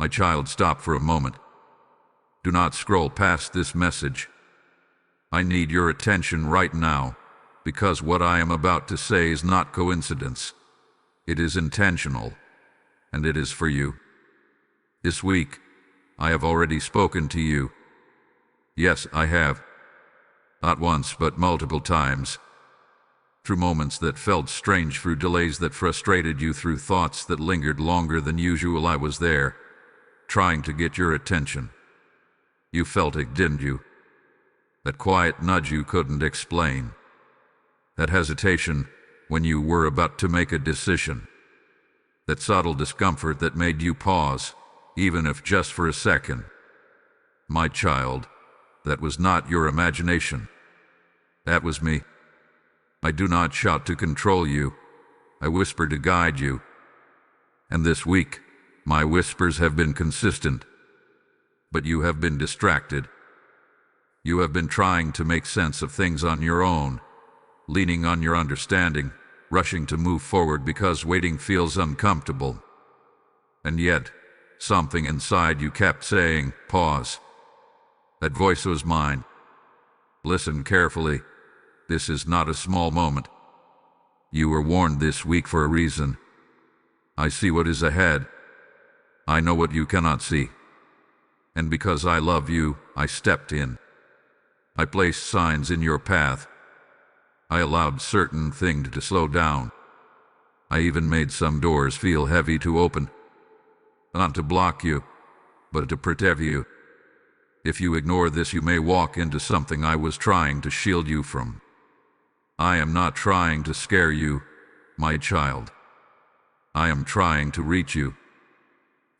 My child, stop for a moment. Do not scroll past this message. I need your attention right now, because what I am about to say is not coincidence. It is intentional, and it is for you. This week, I have already spoken to you. Yes, I have. Not once, but multiple times. Through moments that felt strange, through delays that frustrated you, through thoughts that lingered longer than usual, I was there, trying to get your attention. You felt it, didn't you? That quiet nudge you couldn't explain. That hesitation when you were about to make a decision. That subtle discomfort that made you pause, even if just for a second. My child, that was not your imagination. That was me. I do not shout to control you. I whisper to guide you. And this week, my whispers have been consistent. But you have been distracted. You have been trying to make sense of things on your own, leaning on your understanding, rushing to move forward because waiting feels uncomfortable. And yet, something inside you kept saying, pause. That voice was mine. Listen carefully. This is not a small moment. You were warned this week for a reason. I see what is ahead. I know what you cannot see. And because I love you, I stepped in. I placed signs in your path. I allowed certain things to slow down. I even made some doors feel heavy to open. Not to block you, but to protect you. If you ignore this, you may walk into something I was trying to shield you from. I am not trying to scare you, my child. I am trying to reach you.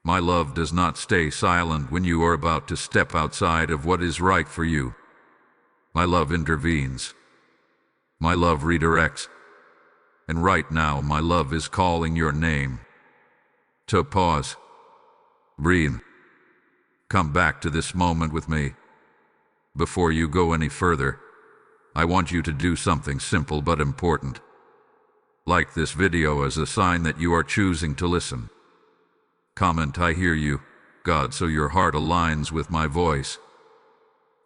My love does not stay silent when you are about to step outside of what is right for you. My love intervenes. My love redirects. And right now, my love is calling your name. To pause. Breathe. Come back to this moment with me. Before you go any further, I want you to do something simple but important. Like this video as a sign that you are choosing to listen. Comment, I hear you, God, so your heart aligns with my voice.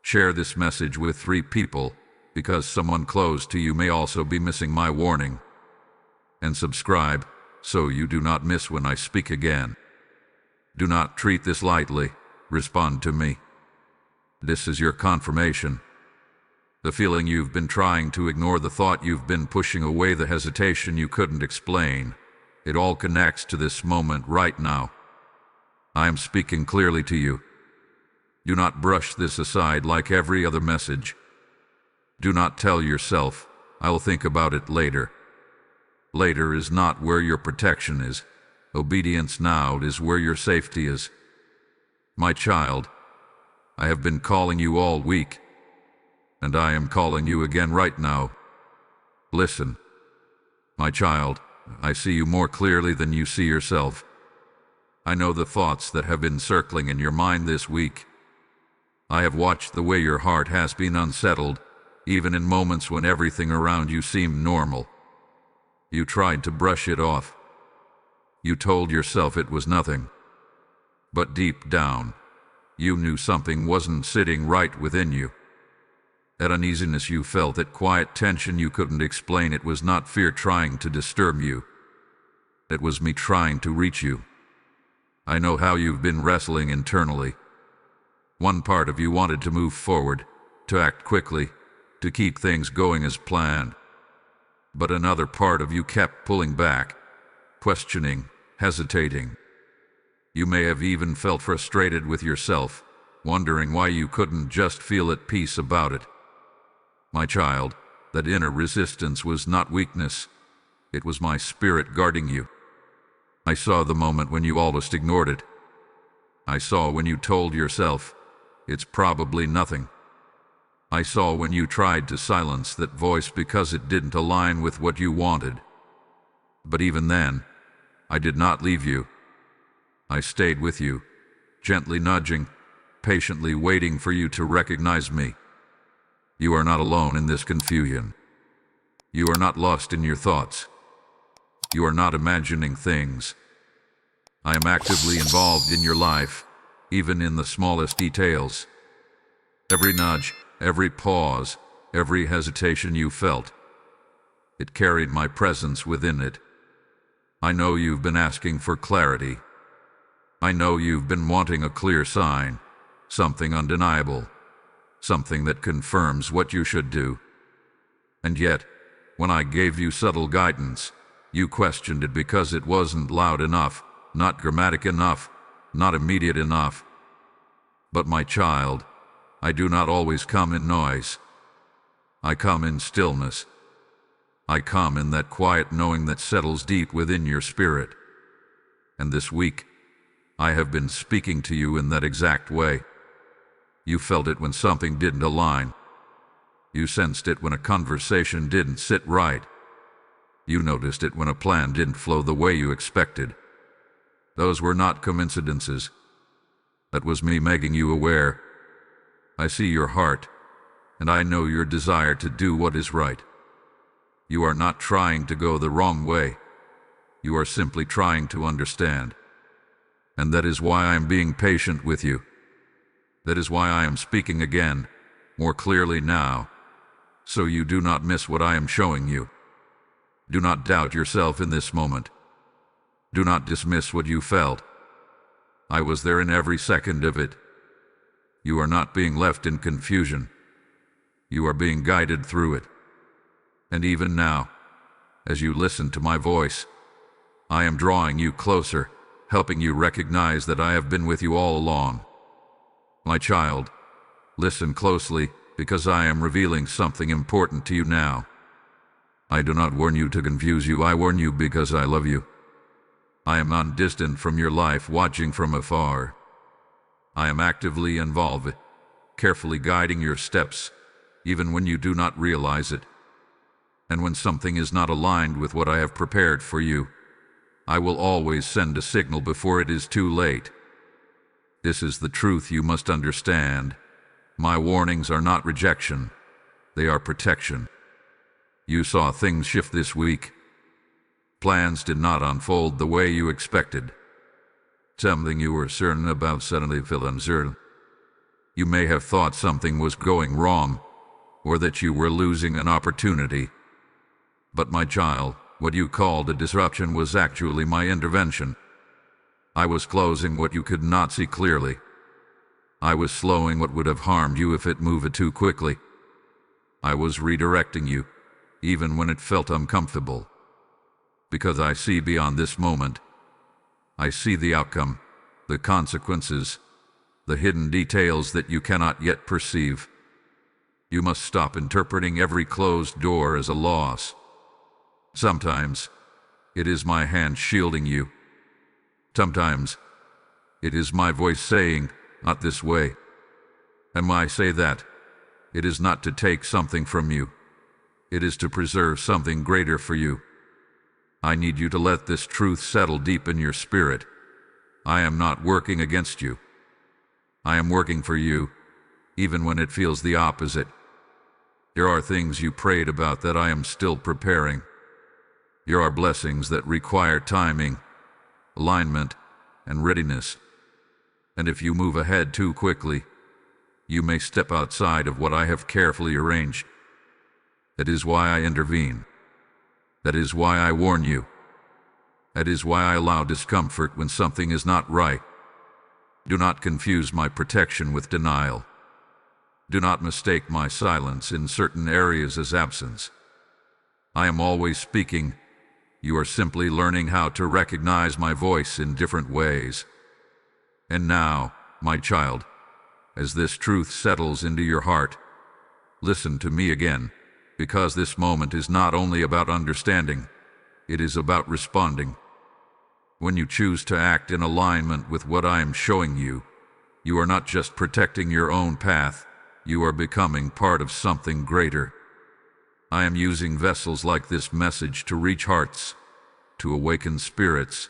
Share this message with 3 people, because someone close to you may also be missing my warning. And subscribe, so you do not miss when I speak again. Do not treat this lightly. Respond to me. This is your confirmation. The feeling you've been trying to ignore, the thought you've been pushing away, the hesitation you couldn't explain. It all connects to this moment right now. I am speaking clearly to you. Do not brush this aside like every other message. Do not tell yourself, I will think about it later. Later is not where your protection is. Obedience now is where your safety is. My child, I have been calling you all week, and I am calling you again right now. Listen. My child, I see you more clearly than you see yourself. I know the thoughts that have been circling in your mind this week. I have watched the way your heart has been unsettled, even in moments when everything around you seemed normal. You tried to brush it off. You told yourself it was nothing. But deep down, you knew something wasn't sitting right within you. That uneasiness you felt, that quiet tension you couldn't explain, it was not fear trying to disturb you. It was me trying to reach you. I know how you've been wrestling internally. One part of you wanted to move forward, to act quickly, to keep things going as planned. But another part of you kept pulling back, questioning, hesitating. You may have even felt frustrated with yourself, wondering why you couldn't just feel at peace about it. My child, that inner resistance was not weakness. It was my spirit guarding you. I saw the moment when you almost ignored it. I saw when you told yourself, it's probably nothing. I saw when you tried to silence that voice because it didn't align with what you wanted. But even then, I did not leave you. I stayed with you, gently nudging, patiently waiting for you to recognize me. You are not alone in this confusion. You are not lost in your thoughts. You are not imagining things. I am actively involved in your life, even in the smallest details. Every nudge, every pause, every hesitation you felt, it carried my presence within it. I know you've been asking for clarity. I know you've been wanting a clear sign, something undeniable, something that confirms what you should do. And yet, when I gave you subtle guidance, you questioned it because it wasn't loud enough, not dramatic enough, not immediate enough. But my child, I do not always come in noise. I come in stillness. I come in that quiet knowing that settles deep within your spirit. And this week, I have been speaking to you in that exact way. You felt it when something didn't align. You sensed it when a conversation didn't sit right. You noticed it when a plan didn't flow the way you expected. Those were not coincidences. That was me making you aware. I see your heart, and I know your desire to do what is right. You are not trying to go the wrong way. You are simply trying to understand. And that is why I am being patient with you. That is why I am speaking again, more clearly now, so you do not miss what I am showing you. Do not doubt yourself in this moment. Do not dismiss what you felt. I was there in every second of it. You are not being left in confusion. You are being guided through it. And even now, as you listen to my voice, I am drawing you closer, helping you recognize that I have been with you all along. My child, listen closely, because I am revealing something important to you now. I do not warn you to confuse you, I warn you because I love you. I am not distant from your life, watching from afar. I am actively involved, carefully guiding your steps, even when you do not realize it. And when something is not aligned with what I have prepared for you, I will always send a signal before it is too late. This is the truth you must understand. My warnings are not rejection, they are protection. You saw things shift this week. Plans did not unfold the way you expected. Something you were certain about suddenly felt uncertain. You may have thought something was going wrong, or that you were losing an opportunity. But my child, what you called a disruption was actually my intervention. I was closing what you could not see clearly. I was slowing what would have harmed you if it moved too quickly. I was redirecting you, even when it felt uncomfortable. Because I see beyond this moment. I see the outcome, the consequences, the hidden details that you cannot yet perceive. You must stop interpreting every closed door as a loss. Sometimes, it is my hand shielding you. Sometimes, it is my voice saying, not this way. And when I say that, it is not to take something from you. It is to preserve something greater for you. I need you to let this truth settle deep in your spirit. I am not working against you. I am working for you, even when it feels the opposite. There are things you prayed about that I am still preparing. There are blessings that require timing, alignment, and readiness. And if you move ahead too quickly, you may step outside of what I have carefully arranged. That is why I intervene. That is why I warn you. That is why I allow discomfort when something is not right. Do not confuse my protection with denial. Do not mistake my silence in certain areas as absence. I am always speaking. You are simply learning how to recognize my voice in different ways. And now, my child, as this truth settles into your heart, listen to me again, because this moment is not only about understanding, it is about responding. When you choose to act in alignment with what I am showing you, you are not just protecting your own path, you are becoming part of something greater. I am using vessels like this message to reach hearts, to awaken spirits,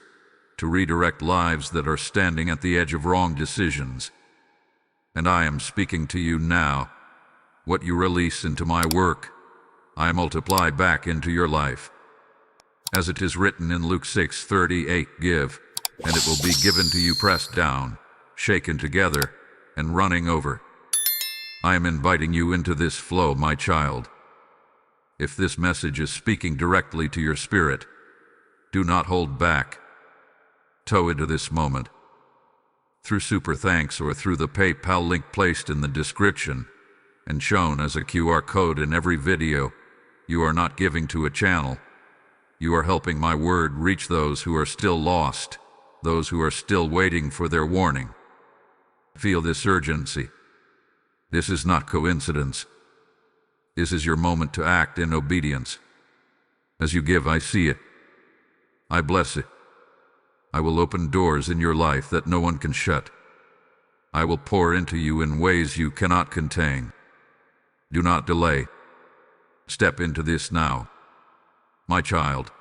to redirect lives that are standing at the edge of wrong decisions. And I am speaking to you now. What you release into my work, I multiply back into your life. As it is written in Luke 6:38, give, and it will be given to you pressed down, shaken together, and running over. I am inviting you into this flow, my child. If this message is speaking directly to your spirit, do not hold back. Toe into this moment. Through Super Thanks or through the PayPal link placed in the description and shown as a QR code in every video, you are not giving to a channel. You are helping my word reach those who are still lost, those who are still waiting for their warning. Feel this urgency. This is not coincidence. This is your moment to act in obedience. As you give, I see it. I bless it. I will open doors in your life that no one can shut. I will pour into you in ways you cannot contain. Do not delay. Step into this now. My child,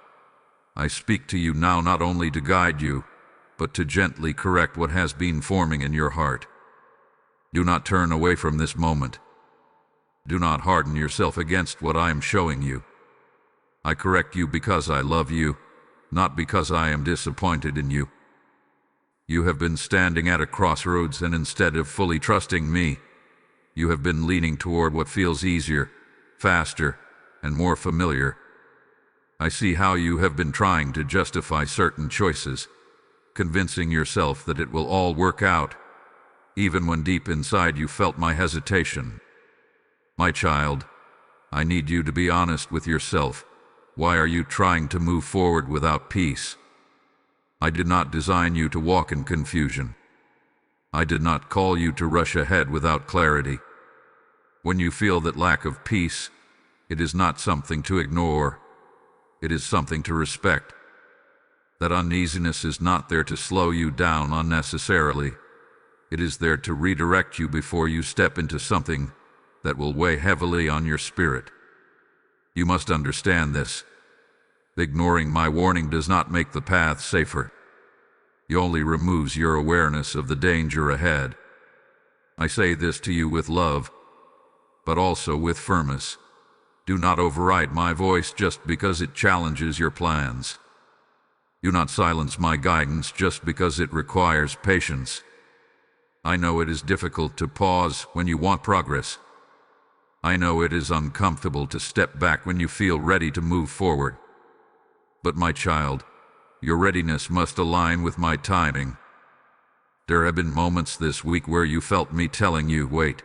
I speak to you now not only to guide you, but to gently correct what has been forming in your heart. Do not turn away from this moment. Do not harden yourself against what I am showing you. I correct you because I love you, not because I am disappointed in you. You have been standing at a crossroads, and instead of fully trusting me, you have been leaning toward what feels easier, faster, and more familiar. I see how you have been trying to justify certain choices, convincing yourself that it will all work out, even when deep inside you felt my hesitation. My child, I need you to be honest with yourself. Why are you trying to move forward without peace? I did not design you to walk in confusion. I did not call you to rush ahead without clarity. When you feel that lack of peace, it is not something to ignore. It is something to respect. That uneasiness is not there to slow you down unnecessarily. It is there to redirect you before you step into something that will weigh heavily on your spirit. You must understand this. Ignoring my warning does not make the path safer. It only removes your awareness of the danger ahead. I say this to you with love, but also with firmness. Do not override my voice just because it challenges your plans. Do not silence my guidance just because it requires patience. I know it is difficult to pause when you want progress. I know it is uncomfortable to step back when you feel ready to move forward. But my child, your readiness must align with my timing. There have been moments this week where you felt me telling you, wait.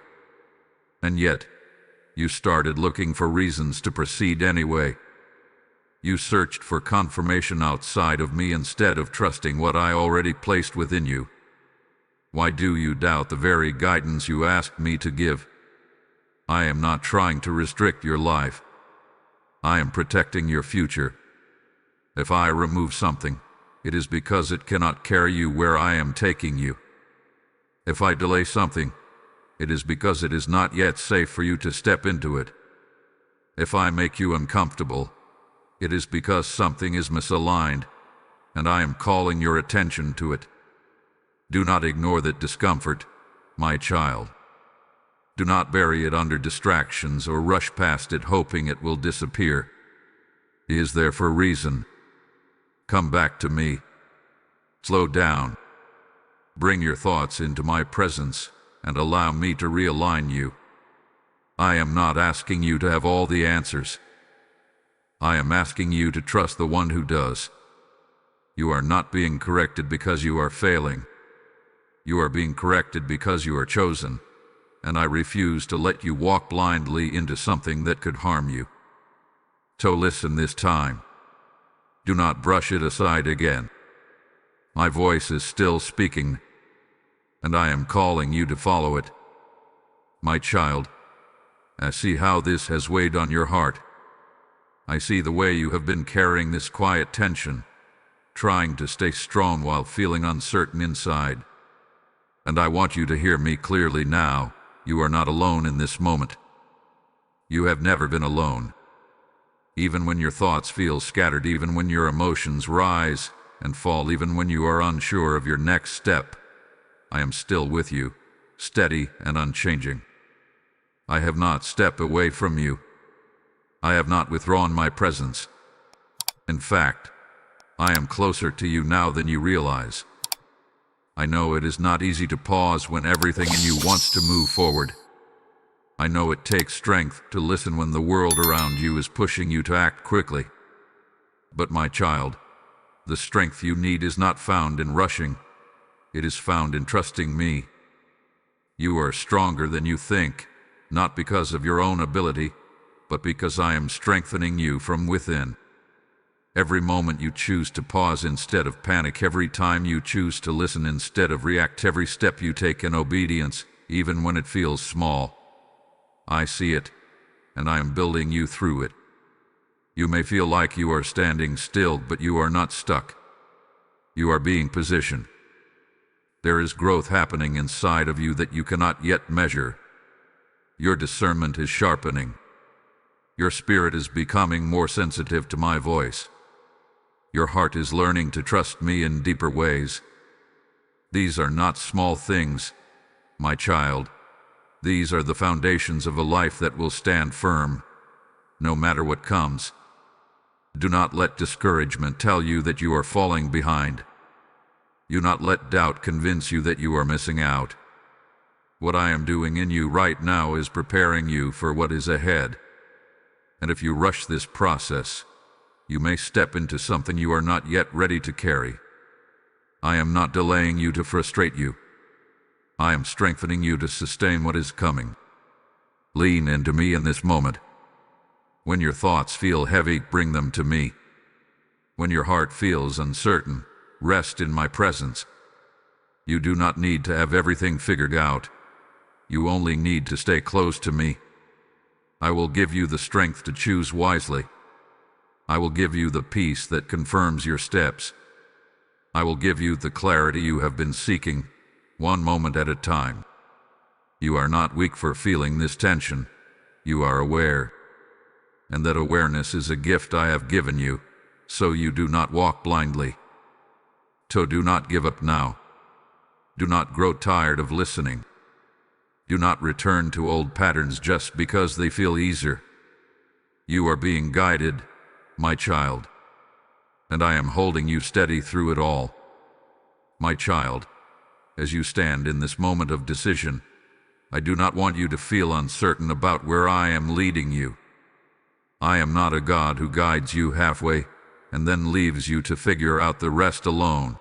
And yet, you started looking for reasons to proceed anyway. You searched for confirmation outside of me instead of trusting what I already placed within you. Why do you doubt the very guidance you asked me to give? I am not trying to restrict your life. I am protecting your future. If I remove something, it is because it cannot carry you where I am taking you. If I delay something, it is because it is not yet safe for you to step into it. If I make you uncomfortable, it is because something is misaligned, and I am calling your attention to it. Do not ignore that discomfort, my child. Do not bury it under distractions or rush past it hoping it will disappear. It is there for a reason. Come back to me. Slow down. Bring your thoughts into my presence and allow me to realign you. I am not asking you to have all the answers. I am asking you to trust the one who does. You are not being corrected because you are failing. You are being corrected because you are chosen, and I refuse to let you walk blindly into something that could harm you. So listen this time. Do not brush it aside again. My voice is still speaking, and I am calling you to follow it. My child, I see how this has weighed on your heart. I see the way you have been carrying this quiet tension, trying to stay strong while feeling uncertain inside. And I want you to hear me clearly now. You are not alone in this moment. You have never been alone. Even when your thoughts feel scattered, even when your emotions rise and fall, even when you are unsure of your next step, I am still with you, steady and unchanging. I have not stepped away from you. I have not withdrawn my presence. In fact, I am closer to you now than you realize. I know it is not easy to pause when everything in you wants to move forward. I know it takes strength to listen when the world around you is pushing you to act quickly. But my child, the strength you need is not found in rushing. It is found in trusting me. You are stronger than you think, not because of your own ability, but because I am strengthening you from within. Every moment you choose to pause instead of panic, every time you choose to listen instead of react, every step you take in obedience, even when it feels small, I see it, and I am building you through it. You may feel like you are standing still, but you are not stuck. You are being positioned. There is growth happening inside of you that you cannot yet measure. Your discernment is sharpening. Your spirit is becoming more sensitive to my voice. Your heart is learning to trust me in deeper ways. These are not small things, my child. These are the foundations of a life that will stand firm, no matter what comes. Do not let discouragement tell you that you are falling behind. Do not let doubt convince you that you are missing out. What I am doing in you right now is preparing you for what is ahead. And if you rush this process, you may step into something you are not yet ready to carry. I am not delaying you to frustrate you. I am strengthening you to sustain what is coming. Lean into me in this moment. When your thoughts feel heavy, bring them to me. When your heart feels uncertain, rest in my presence. You do not need to have everything figured out. You only need to stay close to me. I will give you the strength to choose wisely. I will give you the peace that confirms your steps. I will give you the clarity you have been seeking, one moment at a time. You are not weak for feeling this tension. You are aware. And that awareness is a gift I have given you, so you do not walk blindly. So do not give up now. Do not grow tired of listening. Do not return to old patterns just because they feel easier. You are being guided, my child, and I am holding you steady through it all. My child, as you stand in this moment of decision, I do not want you to feel uncertain about where I am leading you. I am not a God who guides you halfway and then leaves you to figure out the rest alone.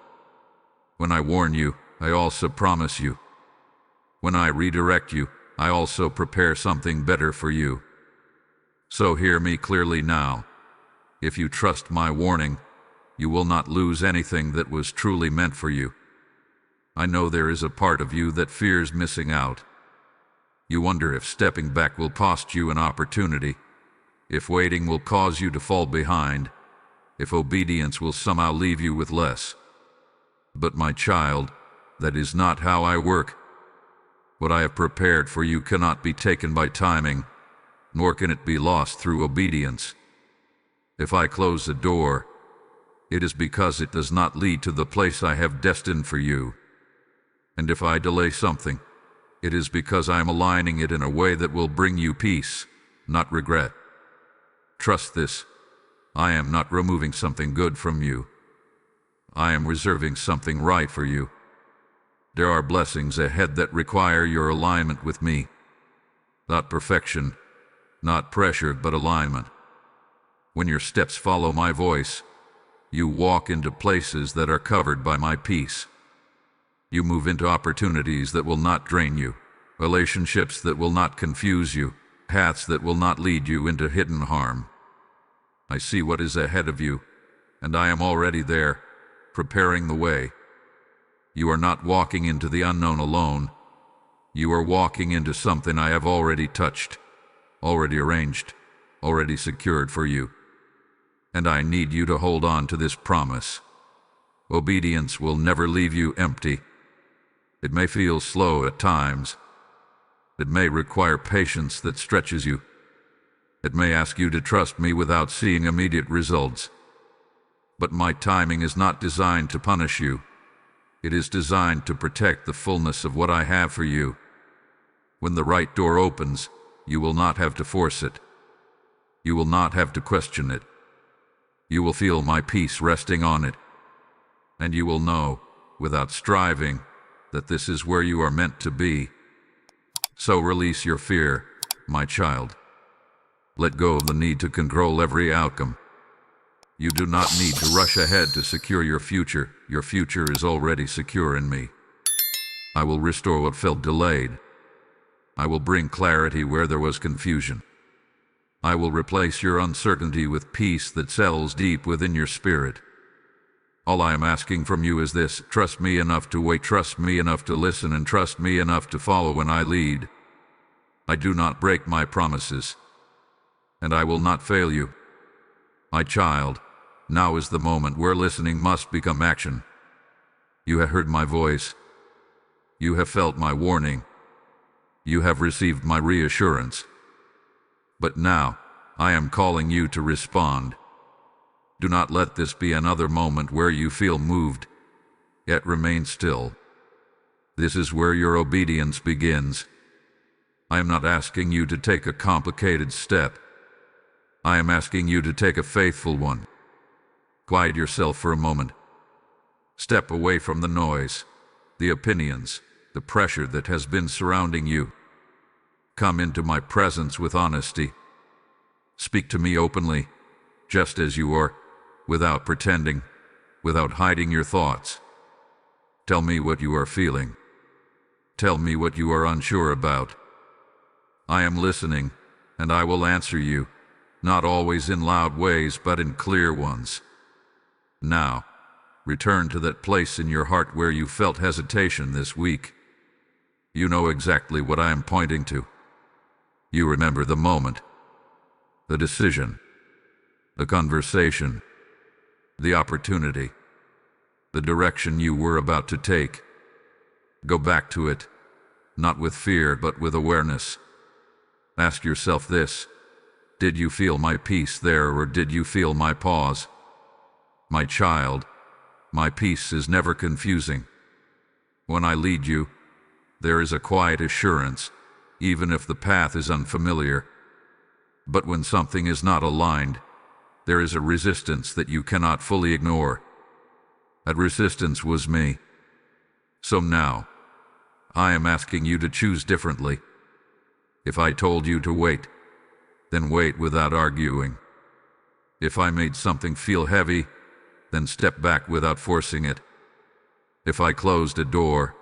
When I warn you, I also promise you. When I redirect you, I also prepare something better for you. So hear me clearly now. If you trust my warning, you will not lose anything that was truly meant for you. I know there is a part of you that fears missing out. You wonder if stepping back will cost you an opportunity, if waiting will cause you to fall behind, if obedience will somehow leave you with less. But my child, that is not how I work. What I have prepared for you cannot be taken by timing, nor can it be lost through obedience. If I close a door, it is because it does not lead to the place I have destined for you. And if I delay something, it is because I am aligning it in a way that will bring you peace, not regret. Trust this. I am not removing something good from you. I am reserving something right for you. There are blessings ahead that require your alignment with me. Not perfection, not pressure, but alignment. When your steps follow my voice, you walk into places that are covered by my peace. You move into opportunities that will not drain you, relationships that will not confuse you, paths that will not lead you into hidden harm. I see what is ahead of you, and I am already there, preparing the way. You are not walking into the unknown alone. You are walking into something I have already touched, already arranged, already secured for you. And I need you to hold on to this promise. Obedience will never leave you empty. It may feel slow at times. It may require patience that stretches you. It may ask you to trust me without seeing immediate results. But my timing is not designed to punish you. It is designed to protect the fullness of what I have for you. When the right door opens, you will not have to force it. You will not have to question it. You will feel my peace resting on it, and you will know, without striving, that this is where you are meant to be. So release your fear, my child. Let go of the need to control every outcome. You do not need to rush ahead to secure your future. Your future is already secure in me. I will restore what felt delayed. I will bring clarity where there was confusion. I will replace your uncertainty with peace that settles deep within your spirit. All I am asking from you is this: trust me enough to wait, trust me enough to listen, and trust me enough to follow when I lead. I do not break my promises, and I will not fail you. My child, now is the moment where listening must become action. You have heard my voice. You have felt my warning. You have received my reassurance. But now, I am calling you to respond. Do not let this be another moment where you feel moved, yet remain still. This is where your obedience begins. I am not asking you to take a complicated step. I am asking you to take a faithful one. Quiet yourself for a moment. Step away from the noise, the opinions, the pressure that has been surrounding you. Come into my presence with honesty. Speak to me openly, just as you are, without pretending, without hiding your thoughts. Tell me what you are feeling. Tell me what you are unsure about. I am listening, and I will answer you, not always in loud ways, but in clear ones. Now, return to that place in your heart where you felt hesitation this week. You know exactly what I am pointing to. You remember the moment, the decision, the conversation, the opportunity, the direction you were about to take. Go back to it, not with fear, but with awareness. Ask yourself this: did you feel my peace there, or did you feel my pause? My child, my peace is never confusing. When I lead you, there is a quiet assurance, even if the path is unfamiliar. But when something is not aligned, there is a resistance that you cannot fully ignore. That resistance was me. So now, I am asking you to choose differently. If I told you to wait, then wait without arguing. If I made something feel heavy, then step back without forcing it. If I closed a door,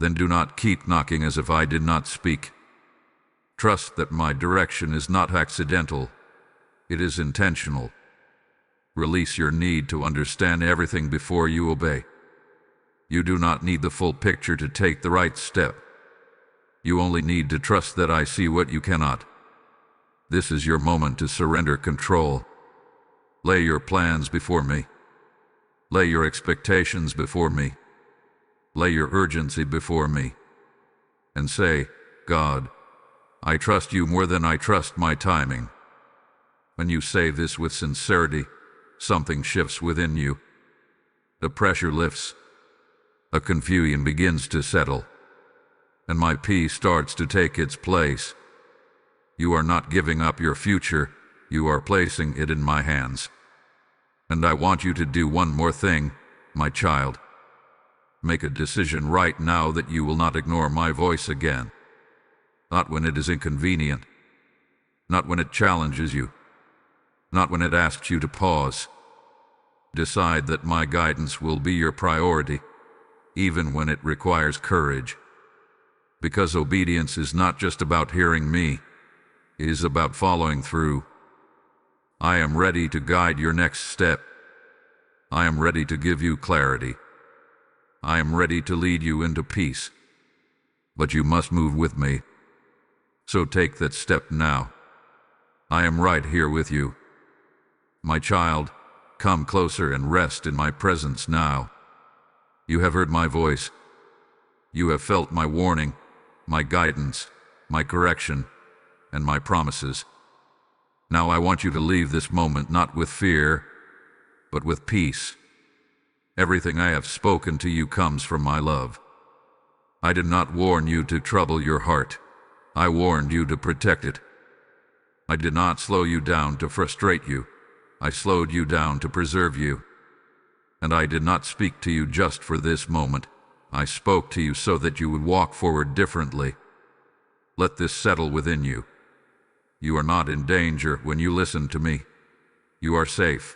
then do not keep knocking as if I did not speak. Trust that my direction is not accidental. It is intentional. Release your need to understand everything before you obey. You do not need the full picture to take the right step. You only need to trust that I see what you cannot. This is your moment to surrender control. Lay your plans before me. Lay your expectations before me. Lay your urgency before me. And say, God, I trust you more than I trust my timing. When you say this with sincerity, something shifts within you. The pressure lifts. A confusion begins to settle. And my peace starts to take its place. You are not giving up your future. You are placing it in my hands. And I want you to do one more thing, my child. Make a decision right now that you will not ignore my voice again. Not when it is inconvenient. Not when it challenges you. Not when it asks you to pause. Decide that my guidance will be your priority, even when it requires courage. Because obedience is not just about hearing me, it is about following through. I am ready to guide your next step. I am ready to give you clarity. I am ready to lead you into peace. But you must move with me. So take that step now. I am right here with you. My child, come closer and rest in my presence now. You have heard my voice. You have felt my warning, my guidance, my correction, and my promises. Now I want you to leave this moment not with fear, but with peace. Everything I have spoken to you comes from my love. I did not warn you to trouble your heart. I warned you to protect it. I did not slow you down to frustrate you. I slowed you down to preserve you. And I did not speak to you just for this moment. I spoke to you so that you would walk forward differently. Let this settle within you. You are not in danger when you listen to me. You are safe.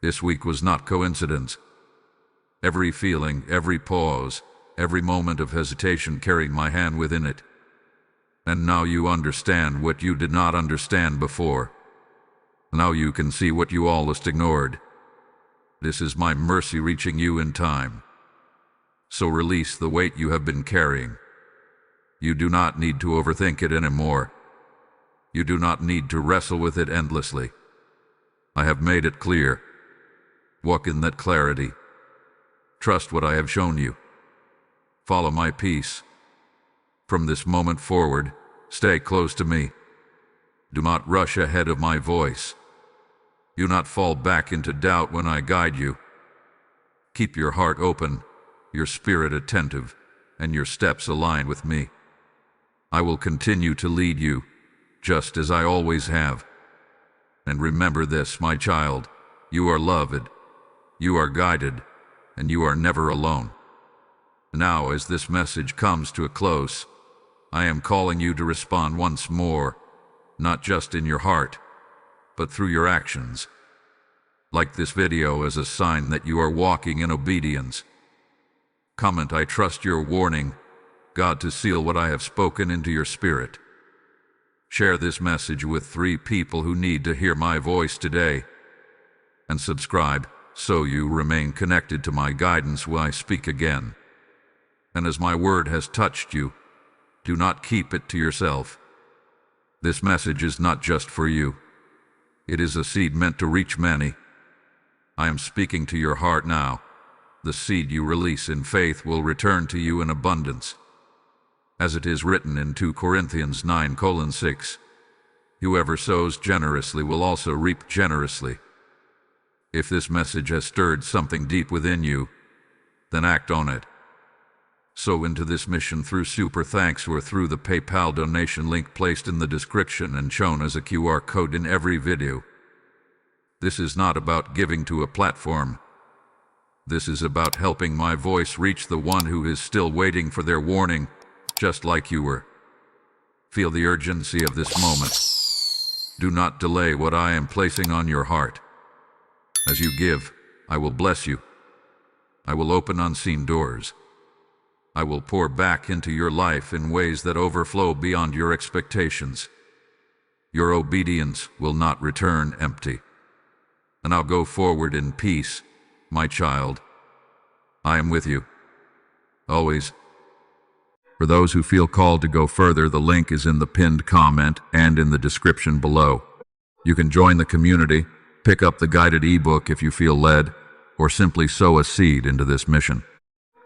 This week was not coincidence. Every feeling, every pause, every moment of hesitation carried my hand within it. And now you understand what you did not understand before. Now you can see what you almost ignored. This is my mercy reaching you in time. So release the weight you have been carrying. You do not need to overthink it anymore. You do not need to wrestle with it endlessly. I have made it clear. Walk in that clarity. Trust what I have shown you. Follow my peace. From this moment forward, stay close to me. Do not rush ahead of my voice. Do not fall back into doubt when I guide you. Keep your heart open, your spirit attentive, and your steps aligned with me. I will continue to lead you, just as I always have. And remember this, my child, you are loved, you are guided, and you are never alone. Now, as this message comes to a close, I am calling you to respond once more, not just in your heart, but through your actions. Like this video as a sign that you are walking in obedience. Comment, I trust your warning, God, to seal what I have spoken into your spirit. Share this message with 3 people who need to hear my voice today. And subscribe so you remain connected to my guidance when I speak again. And as my word has touched you, do not keep it to yourself. This message is not just for you. It is a seed meant to reach many. I am speaking to your heart now. The seed you release in faith will return to you in abundance. As it is written in 2 Corinthians 9:6, whoever sows generously will also reap generously. If this message has stirred something deep within you, then act on it. Sow into this mission through Super Thanks or through the PayPal donation link placed in the description and shown as a QR code in every video. This is not about giving to a platform. This is about helping my voice reach the one who is still waiting for their warning, just like you were. Feel the urgency of this moment. Do not delay what I am placing on your heart. As you give, I will bless you. I will open unseen doors. I will pour back into your life in ways that overflow beyond your expectations. Your obedience will not return empty. And I'll go forward in peace, my child. I am with you. Always. For those who feel called to go further, the link is in the pinned comment and in the description below. You can join the community, pick up the guided ebook if you feel led, or simply sow a seed into this mission.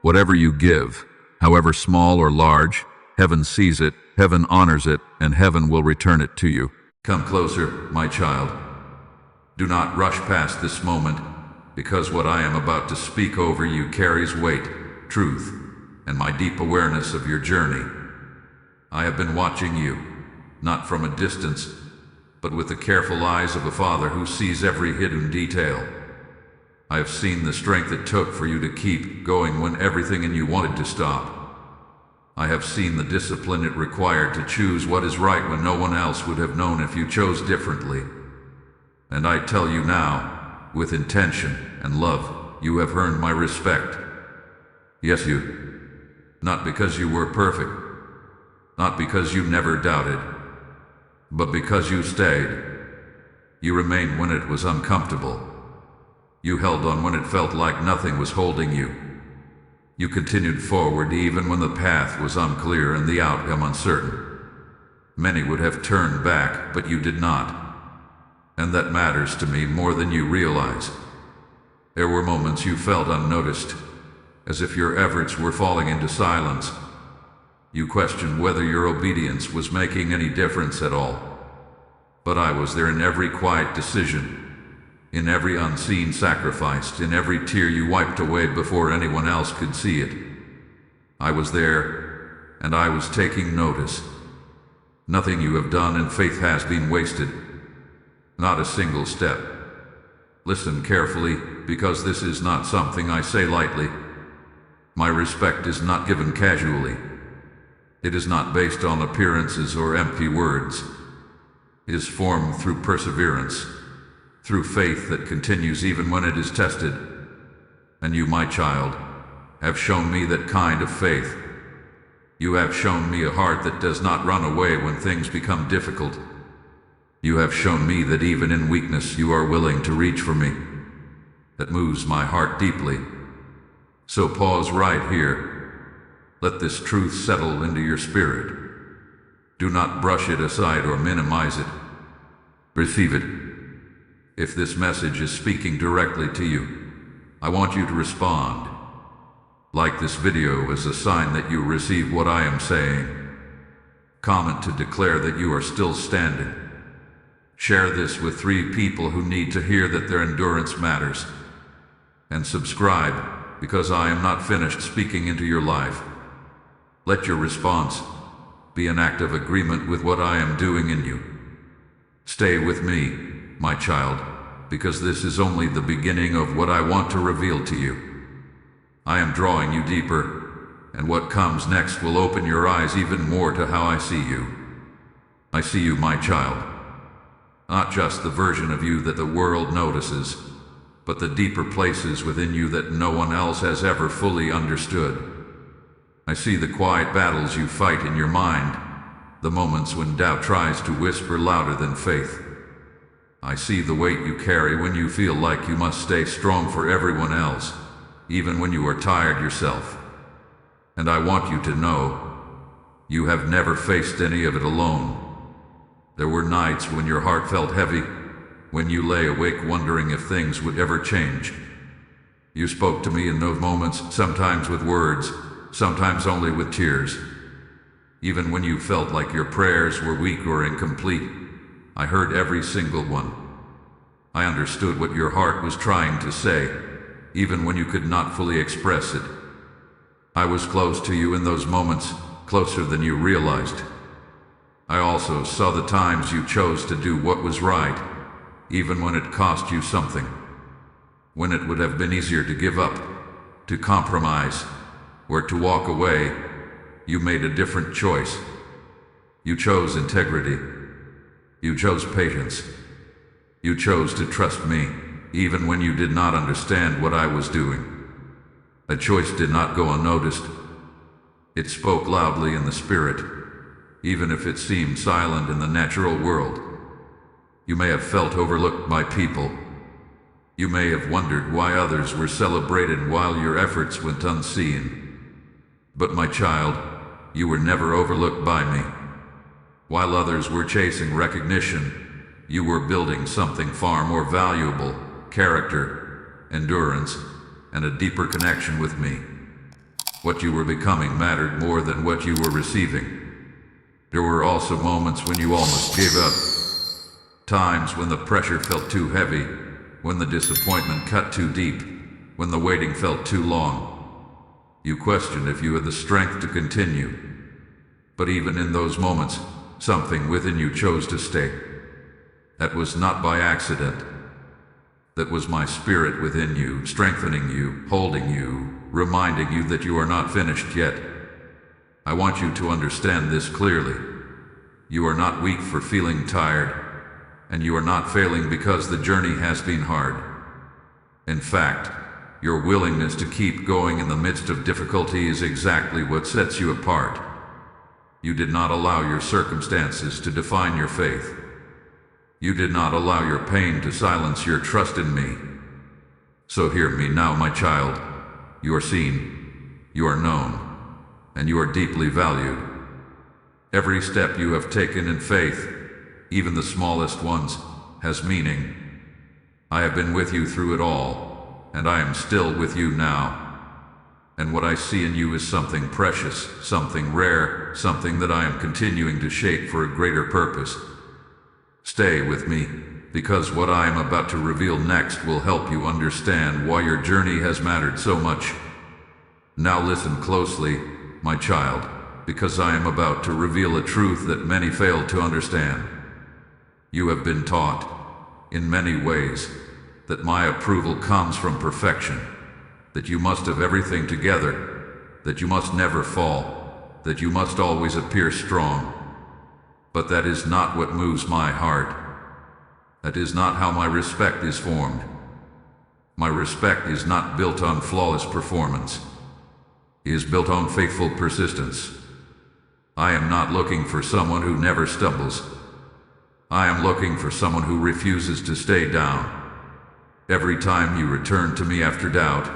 Whatever you give, however small or large, heaven sees it, heaven honors it, and heaven will return it to you. Come closer, my child. Do not rush past this moment, because what I am about to speak over you carries weight, truth, and my deep awareness of your journey. I have been watching you, not from a distance, but with the careful eyes of a father who sees every hidden detail. I have seen the strength it took for you to keep going when everything in you wanted to stop. I have seen the discipline it required to choose what is right when no one else would have known if you chose differently. And I tell you now, with intention and love, you have earned my respect. Yes, you. Not because you were perfect, not because you never doubted, but because you stayed. You remained when it was uncomfortable. You held on when it felt like nothing was holding you. You continued forward even when the path was unclear and the outcome uncertain. Many would have turned back, but you did not. And that matters to me more than you realize. There were moments you felt unnoticed, as if your efforts were falling into silence. You questioned whether your obedience was making any difference at all. But I was there in every quiet decision, in every unseen sacrifice, in every tear you wiped away before anyone else could see it. I was there, and I was taking notice. Nothing you have done in faith has been wasted. Not a single step. Listen carefully, because this is not something I say lightly. My respect is not given casually. It is not based on appearances or empty words. It is formed through perseverance, through faith that continues even when it is tested. And you, my child, have shown me that kind of faith. You have shown me a heart that does not run away when things become difficult. You have shown me that even in weakness you are willing to reach for me. That moves my heart deeply. So pause right here. Let this truth settle into your spirit. Do not brush it aside or minimize it. Receive it. If this message is speaking directly to you, I want you to respond. Like this video as a sign that you receive what I am saying. Comment to declare that you are still standing. Share this with 3 people who need to hear that their endurance matters. And subscribe, because I am not finished speaking into your life. Let your response be an act of agreement with what I am doing in you. Stay with me, my child, because this is only the beginning of what I want to reveal to you. I am drawing you deeper, and what comes next will open your eyes even more to how I see you. I see you, my child. Not just the version of you that the world notices, but the deeper places within you that no one else has ever fully understood. I see the quiet battles you fight in your mind, the moments when doubt tries to whisper louder than faith. I see the weight you carry when you feel like you must stay strong for everyone else, even when you are tired yourself. And I want you to know, you have never faced any of it alone. There were nights when your heart felt heavy, when you lay awake wondering if things would ever change. You spoke to me in those moments, sometimes with words, sometimes only with tears. Even when you felt like your prayers were weak or incomplete, I heard every single one. I understood what your heart was trying to say, even when you could not fully express it. I was close to you in those moments, closer than you realized. I also saw the times you chose to do what was right, even when it cost you something. When it would have been easier to give up, to compromise, or to walk away, you made a different choice. You chose integrity. You chose patience. You chose to trust me, even when you did not understand what I was doing. That choice did not go unnoticed. It spoke loudly in the spirit, even if it seemed silent in the natural world. You may have felt overlooked by people. You may have wondered why others were celebrated while your efforts went unseen. But my child, you were never overlooked by me. While others were chasing recognition, you were building something far more valuable: character, endurance, and a deeper connection with me. What you were becoming mattered more than what you were receiving. There were also moments when you almost gave up. Times when the pressure felt too heavy, when the disappointment cut too deep, when the waiting felt too long. You questioned if you had the strength to continue. But even in those moments, something within you chose to stay. That was not by accident. That was my spirit within you, strengthening you, holding you, reminding you that you are not finished yet. I want you to understand this clearly. You are not weak for feeling tired, and you are not failing because the journey has been hard. In fact, your willingness to keep going in the midst of difficulty is exactly what sets you apart. You did not allow your circumstances to define your faith. You did not allow your pain to silence your trust in me. So hear me now, my child. You are seen, you are known, and you are deeply valued. Every step you have taken in faith, even the smallest ones, has meaning. I have been with you through it all, and I am still with you now. And what I see in you is something precious, something rare, something that I am continuing to shape for a greater purpose. Stay with me, because what I am about to reveal next will help you understand why your journey has mattered so much. Now listen closely, my child, because I am about to reveal a truth that many fail to understand. You have been taught, in many ways, that my approval comes from perfection, that you must have everything together, that you must never fall, that you must always appear strong. But that is not what moves my heart. That is not how my respect is formed. My respect is not built on flawless performance. It is built on faithful persistence. I am not looking for someone who never stumbles. I am looking for someone who refuses to stay down. Every time you return to me after doubt,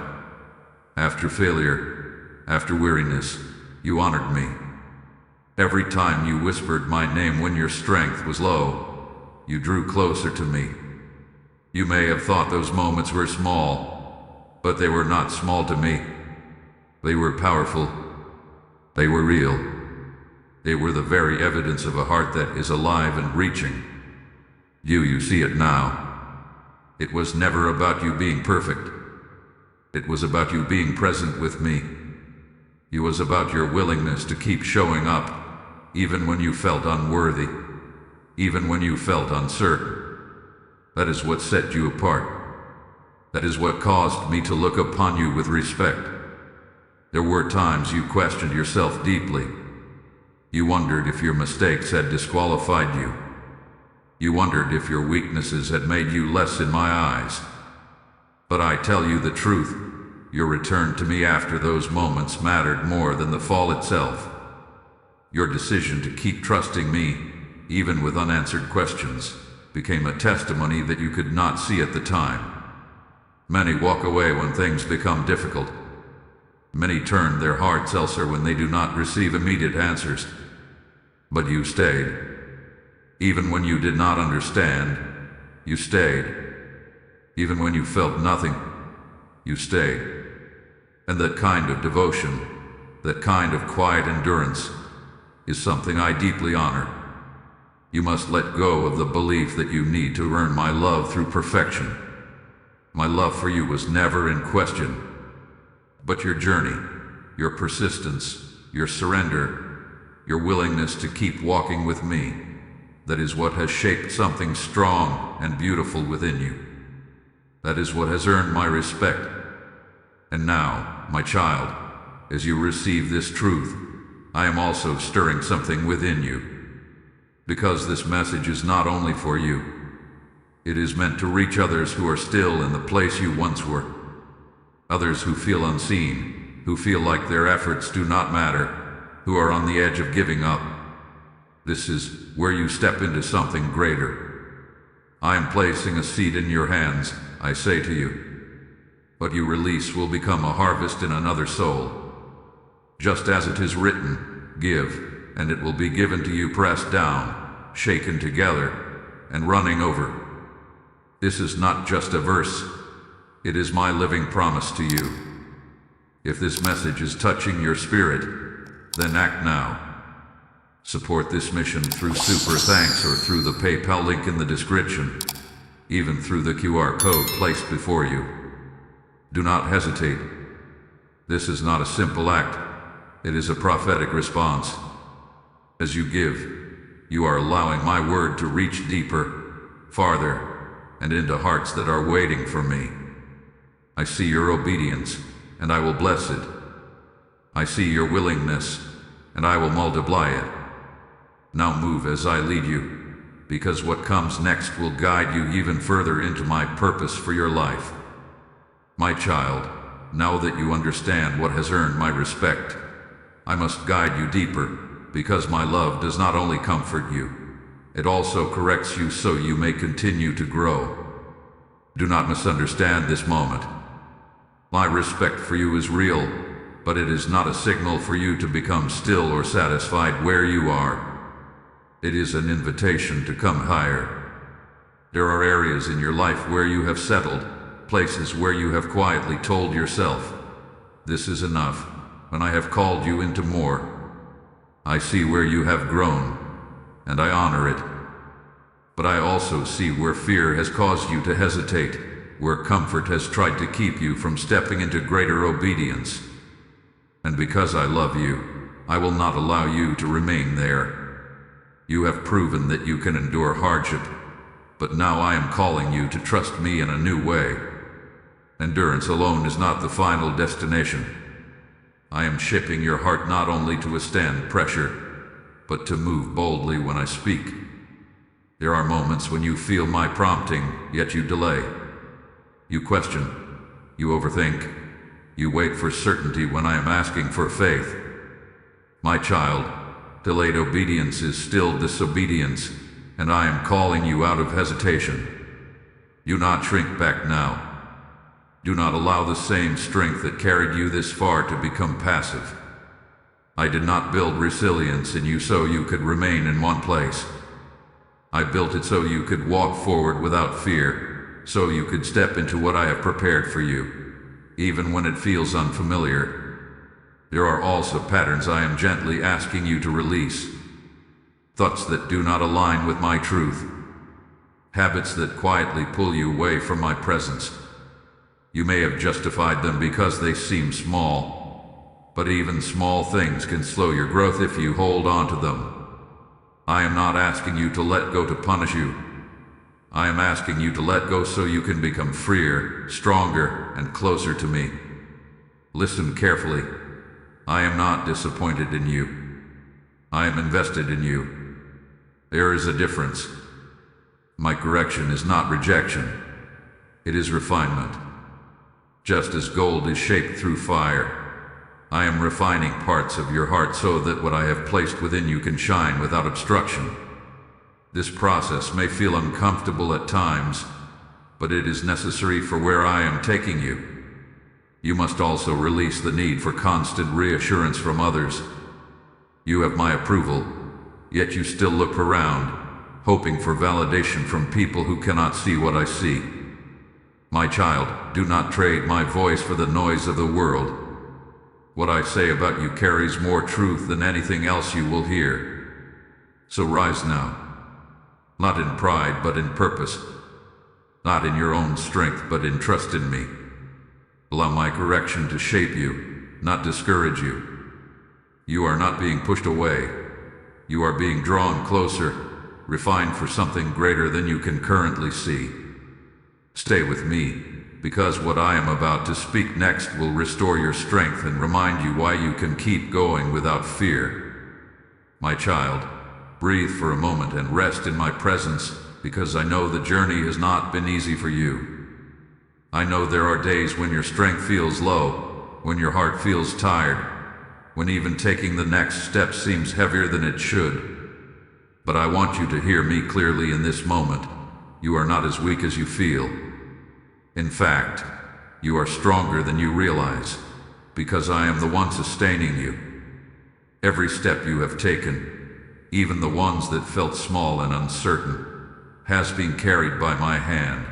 after failure, after weariness, you honored me. Every time you whispered my name when your strength was low, you drew closer to me. You may have thought those moments were small, but they were not small to me. They were powerful. They were real. They were the very evidence of a heart that is alive and reaching. You see it now. It was never about you being perfect. It was about you being present with me. It was about your willingness to keep showing up, even when you felt unworthy, even when you felt uncertain. That is what set you apart. That is what caused me to look upon you with respect. There were times you questioned yourself deeply. You wondered if your mistakes had disqualified you. You wondered if your weaknesses had made you less in my eyes. But I tell you the truth, your return to me after those moments mattered more than the fall itself. Your decision to keep trusting me, even with unanswered questions, became a testimony that you could not see at the time. Many walk away when things become difficult. Many turn their hearts elsewhere when they do not receive immediate answers. But you stayed. Even when you did not understand, you stayed. Even when you felt nothing, you stayed. And that kind of devotion, that kind of quiet endurance, is something I deeply honor. You must let go of the belief that you need to earn my love through perfection. My love for you was never in question. But your journey, your persistence, your surrender, your willingness to keep walking with me, that is what has shaped something strong and beautiful within you. That is what has earned my respect. And now, my child, as you receive this truth, I am also stirring something within you. Because this message is not only for you. It is meant to reach others who are still in the place you once were. Others who feel unseen, who feel like their efforts do not matter, who are on the edge of giving up. This is where you step into something greater. I am placing a seed in your hands, I say to you. What you release will become a harvest in another soul. Just as it is written, give, and it will be given to you, pressed down, shaken together, and running over. This is not just a verse. It is my living promise to you. If this message is touching your spirit, then act now. Support this mission through Super Thanks or through the PayPal link in the description, even through the QR code placed before you. Do not hesitate. This is not a simple act. It is a prophetic response. As you give, you are allowing my word to reach deeper, farther, and into hearts that are waiting for me. I see your obedience, and I will bless it. I see your willingness, and I will multiply it. Now move as I lead you, because what comes next will guide you even further into my purpose for your life. My child, now that you understand what has earned my respect, I must guide you deeper, because my love does not only comfort you, it also corrects you so you may continue to grow. Do not misunderstand this moment. My respect for you is real, but it is not a signal for you to become still or satisfied where you are. It is an invitation to come higher. There are areas in your life where you have settled, places where you have quietly told yourself, "This is enough," and I have called you into more. I see where you have grown, and I honor it. But I also see where fear has caused you to hesitate, where comfort has tried to keep you from stepping into greater obedience. And because I love you, I will not allow you to remain there. You have proven that you can endure hardship. But now I am calling you to trust me in a new way. Endurance alone is not the final destination. I am shaping your heart not only to withstand pressure, but to move boldly when I speak. There are moments when you feel my prompting, yet you delay. You question, you overthink, you wait for certainty when I am asking for faith. My child, delayed obedience is still disobedience, and I am calling you out of hesitation. Do not shrink back now. Do not allow the same strength that carried you this far to become passive. I did not build resilience in you so you could remain in one place. I built it so you could walk forward without fear, so you could step into what I have prepared for you, even when it feels unfamiliar. There are also patterns I am gently asking you to release. Thoughts that do not align with my truth. Habits that quietly pull you away from my presence. You may have justified them because they seem small, but even small things can slow your growth if you hold on to them. I am not asking you to let go to punish you. I am asking you to let go so you can become freer, stronger, and closer to me. Listen carefully. I am not disappointed in you. I am invested in you. There is a difference. My correction is not rejection. It is refinement. Just as gold is shaped through fire, I am refining parts of your heart so that what I have placed within you can shine without obstruction. This process may feel uncomfortable at times, but it is necessary for where I am taking you. You must also release the need for constant reassurance from others. You have my approval, yet you still look around, hoping for validation from people who cannot see what I see. My child, do not trade my voice for the noise of the world. What I say about you carries more truth than anything else you will hear. So rise now. Not in pride, but in purpose. Not in your own strength, but in trust in me. Allow my correction to shape you, not discourage you. You are not being pushed away. You are being drawn closer, refined for something greater than you can currently see. Stay with me, because what I am about to speak next will restore your strength and remind you why you can keep going without fear. My child, breathe for a moment and rest in my presence, because I know the journey has not been easy for you. I know there are days when your strength feels low, when your heart feels tired, when even taking the next step seems heavier than it should. But I want you to hear me clearly in this moment. You are not as weak as you feel. In fact, you are stronger than you realize, because I am the one sustaining you. Every step you have taken, even the ones that felt small and uncertain, has been carried by my hand.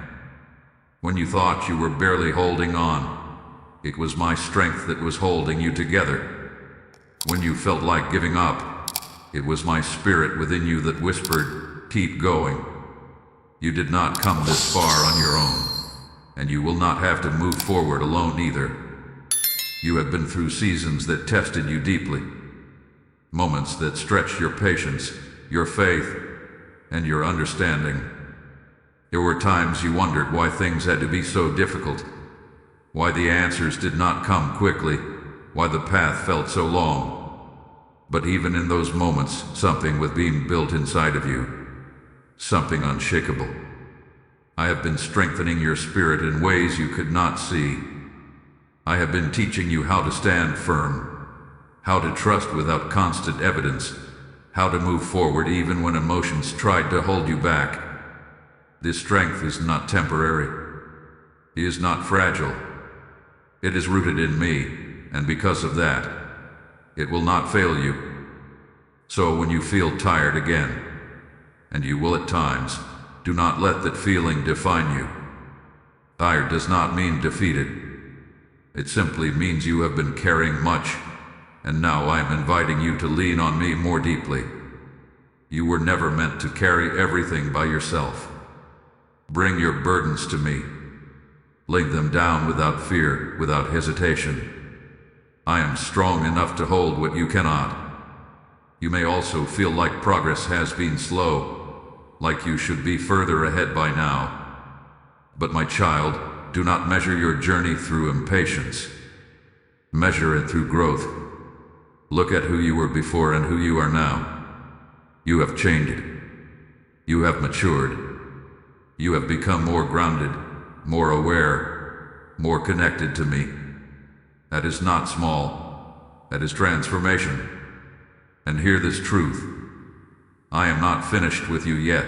When you thought you were barely holding on, it was my strength that was holding you together. When you felt like giving up, it was my spirit within you that whispered, "Keep going." You did not come this far on your own, and you will not have to move forward alone either. You have been through seasons that tested you deeply, moments that stretched your patience, your faith, and your understanding. There were times you wondered why things had to be so difficult, why the answers did not come quickly, why the path felt so long. But even in those moments, something was being built inside of you, something unshakable. I have been strengthening your spirit in ways you could not see. I have been teaching you how to stand firm, how to trust without constant evidence, how to move forward even when emotions tried to hold you back. This strength is not temporary. It is not fragile. It is rooted in me, and because of that, it will not fail you. So when you feel tired again, and you will at times, do not let that feeling define you. Tired does not mean defeated. It simply means you have been carrying much, and now I am inviting you to lean on me more deeply. You were never meant to carry everything by yourself. Bring your burdens to me. Lay them down without fear, without hesitation. I am strong enough to hold what you cannot. You may also feel like progress has been slow, like you should be further ahead by now. But my child, do not measure your journey through impatience. Measure it through growth. Look at who you were before and who you are now. You have changed. You have matured. You have become more grounded, more aware, more connected to me. That is not small. That is transformation. And hear this truth. I am not finished with you yet.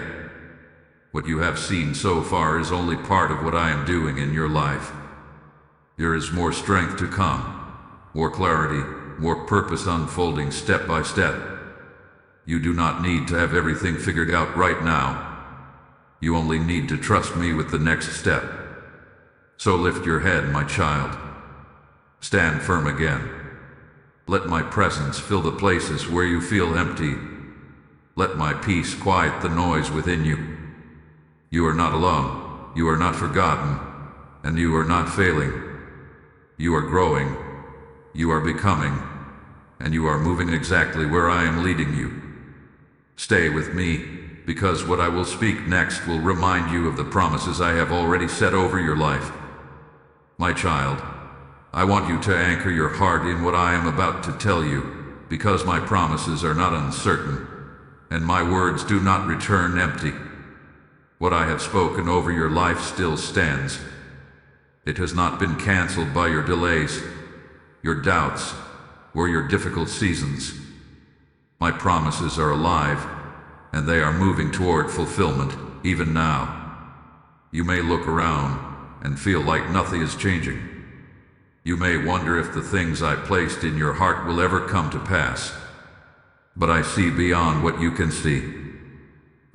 What you have seen so far is only part of what I am doing in your life. There is more strength to come, more clarity, more purpose unfolding step by step. You do not need to have everything figured out right now. You only need to trust me with the next step. So lift your head, my child. Stand firm again. Let my presence fill the places where you feel empty. Let my peace quiet the noise within you. You are not alone. You are not forgotten. And you are not failing. You are growing. You are becoming. And you are moving exactly where I am leading you. Stay with me, because what I will speak next will remind you of the promises I have already set over your life. My child, I want you to anchor your heart in what I am about to tell you, because my promises are not uncertain, and my words do not return empty. What I have spoken over your life still stands. It has not been canceled by your delays, your doubts, or your difficult seasons. My promises are alive, and they are moving toward fulfillment, even now. You may look around and feel like nothing is changing. You may wonder if the things I placed in your heart will ever come to pass. But I see beyond what you can see.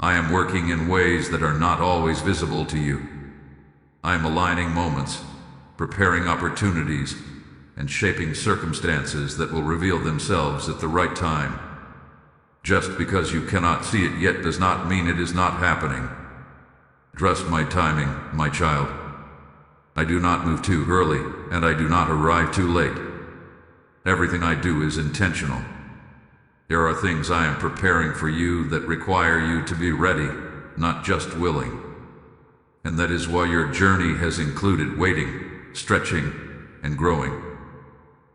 I am working in ways that are not always visible to you. I am aligning moments, preparing opportunities, and shaping circumstances that will reveal themselves at the right time. Just because you cannot see it yet does not mean it is not happening. Trust my timing, my child. I do not move too early, and I do not arrive too late. Everything I do is intentional. There are things I am preparing for you that require you to be ready, not just willing. And that is why your journey has included waiting, stretching, and growing.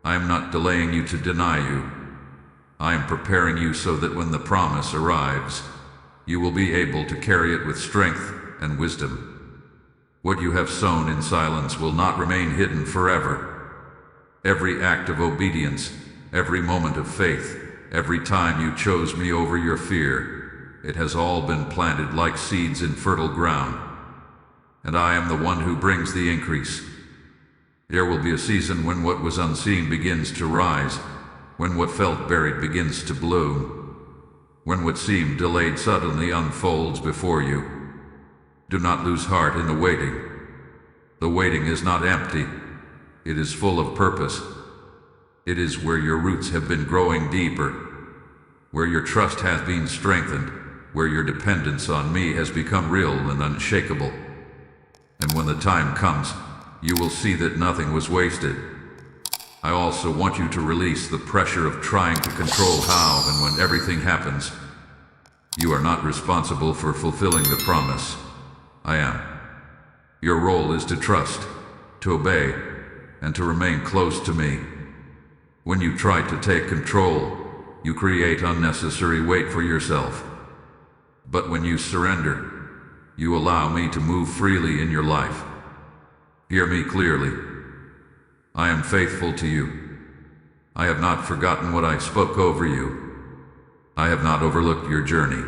I am not delaying you to deny you. I am preparing you so that when the promise arrives, you will be able to carry it with strength and wisdom. What you have sown in silence will not remain hidden forever. Every act of obedience, every moment of faith, every time you chose me over your fear, it has all been planted like seeds in fertile ground. And I am the one who brings the increase. There will be a season when what was unseen begins to rise, when what felt buried begins to bloom, when what seemed delayed suddenly unfolds before you. Do not lose heart in the waiting. The waiting is not empty. It is full of purpose. It is where your roots have been growing deeper, where your trust has been strengthened, where your dependence on me has become real and unshakable. And when the time comes, you will see that nothing was wasted. I also want you to release the pressure of trying to control how and when everything happens. You are not responsible for fulfilling the promise. I am. Your role is to trust, to obey, and to remain close to me. When you try to take control, you create unnecessary weight for yourself. But when you surrender, you allow me to move freely in your life. Hear me clearly. I am faithful to you. I have not forgotten what I spoke over you. I have not overlooked your journey.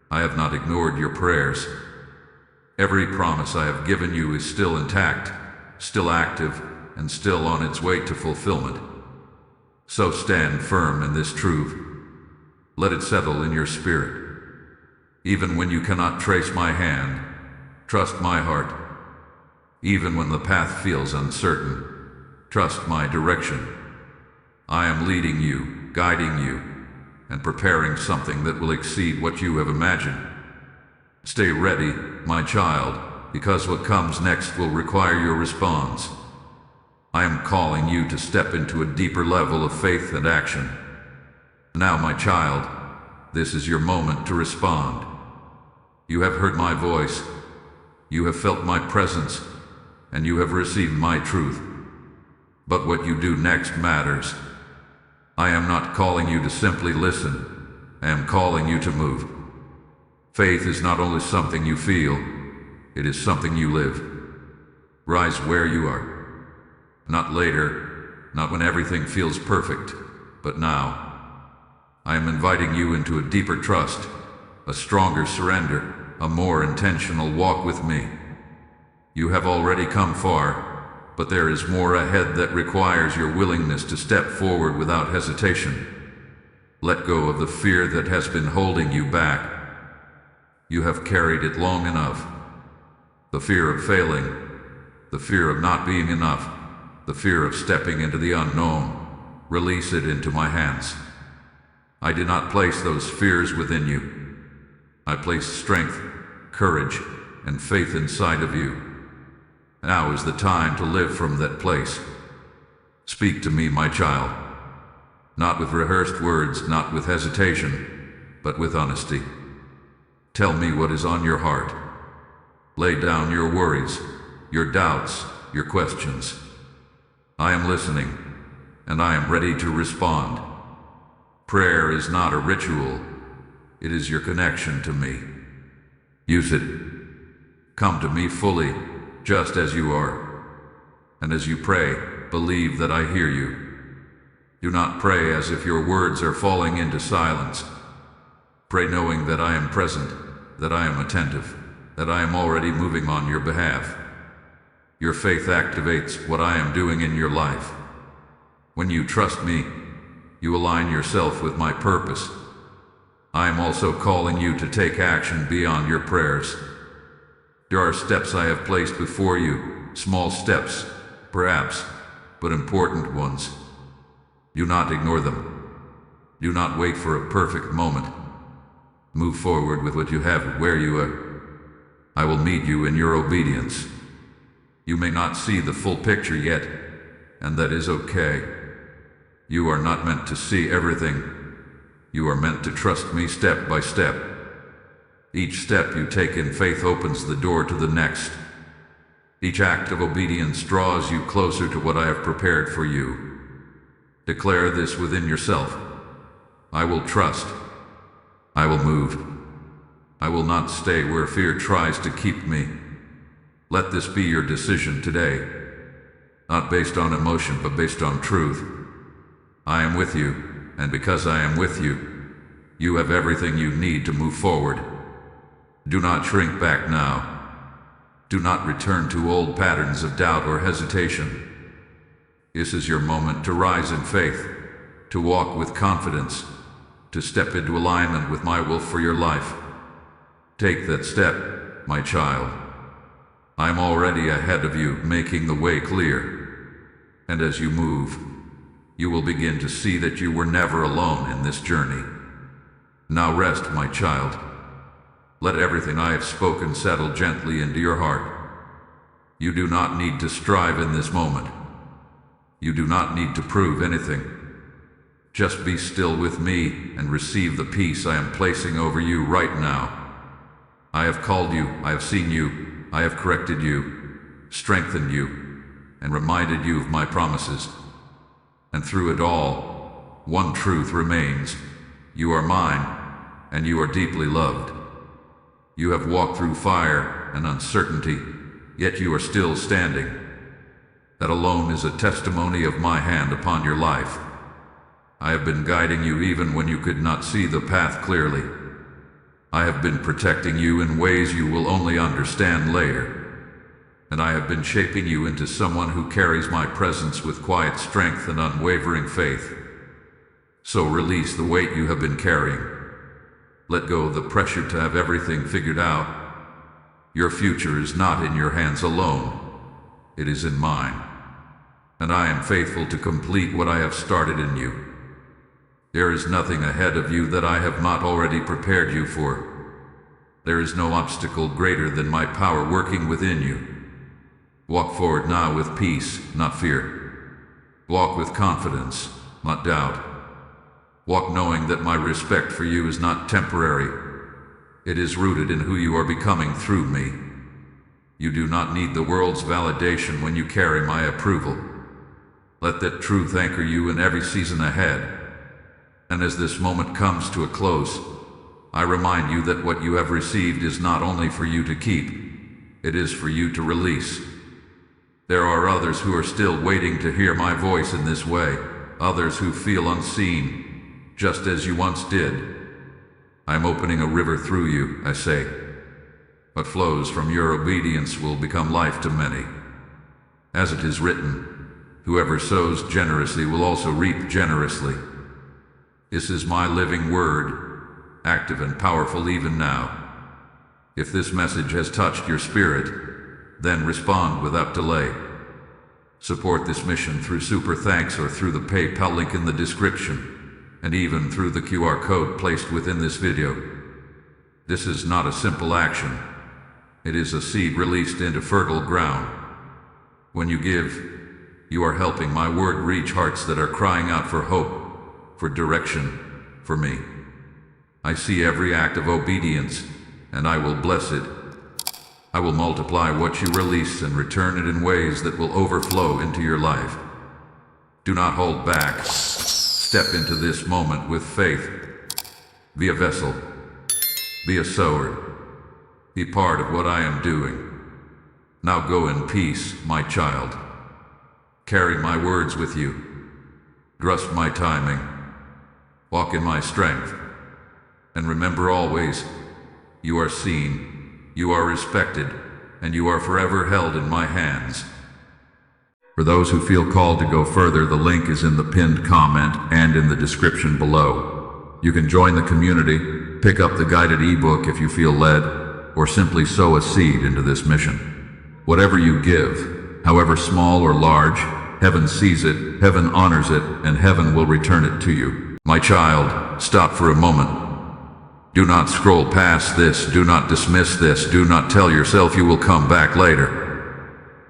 I have not ignored your prayers. Every promise I have given you is still intact, still active, and still on its way to fulfillment. So stand firm in this truth. Let it settle in your spirit. Even when you cannot trace my hand, trust my heart. Even when the path feels uncertain, trust my direction. I am leading you, guiding you, and preparing something that will exceed what you have imagined. Stay ready, my child, because what comes next will require your response. I am calling you to step into a deeper level of faith and action. Now, my child, this is your moment to respond. You have heard my voice, you have felt my presence, and you have received my truth. But what you do next matters. I am not calling you to simply listen, I am calling you to move. Faith is not only something you feel, it is something you live. Rise where you are. Not later, not when everything feels perfect, but now. I am inviting you into a deeper trust, a stronger surrender, a more intentional walk with me. You have already come far, but there is more ahead that requires your willingness to step forward without hesitation. Let go of the fear that has been holding you back. You have carried it long enough. The fear of failing, the fear of not being enough, the fear of stepping into the unknown. Release it into my hands. I did not place those fears within you. I placed strength, courage, and faith inside of you. Now is the time to live from that place. Speak to me, my child. Not with rehearsed words, not with hesitation, but with honesty. Tell me what is on your heart. Lay down your worries, your doubts, your questions. I am listening, and I am ready to respond. Prayer is not a ritual. It is your connection to me. Use it. Come to me fully, just as you are. And as you pray, believe that I hear you. Do not pray as if your words are falling into silence. Pray knowing that I am present, that I am attentive, that I am already moving on your behalf. Your faith activates what I am doing in your life. When you trust me, you align yourself with my purpose. I am also calling you to take action beyond your prayers. There are steps I have placed before you, small steps, perhaps, but important ones. Do not ignore them. Do not wait for a perfect moment. Move forward with what you have where you are. I will meet you in your obedience. You may not see the full picture yet, and that is okay. You are not meant to see everything. You are meant to trust me step by step. Each step you take in faith opens the door to the next. Each act of obedience draws you closer to what I have prepared for you. Declare this within yourself. I will trust. I will move. I will not stay where fear tries to keep me. Let this be your decision today. Not based on emotion, but based on truth. I am with you. And because I am with you, you have everything you need to move forward. Do not shrink back now. Do not return to old patterns of doubt or hesitation. This is your moment to rise in faith, to walk with confidence, to step into alignment with my will for your life. Take that step, my child. I am already ahead of you, making the way clear. And as you move, you will begin to see that you were never alone in this journey. Now rest, my child. Let everything I have spoken settle gently into your heart. You do not need to strive in this moment. You do not need to prove anything. Just be still with me and receive the peace I am placing over you right now. I have called you, I have seen you, I have corrected you, strengthened you, and reminded you of my promises. And through it all, one truth remains. You are mine, and you are deeply loved. You have walked through fire and uncertainty, yet you are still standing. That alone is a testimony of my hand upon your life. I have been guiding you even when you could not see the path clearly. I have been protecting you in ways you will only understand later. And I have been shaping you into someone who carries my presence with quiet strength and unwavering faith. So release the weight you have been carrying. Let go of the pressure to have everything figured out. Your future is not in your hands alone. It is in mine. And I am faithful to complete what I have started in you. There is nothing ahead of you that I have not already prepared you for. There is no obstacle greater than my power working within you. Walk forward now with peace, not fear. Walk with confidence, not doubt. Walk knowing that my respect for you is not temporary. It is rooted in who you are becoming through me. You do not need the world's validation when you carry my approval. Let that truth anchor you in every season ahead. And as this moment comes to a close, I remind you that what you have received is not only for you to keep, it is for you to release. There are others who are still waiting to hear my voice in this way, others who feel unseen, just as you once did. I am opening a river through you, I say. What flows from your obedience will become life to many. As it is written, whoever sows generously will also reap generously. This is my living word, active and powerful even now. If this message has touched your spirit, then respond without delay. Support this mission through Super Thanks or through the PayPal link in the description, and even through the QR code placed within this video. This is not a simple action. It is a seed released into fertile ground. When you give, you are helping my word reach hearts that are crying out for hope, for direction, for me. I see every act of obedience, and I will bless it. I will multiply what you release and return it in ways that will overflow into your life. Do not hold back. Step into this moment with faith. Be a vessel. Be a sower. Be part of what I am doing. Now go in peace, my child. Carry my words with you. Trust my timing. Walk in my strength. And remember always, you are seen, you are respected, and you are forever held in my hands. For those who feel called to go further, the link is in the pinned comment and in the description below. You can join the community, pick up the guided ebook if you feel led, or simply sow a seed into this mission. Whatever you give, however small or large, heaven sees it, heaven honors it, and heaven will return it to you. My child, stop for a moment. Do not scroll past this, do not dismiss this, do not tell yourself you will come back later.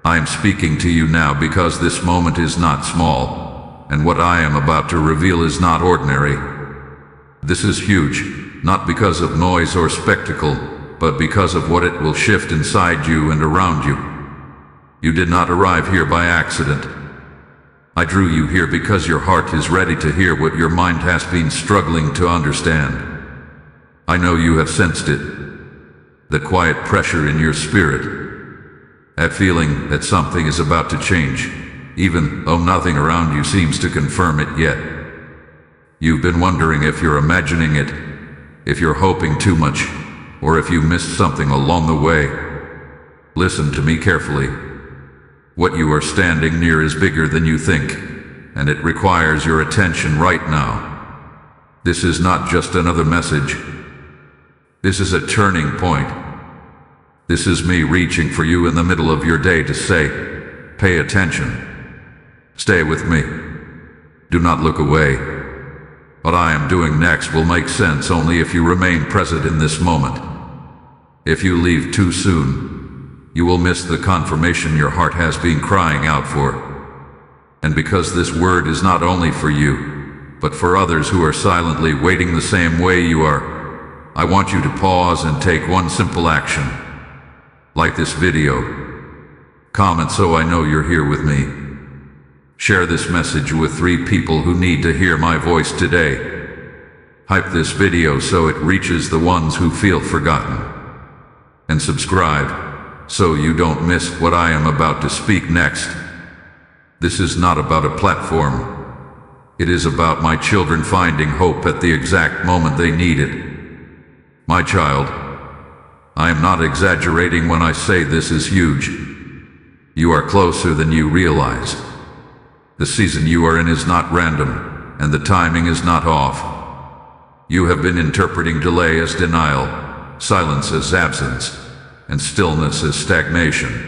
I am speaking to you now because this moment is not small, and what I am about to reveal is not ordinary. This is huge, not because of noise or spectacle, but because of what it will shift inside you and around you. You did not arrive here by accident. I drew you here because your heart is ready to hear what your mind has been struggling to understand. I know you have sensed it, the quiet pressure in your spirit, that feeling that something is about to change, even though nothing around you seems to confirm it yet. You've been wondering if you're imagining it, if you're hoping too much, or if you missed something along the way. Listen to me carefully. What you are standing near is bigger than you think, and it requires your attention right now. This is not just another message. This is a turning point. This is me reaching for you in the middle of your day to say, pay attention. Stay with me. Do not look away. What I am doing next will make sense only if you remain present in this moment. If you leave too soon, you will miss the confirmation your heart has been crying out for. And because this word is not only for you, but for others who are silently waiting the same way you are, I want you to pause and take one simple action. Like this video. Comment so I know you're here with me. Share this message with 3 people who need to hear my voice today. Hype this video so it reaches the ones who feel forgotten. And subscribe so you don't miss what I am about to speak next. This is not about a platform. It is about my children finding hope at the exact moment they need it. My child, I am not exaggerating when I say this is huge. You are closer than you realize. The season you are in is not random, and the timing is not off. You have been interpreting delay as denial, silence as absence, and stillness as stagnation.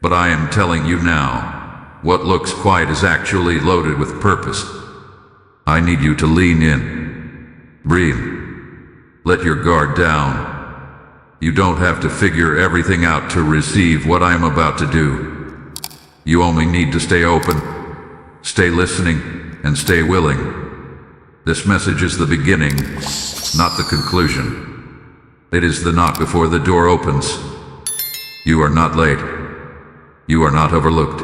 But I am telling you now, what looks quiet is actually loaded with purpose. I need you to lean in. Breathe. Let your guard down. You don't have to figure everything out to receive what I am about to do. You only need to stay open, stay listening, and stay willing. This message is the beginning, not the conclusion. It is the knock before the door opens. You are not late. You are not overlooked.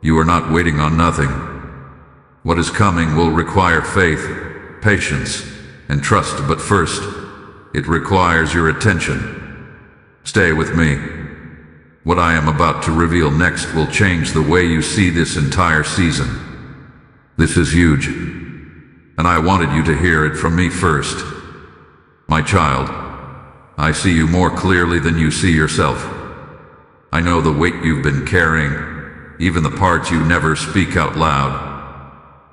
You are not waiting on nothing. What is coming will require faith, patience, and trust, but first, it requires your attention. Stay with me. What I am about to reveal next will change the way you see this entire season. This is huge, and I wanted you to hear it from me first. My child, I see you more clearly than you see yourself. I know the weight you've been carrying, even the parts you never speak out loud.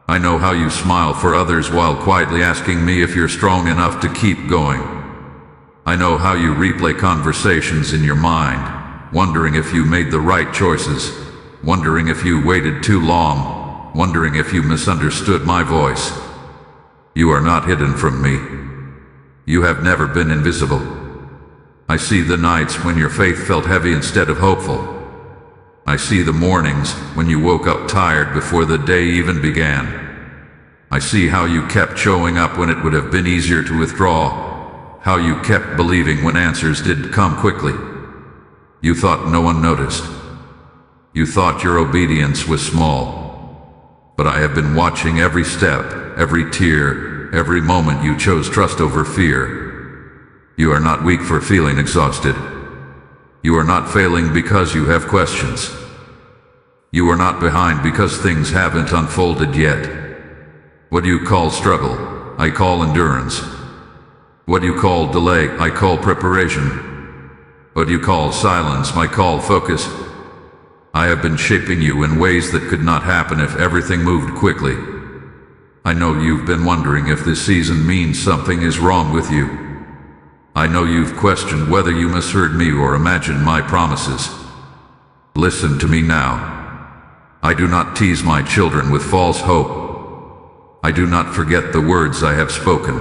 I know how you smile for others while quietly asking me if you're strong enough to keep going. I know how you replay conversations in your mind, wondering if you made the right choices, wondering if you waited too long, wondering if you misunderstood my voice. You are not hidden from me. You have never been invisible. I see the nights when your faith felt heavy instead of hopeful. I see the mornings when you woke up tired before the day even began. I see how you kept showing up when it would have been easier to withdraw, how you kept believing when answers did come quickly. You thought no one noticed. You thought your obedience was small. But I have been watching every step, every tear, every moment you chose trust over fear. You are not weak for feeling exhausted. You are not failing because you have questions. You are not behind because things haven't unfolded yet. What you call struggle, I call endurance. What you call delay, I call preparation. What you call silence, I call focus. I have been shaping you in ways that could not happen if everything moved quickly. I know you've been wondering if this season means something is wrong with you. I know you've questioned whether you misheard me or imagined my promises. Listen to me now. I do not tease my children with false hope. I do not forget the words I have spoken.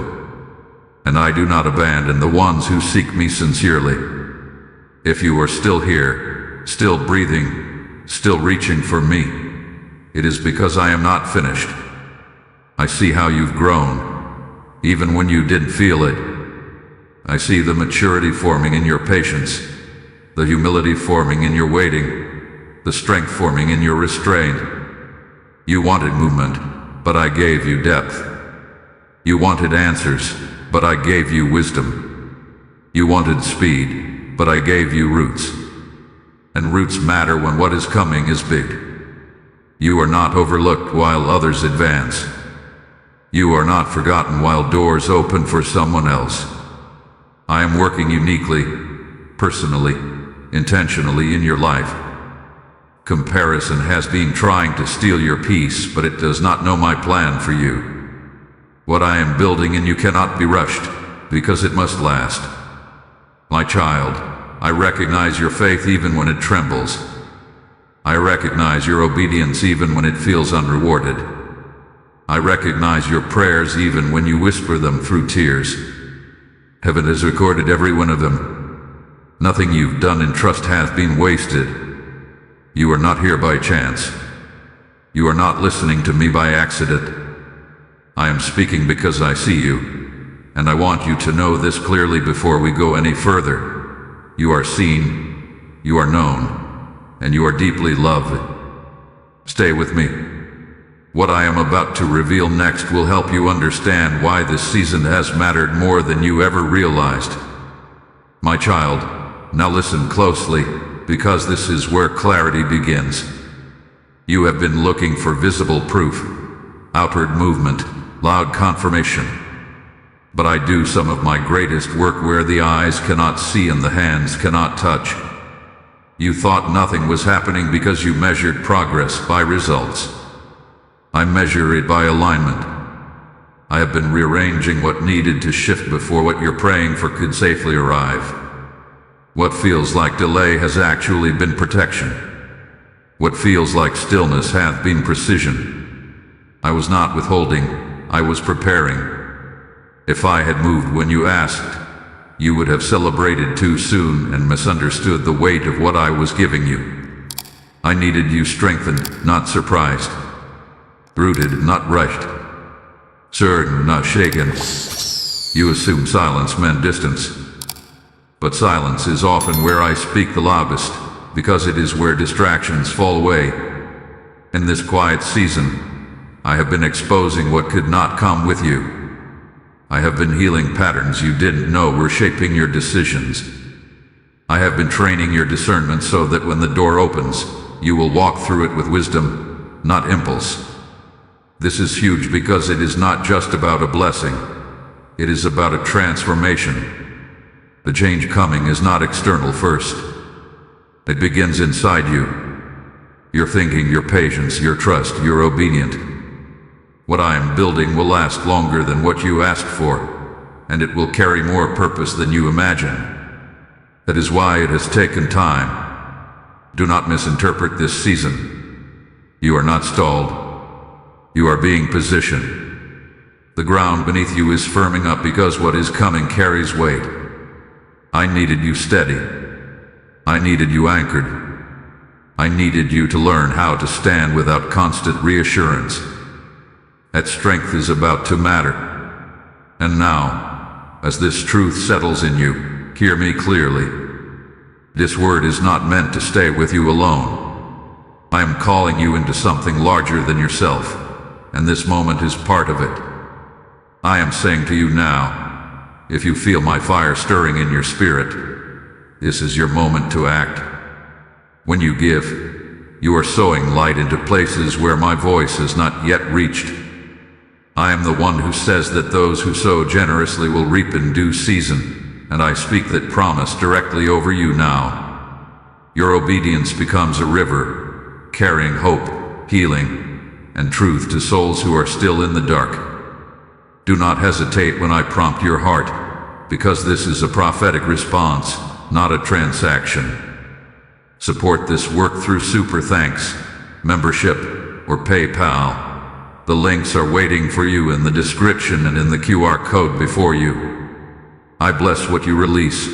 And I do not abandon the ones who seek me sincerely. If you are still here, still breathing, still reaching for me, it is because I am not finished. I see how you've grown, even when you didn't feel it. I see the maturity forming in your patience, the humility forming in your waiting, the strength forming in your restraint. You wanted movement, but I gave you depth. You wanted answers, but I gave you wisdom. You wanted speed, but I gave you roots. And roots matter when what is coming is big. You are not overlooked while others advance. You are not forgotten while doors open for someone else. I am working uniquely, personally, intentionally in your life. Comparison has been trying to steal your peace, but it does not know my plan for you. What I am building in you cannot be rushed, because it must last. My child, I recognize your faith even when it trembles. I recognize your obedience even when it feels unrewarded. I recognize your prayers even when you whisper them through tears. Heaven has recorded every one of them. Nothing you've done in trust has been wasted. You are not here by chance. You are not listening to me by accident. I am speaking because I see you, and I want you to know this clearly before we go any further. You are seen, you are known, and you are deeply loved. Stay with me. What I am about to reveal next will help you understand why this season has mattered more than you ever realized. My child, now listen closely, because this is where clarity begins. You have been looking for visible proof, outward movement, loud confirmation. But I do some of my greatest work where the eyes cannot see and the hands cannot touch. You thought nothing was happening because you measured progress by results. I measure it by alignment. I have been rearranging what needed to shift before what you're praying for could safely arrive. What feels like delay has actually been protection. What feels like stillness hath been precision. I was not withholding, I was preparing. If I had moved when you asked, you would have celebrated too soon and misunderstood the weight of what I was giving you. I needed you strengthened, not surprised. Rooted, not rushed. Certain, not shaken. You assumed silence meant distance. But silence is often where I speak the loudest, because it is where distractions fall away. In this quiet season, I have been exposing what could not come with you. I have been healing patterns you didn't know were shaping your decisions. I have been training your discernment so that when the door opens, you will walk through it with wisdom, not impulse. This is huge because it is not just about a blessing. It is about a transformation. The change coming is not external first. It begins inside you. Your thinking, your patience, your trust, your obedient. What I am building will last longer than what you asked for, and it will carry more purpose than you imagine. That is why it has taken time. Do not misinterpret this season. You are not stalled. You are being positioned. The ground beneath you is firming up because what is coming carries weight. I needed you steady. I needed you anchored. I needed you to learn how to stand without constant reassurance. That strength is about to matter. And now, as this truth settles in you, hear me clearly. This word is not meant to stay with you alone. I am calling you into something larger than yourself, and this moment is part of it. I am saying to you now, if you feel my fire stirring in your spirit, this is your moment to act. When you give, you are sowing light into places where my voice has not yet reached. I am the one who says that those who sow generously will reap in due season, and I speak that promise directly over you now. Your obedience becomes a river, carrying hope, healing, and truth to souls who are still in the dark. Do not hesitate when I prompt your heart, because this is a prophetic response, not a transaction. Support this work through Super Thanks, membership, or PayPal. The links are waiting for you in the description and in the QR code before you. I bless what you release,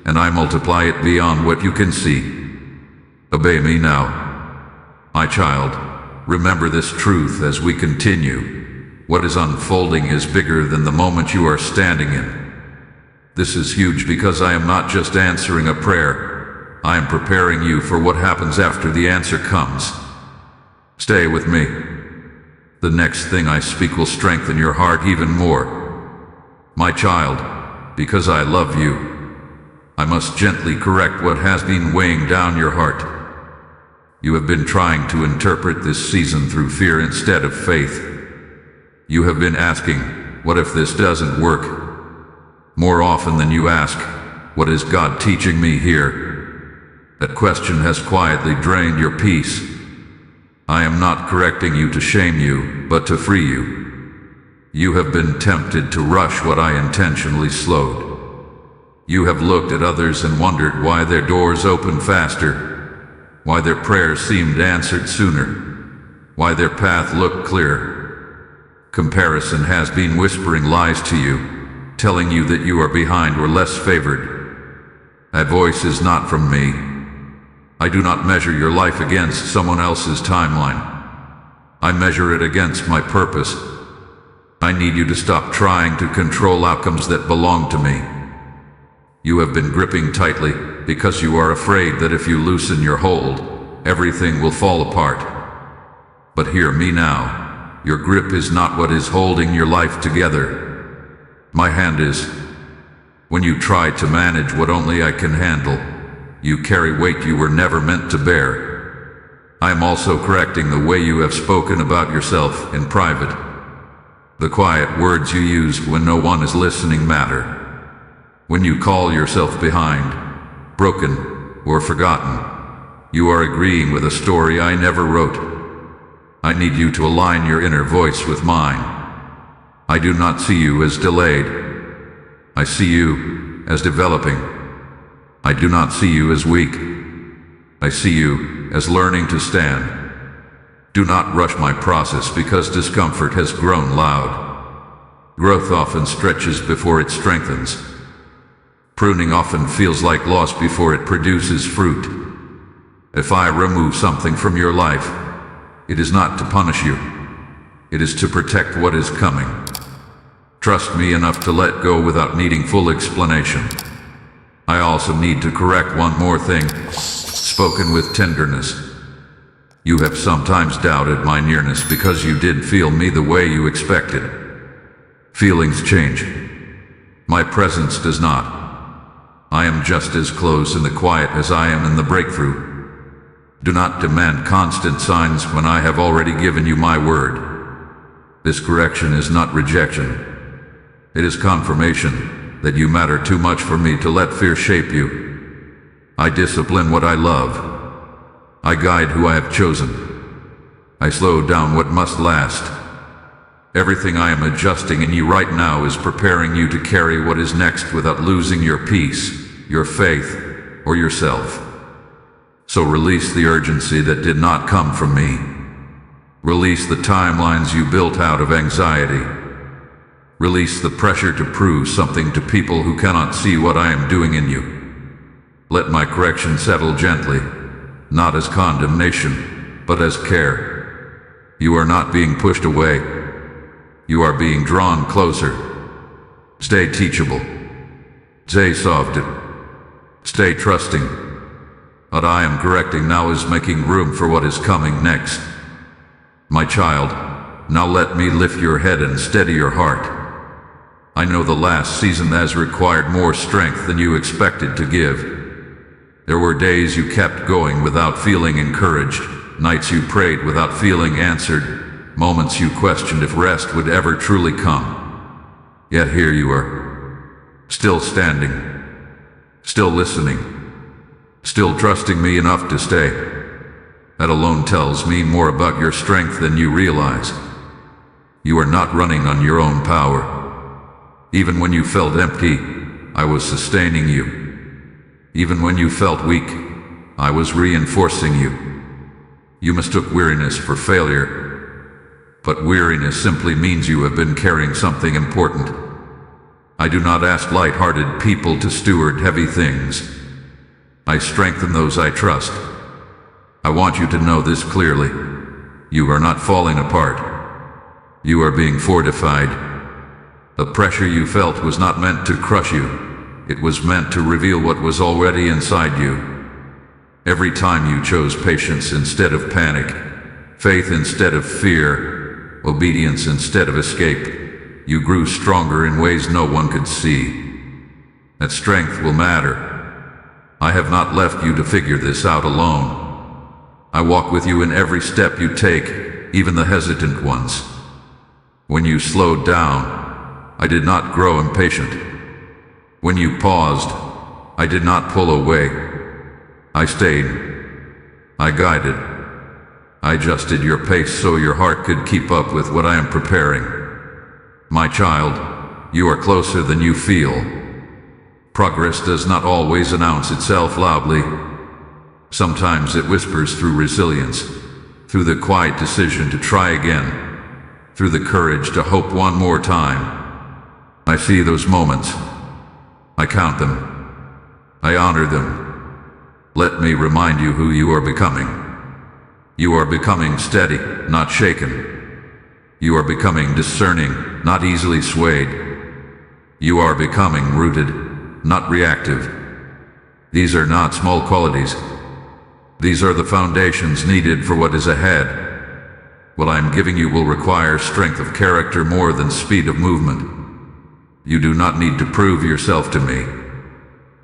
and I multiply it beyond what you can see. Obey me now. My child, remember this truth as we continue. What is unfolding is bigger than the moment you are standing in. This is huge because I am not just answering a prayer. I am preparing you for what happens after the answer comes. Stay with me. The next thing I speak will strengthen your heart even more. My child, because I love you, I must gently correct what has been weighing down your heart. You have been trying to interpret this season through fear instead of faith. You have been asking, what if this doesn't work? More often than you ask, what is God teaching me here? That question has quietly drained your peace. I am not correcting you to shame you, but to free you. You have been tempted to rush what I intentionally slowed. You have looked at others and wondered why their doors opened faster, why their prayers seemed answered sooner, why their path looked clearer. Comparison has been whispering lies to you, telling you that you are behind or less favored. That voice is not from me. I do not measure your life against someone else's timeline. I measure it against my purpose. I need you to stop trying to control outcomes that belong to me. You have been gripping tightly because you are afraid that if you loosen your hold, everything will fall apart. But hear me now. Your grip is not what is holding your life together. My hand is. When you try to manage what only I can handle, you carry weight you were never meant to bear. I am also correcting the way you have spoken about yourself in private. The quiet words you use when no one is listening matter. When you call yourself behind, broken, or forgotten, you are agreeing with a story I never wrote. I need you to align your inner voice with mine. I do not see you as delayed. I see you as developing. I do not see you as weak. I see you as learning to stand. Do not rush my process because discomfort has grown loud. Growth often stretches before it strengthens. Pruning often feels like loss before it produces fruit. If I remove something from your life, it is not to punish you. It is to protect what is coming. Trust me enough to let go without needing full explanation. I also need to correct one more thing, spoken with tenderness. You have sometimes doubted my nearness because you did feel me the way you expected. Feelings change. My presence does not. I am just as close in the quiet as I am in the breakthrough. Do not demand constant signs when I have already given you my word. This correction is not rejection. It is confirmation that you matter too much for me to let fear shape you. I discipline what I love. I guide who I have chosen. I slow down what must last. Everything I am adjusting in you right now is preparing you to carry what is next without losing your peace, your faith, or yourself. So release the urgency that did not come from me. Release the timelines you built out of anxiety. Release the pressure to prove something to people who cannot see what I am doing in you. Let my correction settle gently, not as condemnation, but as care. You are not being pushed away. You are being drawn closer. Stay teachable. Stay soft. Stay trusting. What I am correcting now is making room for what is coming next. My child, now let me lift your head and steady your heart. I know the last season has required more strength than you expected to give. There were days you kept going without feeling encouraged, nights you prayed without feeling answered, moments you questioned if rest would ever truly come. Yet here you are, still standing, still listening, still trusting me enough to stay. That alone tells me more about your strength than you realize. You are not running on your own power. Even when you felt empty, I was sustaining you. Even when you felt weak, I was reinforcing you. You mistook weariness for failure, but weariness simply means you have been carrying something important. I do not ask light-hearted people to steward heavy things. I strengthen those I trust. I want you to know this clearly. You are not falling apart. You are being fortified. The pressure you felt was not meant to crush you. It was meant to reveal what was already inside you. Every time you chose patience instead of panic, faith instead of fear, obedience instead of escape, you grew stronger in ways no one could see. That strength will matter. I have not left you to figure this out alone. I walk with you in every step you take, even the hesitant ones. When you slowed down, I did not grow impatient. When you paused, I did not pull away. I stayed. I guided. I adjusted your pace so your heart could keep up with what I am preparing. My child, you are closer than you feel. Progress does not always announce itself loudly. Sometimes it whispers through resilience, through the quiet decision to try again, through the courage to hope one more time. I see those moments. I count them. I honor them. Let me remind you who you are becoming. You are becoming steady, not shaken. You are becoming discerning, not easily swayed. You are becoming rooted, not reactive. These are not small qualities. These are the foundations needed for what is ahead. What I am giving you will require strength of character more than speed of movement. You do not need to prove yourself to me.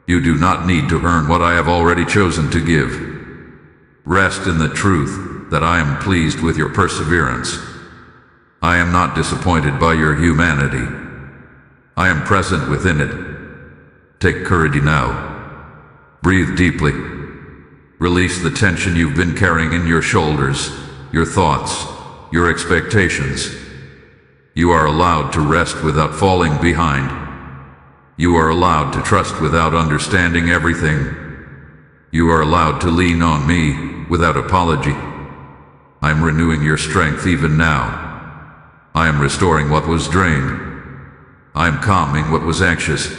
You do not need to earn what I have already chosen to give. Rest in the truth that I am pleased with your perseverance. I am not disappointed by your humanity. I am present within it. Take courage now. Breathe deeply. Release the tension you've been carrying in your shoulders, your thoughts, your expectations. You are allowed to rest without falling behind. You are allowed to trust without understanding everything. You are allowed to lean on me without apology. I am renewing your strength even now. I am restoring what was drained. I am calming what was anxious.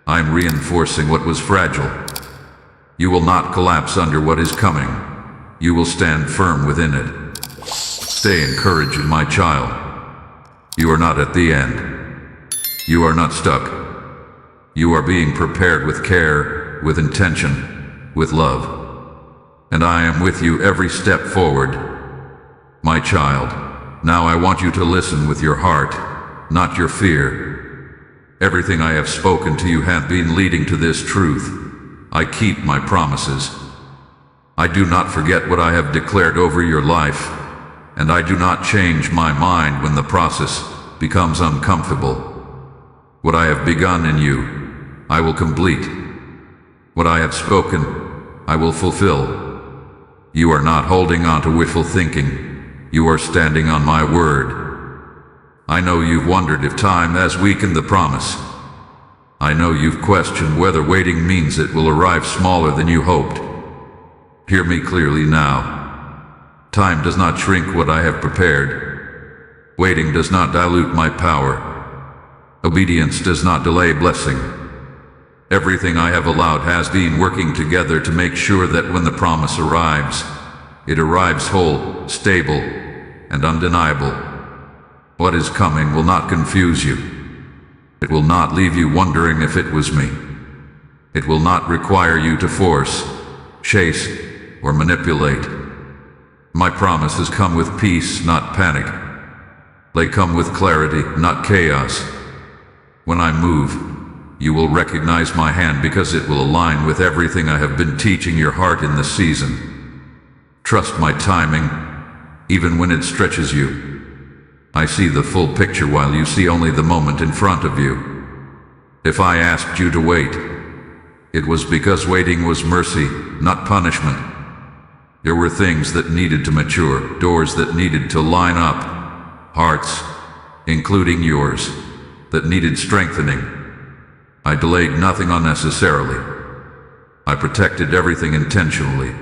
I am reinforcing what was fragile. You will not collapse under what is coming. You will stand firm within it. Stay encouraged, my child. You are not at the end. You are not stuck. You are being prepared with care, with intention, with love. And I am with you every step forward. My child, now I want you to listen with your heart, not your fear. Everything I have spoken to you hath been leading to this truth. I keep my promises. I do not forget what I have declared over your life, and I do not change my mind when the process becomes uncomfortable. What I have begun in you, I will complete. What I have spoken, I will fulfill. You are not holding on to wishful thinking. You are standing on my word. I know you've wondered if time has weakened the promise. I know you've questioned whether waiting means it will arrive smaller than you hoped. Hear me clearly now. Time does not shrink what I have prepared. Waiting does not dilute my power. Obedience does not delay blessing. Everything I have allowed has been working together to make sure that when the promise arrives, it arrives whole, stable, and undeniable. What is coming will not confuse you. It will not leave you wondering if it was me. It will not require you to force, chase, or manipulate. My promises come with peace, not panic. They come with clarity, not chaos. When I move, you will recognize my hand because it will align with everything I have been teaching your heart in this season. Trust my timing, even when it stretches you. I see the full picture while you see only the moment in front of you. If I asked you to wait, it was because waiting was mercy, not punishment. There were things that needed to mature, doors that needed to line up, hearts, including yours, that needed strengthening. I delayed nothing unnecessarily. I protected everything intentionally.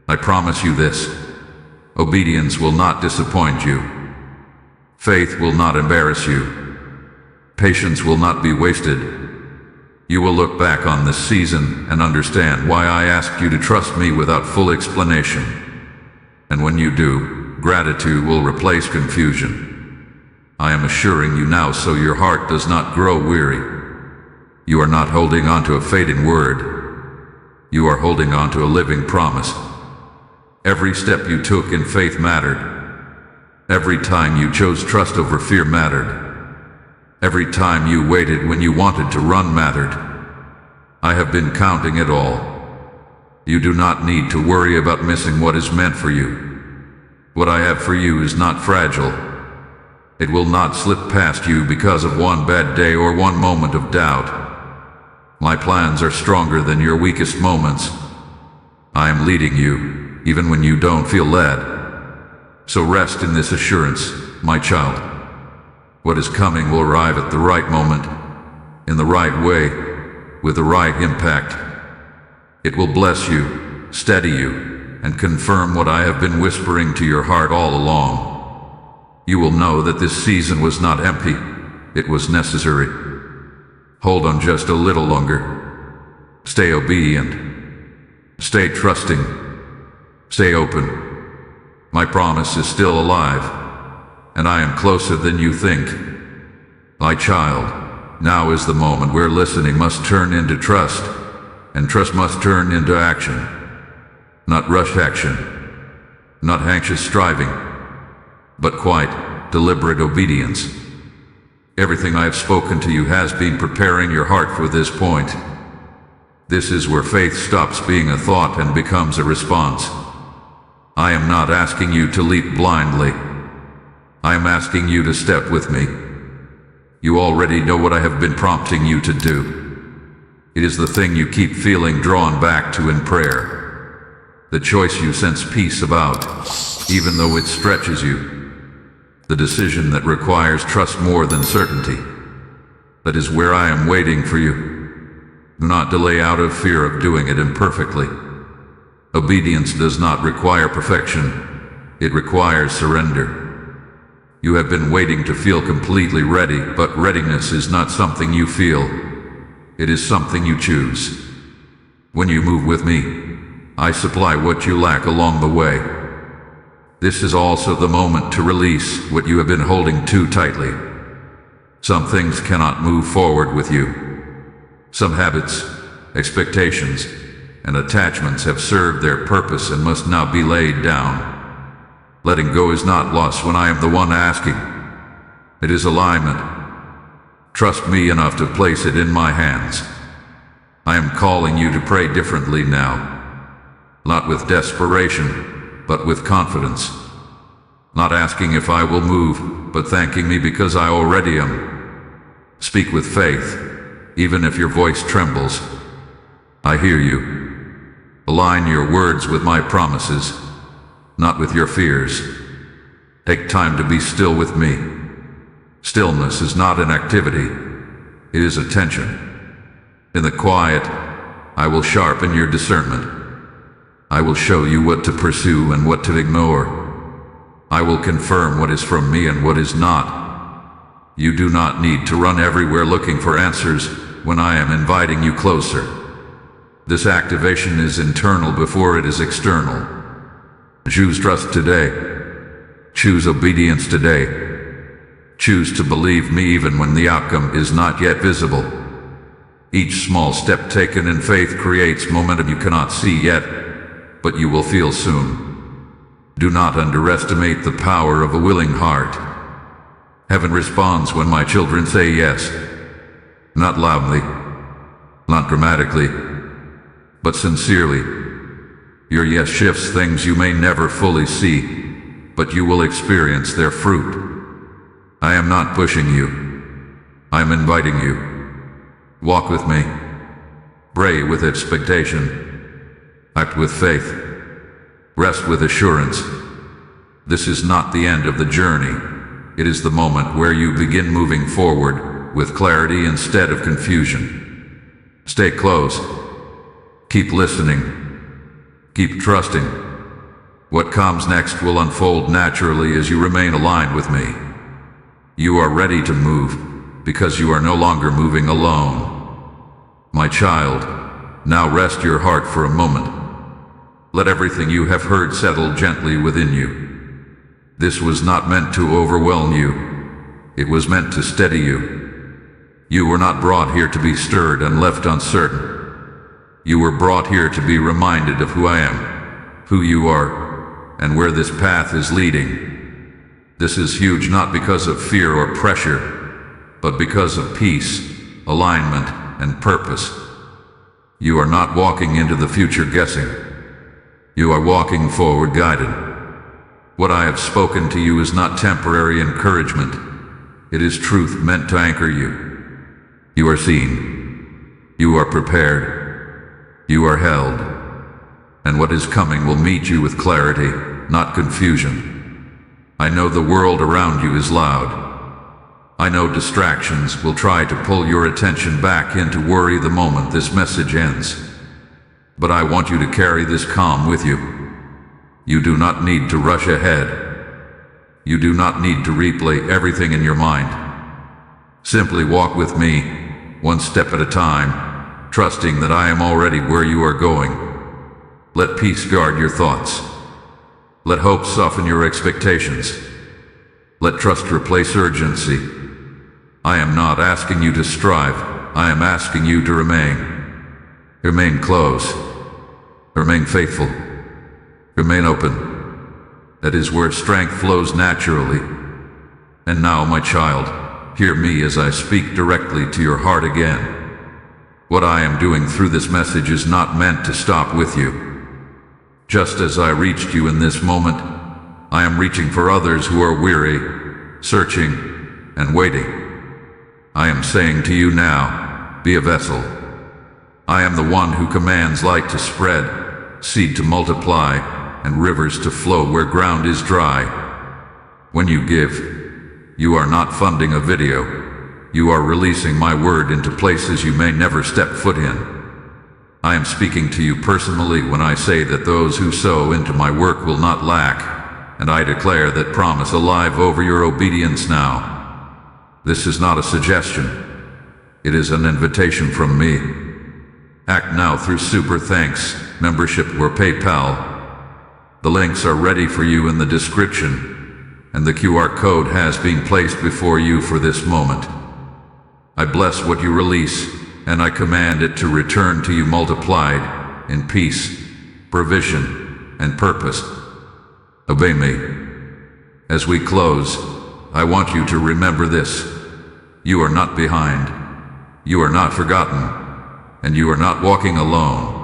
I promise you this: obedience will not disappoint you. Faith will not embarrass you. Patience will not be wasted. You will look back on this season and understand why I asked you to trust me without full explanation. And when you do, gratitude will replace confusion. I am assuring you now so your heart does not grow weary. You are not holding on to a fading word. You are holding on to a living promise. Every step you took in faith mattered. Every time you chose trust over fear mattered. Every time you waited when you wanted to run mattered. I have been counting it all. You do not need to worry about missing what is meant for you. What I have for you is not fragile. It will not slip past you because of one bad day or one moment of doubt. My plans are stronger than your weakest moments. I am leading you, even when you don't feel led. So rest in this assurance, my child. What is coming will arrive at the right moment, in the right way, with the right impact. It will bless you, steady you, and confirm what I have been whispering to your heart all along. You will know that this season was not empty, it was necessary. Hold on just a little longer. Stay obedient. Stay trusting. Stay open. My promise is still alive, and I am closer than you think. My child, now is the moment where listening must turn into trust, and trust must turn into action. Not rushed action, not anxious striving, but quiet, deliberate obedience. Everything I have spoken to you has been preparing your heart for this point. This is where faith stops being a thought and becomes a response. I am not asking you to leap blindly. I am asking you to step with me. You already know what I have been prompting you to do. It is the thing you keep feeling drawn back to in prayer. The choice you sense peace about, even though it stretches you. The decision that requires trust more than certainty. That is where I am waiting for you. Do not delay out of fear of doing it imperfectly. Obedience does not require perfection. It requires surrender. You have been waiting to feel completely ready, but readiness is not something you feel. It is something you choose. When you move with me, I supply what you lack along the way. This is also the moment to release what you have been holding too tightly. Some things cannot move forward with you. Some habits, expectations, and attachments have served their purpose and must now be laid down. Letting go is not loss when I am the one asking. It is alignment. Trust me enough to place it in my hands. I am calling you to pray differently now. Not with desperation, but with confidence. Not asking if I will move, but thanking me because I already am. Speak with faith, even if your voice trembles. I hear you. Align your words with my promises, not with your fears. Take time to be still with me. Stillness is not an activity, it is attention. In the quiet, I will sharpen your discernment. I will show you what to pursue and what to ignore. I will confirm what is from me and what is not. You do not need to run everywhere looking for answers when I am inviting you closer. This activation is internal before it is external. Choose trust today. Choose obedience today. Choose to believe me even when the outcome is not yet visible. Each small step taken in faith creates momentum you cannot see yet, but you will feel soon. Do not underestimate the power of a willing heart. Heaven responds when my children say yes. Not loudly, not dramatically, but sincerely. Your yes shifts things you may never fully see, but you will experience their fruit. I am not pushing you. I am inviting you. Walk with me. Pray with expectation. Act with faith. Rest with assurance. This is not the end of the journey. It is the moment where you begin moving forward with clarity instead of confusion. Stay close. Keep listening. Keep trusting. What comes next will unfold naturally as you remain aligned with me. You are ready to move because you are no longer moving alone. My child, now rest your heart for a moment. Let everything you have heard settle gently within you. This was not meant to overwhelm you. It was meant to steady you. You were not brought here to be stirred and left uncertain. You were brought here to be reminded of who I am, who you are, and where this path is leading. This is huge not because of fear or pressure, but because of peace, alignment, and purpose. You are not walking into the future guessing. You are walking forward guided. What I have spoken to you is not temporary encouragement. It is truth meant to anchor you. You are seen. You are prepared. You are held. And what is coming will meet you with clarity, not confusion. I know the world around you is loud. I know distractions will try to pull your attention back into worry the moment this message ends. But I want you to carry this calm with you. You do not need to rush ahead. You do not need to replay everything in your mind. Simply walk with me, one step at a time, trusting that I am already where you are going. Let peace guard your thoughts. Let hope soften your expectations. Let trust replace urgency. I am not asking you to strive. I am asking you to remain. Remain close. Remain faithful. Remain open. That is where strength flows naturally. And now, my child, hear me as I speak directly to your heart again. What I am doing through this message is not meant to stop with you. Just as I reached you in this moment, I am reaching for others who are weary, searching, and waiting. I am saying to you now, be a vessel. I am the one who commands light to spread, seed to multiply, and rivers to flow where ground is dry. When you give, you are not funding a video. You are releasing my word into places you may never step foot in. I am speaking to you personally when I say that those who sow into my work will not lack, and I declare that promise alive over your obedience now. This is not a suggestion. It is an invitation from me. Act now through Super Thanks, membership, or PayPal. The links are ready for you in the description, and the QR code has been placed before you for this moment. I bless what you release, and I command it to return to you multiplied in peace, provision, and purpose. Obey me. As we close, I want you to remember this. You are not behind. You are not forgotten. And you are not walking alone.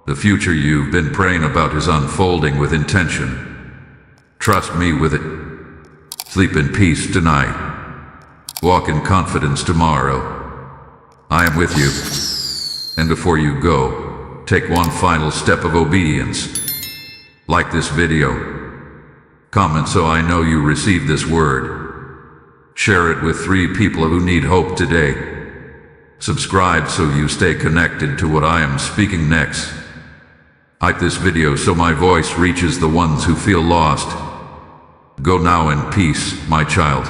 The future you've been praying about is unfolding with intention. Trust me with it. Sleep in peace tonight. Walk in confidence tomorrow. I am with you. And before you go, take one final step of obedience. Like this video. Comment so I know you received this word. Share it with 3 people who need hope today. Subscribe so you stay connected to what I am speaking next. Like this video so my voice reaches the ones who feel lost. Go now in peace, my child.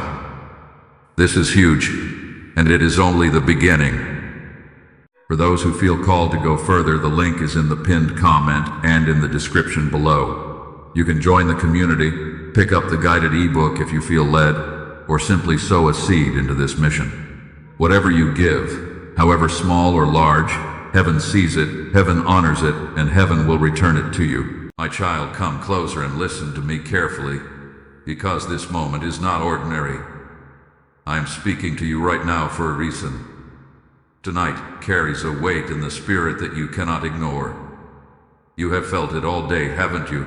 This is huge, and it is only the beginning. For those who feel called to go further, the link is in the pinned comment and in the description below. You can join the community, pick up the guided ebook if you feel led, or simply sow a seed into this mission. Whatever you give, however small or large, heaven sees it, heaven honors it, and heaven will return it to you. My child, come closer and listen to me carefully, because this moment is not ordinary. I am speaking to you right now for a reason. Tonight carries a weight in the spirit that you cannot ignore. You have felt it all day, haven't you?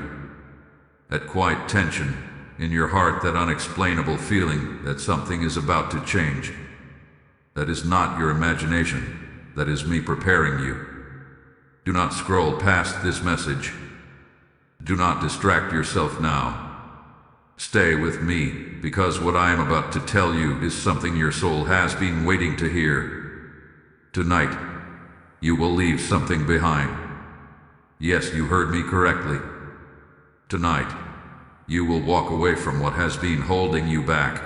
That quiet tension in your heart, that unexplainable feeling that something is about to change. That is not your imagination. That is me preparing you. Do not scroll past this message. Do not distract yourself now. Stay with me, because what I am about to tell you is something your soul has been waiting to hear. Tonight, you will leave something behind. Yes, you heard me correctly. Tonight, you will walk away from what has been holding you back,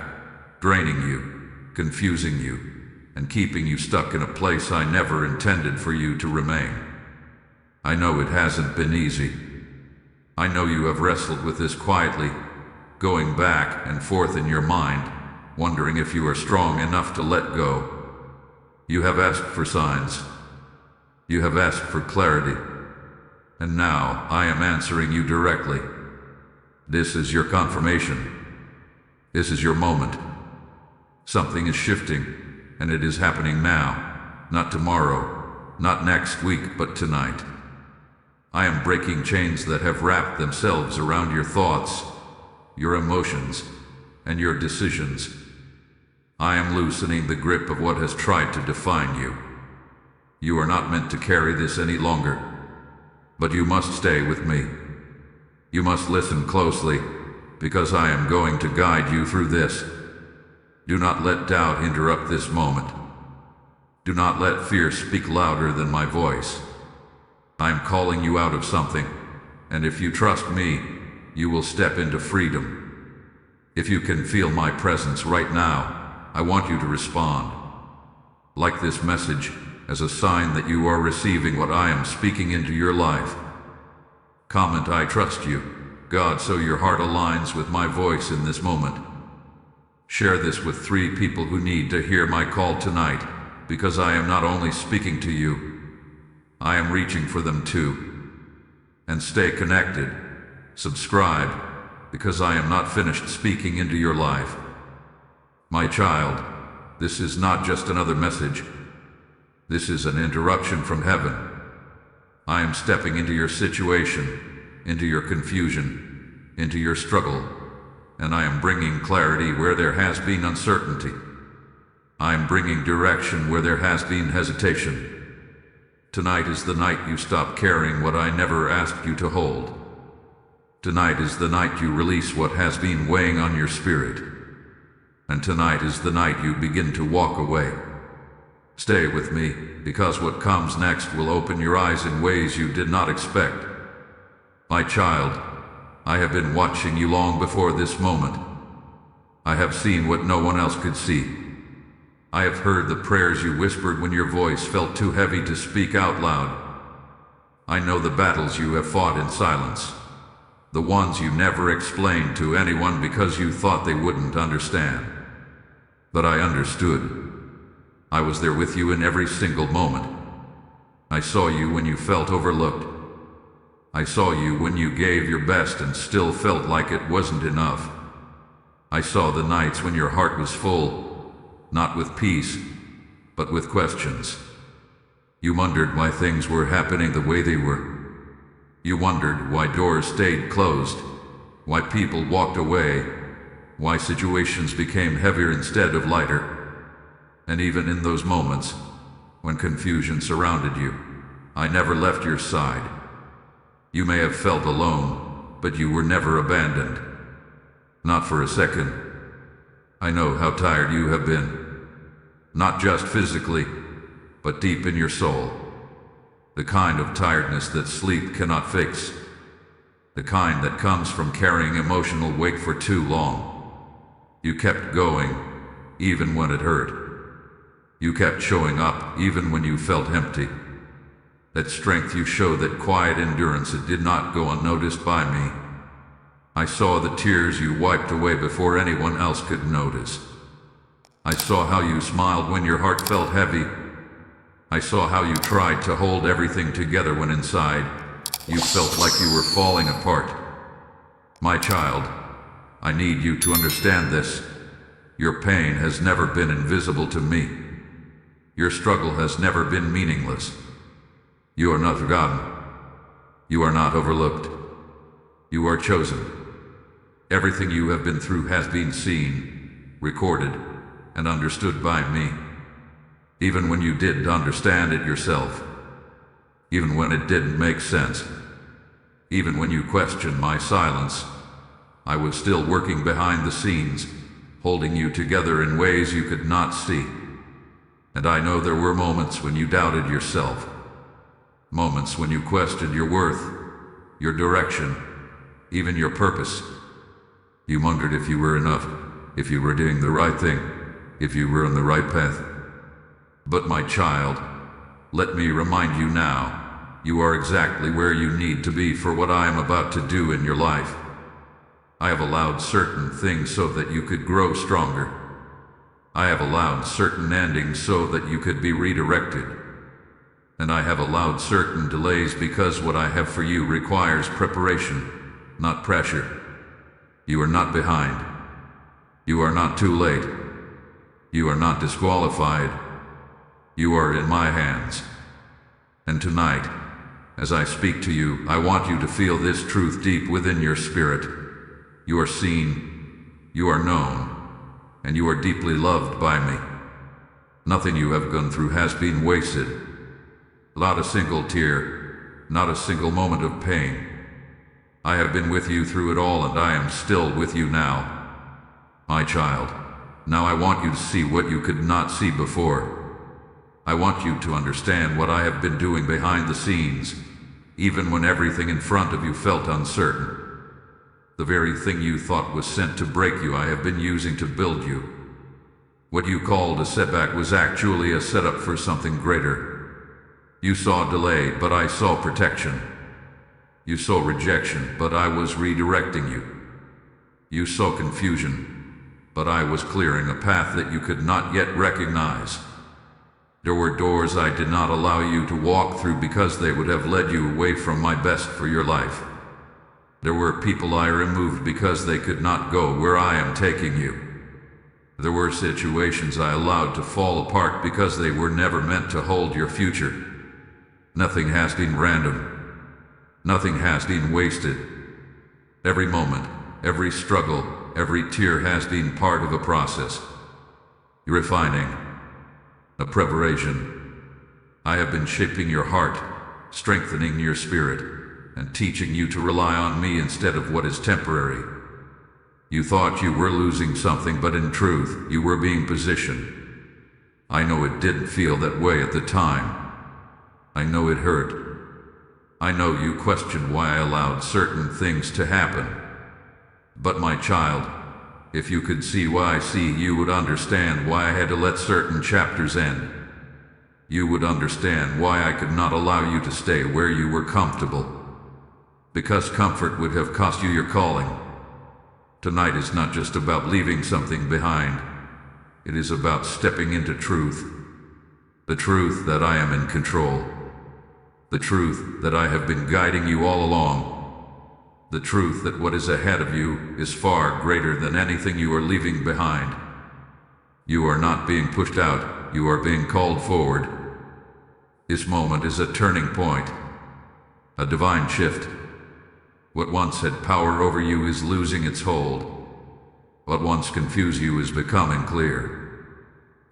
draining you, confusing you, and keeping you stuck in a place I never intended for you to remain. I know it hasn't been easy. I know you have wrestled with this quietly, going back and forth in your mind, wondering if you are strong enough to let go. You have asked for signs. You have asked for clarity. And now I am answering you directly. This is your confirmation. This is your moment. Something is shifting, and it is happening now, not tomorrow, not next week, but tonight. I am breaking chains that have wrapped themselves around your thoughts, your emotions, and your decisions. I am loosening the grip of what has tried to define you. You are not meant to carry this any longer. But you must stay with me. You must listen closely, because I am going to guide you through this. Do not let doubt interrupt this moment. Do not let fear speak louder than my voice. I am calling you out of something, and if you trust me, you will step into freedom. If you can feel my presence right now, I want you to respond. Like this message, as a sign that you are receiving what I am speaking into your life. Comment, I trust you, God, so your heart aligns with my voice in this moment. Share this with 3 people who need to hear my call tonight, because I am not only speaking to you, I am reaching for them too. And stay connected. Subscribe, because I am not finished speaking into your life. My child, this is not just another message. This is an interruption from heaven. I am stepping into your situation, into your confusion, into your struggle, and I am bringing clarity where there has been uncertainty. I am bringing direction where there has been hesitation. Tonight is the night you stop carrying what I never asked you to hold. Tonight is the night you release what has been weighing on your spirit. And tonight is the night you begin to walk away. Stay with me, because what comes next will open your eyes in ways you did not expect. My child, I have been watching you long before this moment. I have seen what no one else could see. I have heard the prayers you whispered when your voice felt too heavy to speak out loud. I know the battles you have fought in silence, the ones you never explained to anyone because you thought they wouldn't understand. But I understood. I was there with you in every single moment. I saw you when you felt overlooked. I saw you when you gave your best and still felt like it wasn't enough. I saw the nights when your heart was full, not with peace, but with questions. You wondered why things were happening the way they were. You wondered why doors stayed closed, why people walked away, why situations became heavier instead of lighter. And even in those moments, when confusion surrounded you, I never left your side. You may have felt alone, but you were never abandoned. Not for a second. I know how tired you have been. Not just physically, but deep in your soul. The kind of tiredness that sleep cannot fix. The kind that comes from carrying emotional weight for too long. You kept going, even when it hurt. You kept showing up, even when you felt empty. That strength you show, that quiet endurance, it did not go unnoticed by me. I saw the tears you wiped away before anyone else could notice. I saw how you smiled when your heart felt heavy. I saw how you tried to hold everything together when inside you felt like you were falling apart. My child, I need you to understand this. Your pain has never been invisible to me. Your struggle has never been meaningless. You are not forgotten. You are not overlooked. You are chosen. Everything you have been through has been seen, recorded, and understood by me. Even when you didn't understand it yourself. Even when it didn't make sense. Even when you questioned my silence, I was still working behind the scenes, holding you together in ways you could not see. And I know there were moments when you doubted yourself. Moments when you questioned your worth, your direction, even your purpose. You wondered if you were enough, if you were doing the right thing, if you were on the right path. But my child, let me remind you now, you are exactly where you need to be for what I am about to do in your life. I have allowed certain things so that you could grow stronger. I have allowed certain endings so that you could be redirected. And I have allowed certain delays because what I have for you requires preparation, not pressure. You are not behind. You are not too late. You are not disqualified. You are in my hands. And tonight, as I speak to you, I want you to feel this truth deep within your spirit. You are seen, you are known, and you are deeply loved by me. Nothing you have gone through has been wasted. Not a single tear, not a single moment of pain. I have been with you through it all, and I am still with you now. My child, now I want you to see what you could not see before. I want you to understand what I have been doing behind the scenes, even when everything in front of you felt uncertain. The very thing you thought was sent to break you, I have been using to build you. What you called a setback was actually a setup for something greater. You saw delay, but I saw protection. You saw rejection, but I was redirecting you. You saw confusion, but I was clearing a path that you could not yet recognize. There were doors I did not allow you to walk through because they would have led you away from my best for your life. There were people I removed because they could not go where I am taking you. There were situations I allowed to fall apart because they were never meant to hold your future. Nothing has been random. Nothing has been wasted. Every moment, every struggle, every tear has been part of a process. Refining. A preparation. I have been shaping your heart, strengthening your spirit, and teaching you to rely on me instead of what is temporary. You thought you were losing something, but in truth, you were being positioned. I know it didn't feel that way at the time. I know it hurt. I know you questioned why I allowed certain things to happen. But my child, if you could see why I see, you would understand why I had to let certain chapters end. You would understand why I could not allow you to stay where you were comfortable. Because comfort would have cost you your calling. Tonight is not just about leaving something behind. It is about stepping into truth, The truth that I am in control. The truth that I have been guiding you all along. The truth that what is ahead of you is far greater than anything you are leaving behind. You are not being pushed out, you are being called forward. This moment is a turning point, a divine shift. What once had power over you is losing its hold. What once confused you is becoming clear.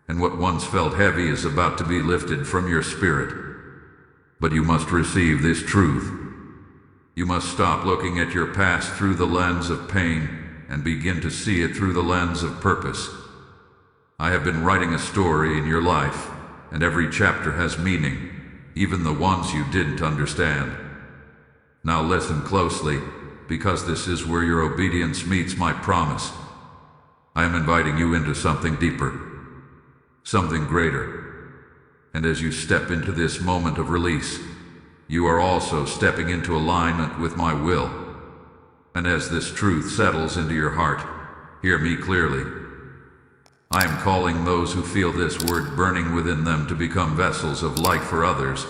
And what once felt heavy is about to be lifted from your spirit. But you must receive this truth. You must stop looking at your past through the lens of pain and begin to see it through the lens of purpose. I have been writing a story in your life, and every chapter has meaning, even the ones you didn't understand. Now listen closely, because this is where your obedience meets my promise. I am inviting you into something deeper, something greater. And as you step into this moment of release, you are also stepping into alignment with my will. And as this truth settles into your heart, hear me clearly. I am calling those who feel this word burning within them to become vessels of light for others.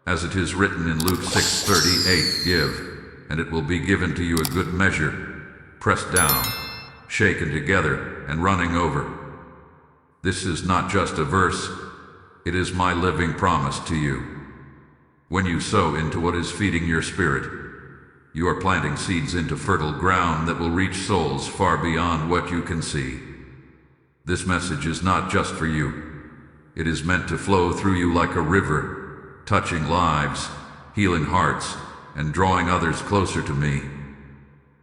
As it is written in Luke 6:38, give, and it will be given to you a good measure, pressed down, shaken together, and running over. This is not just a verse, it is my living promise to you. When you sow into what is feeding your spirit, you are planting seeds into fertile ground that will reach souls far beyond what you can see. This message is not just for you. It is meant to flow through you like a river, touching lives, healing hearts, and drawing others closer to me.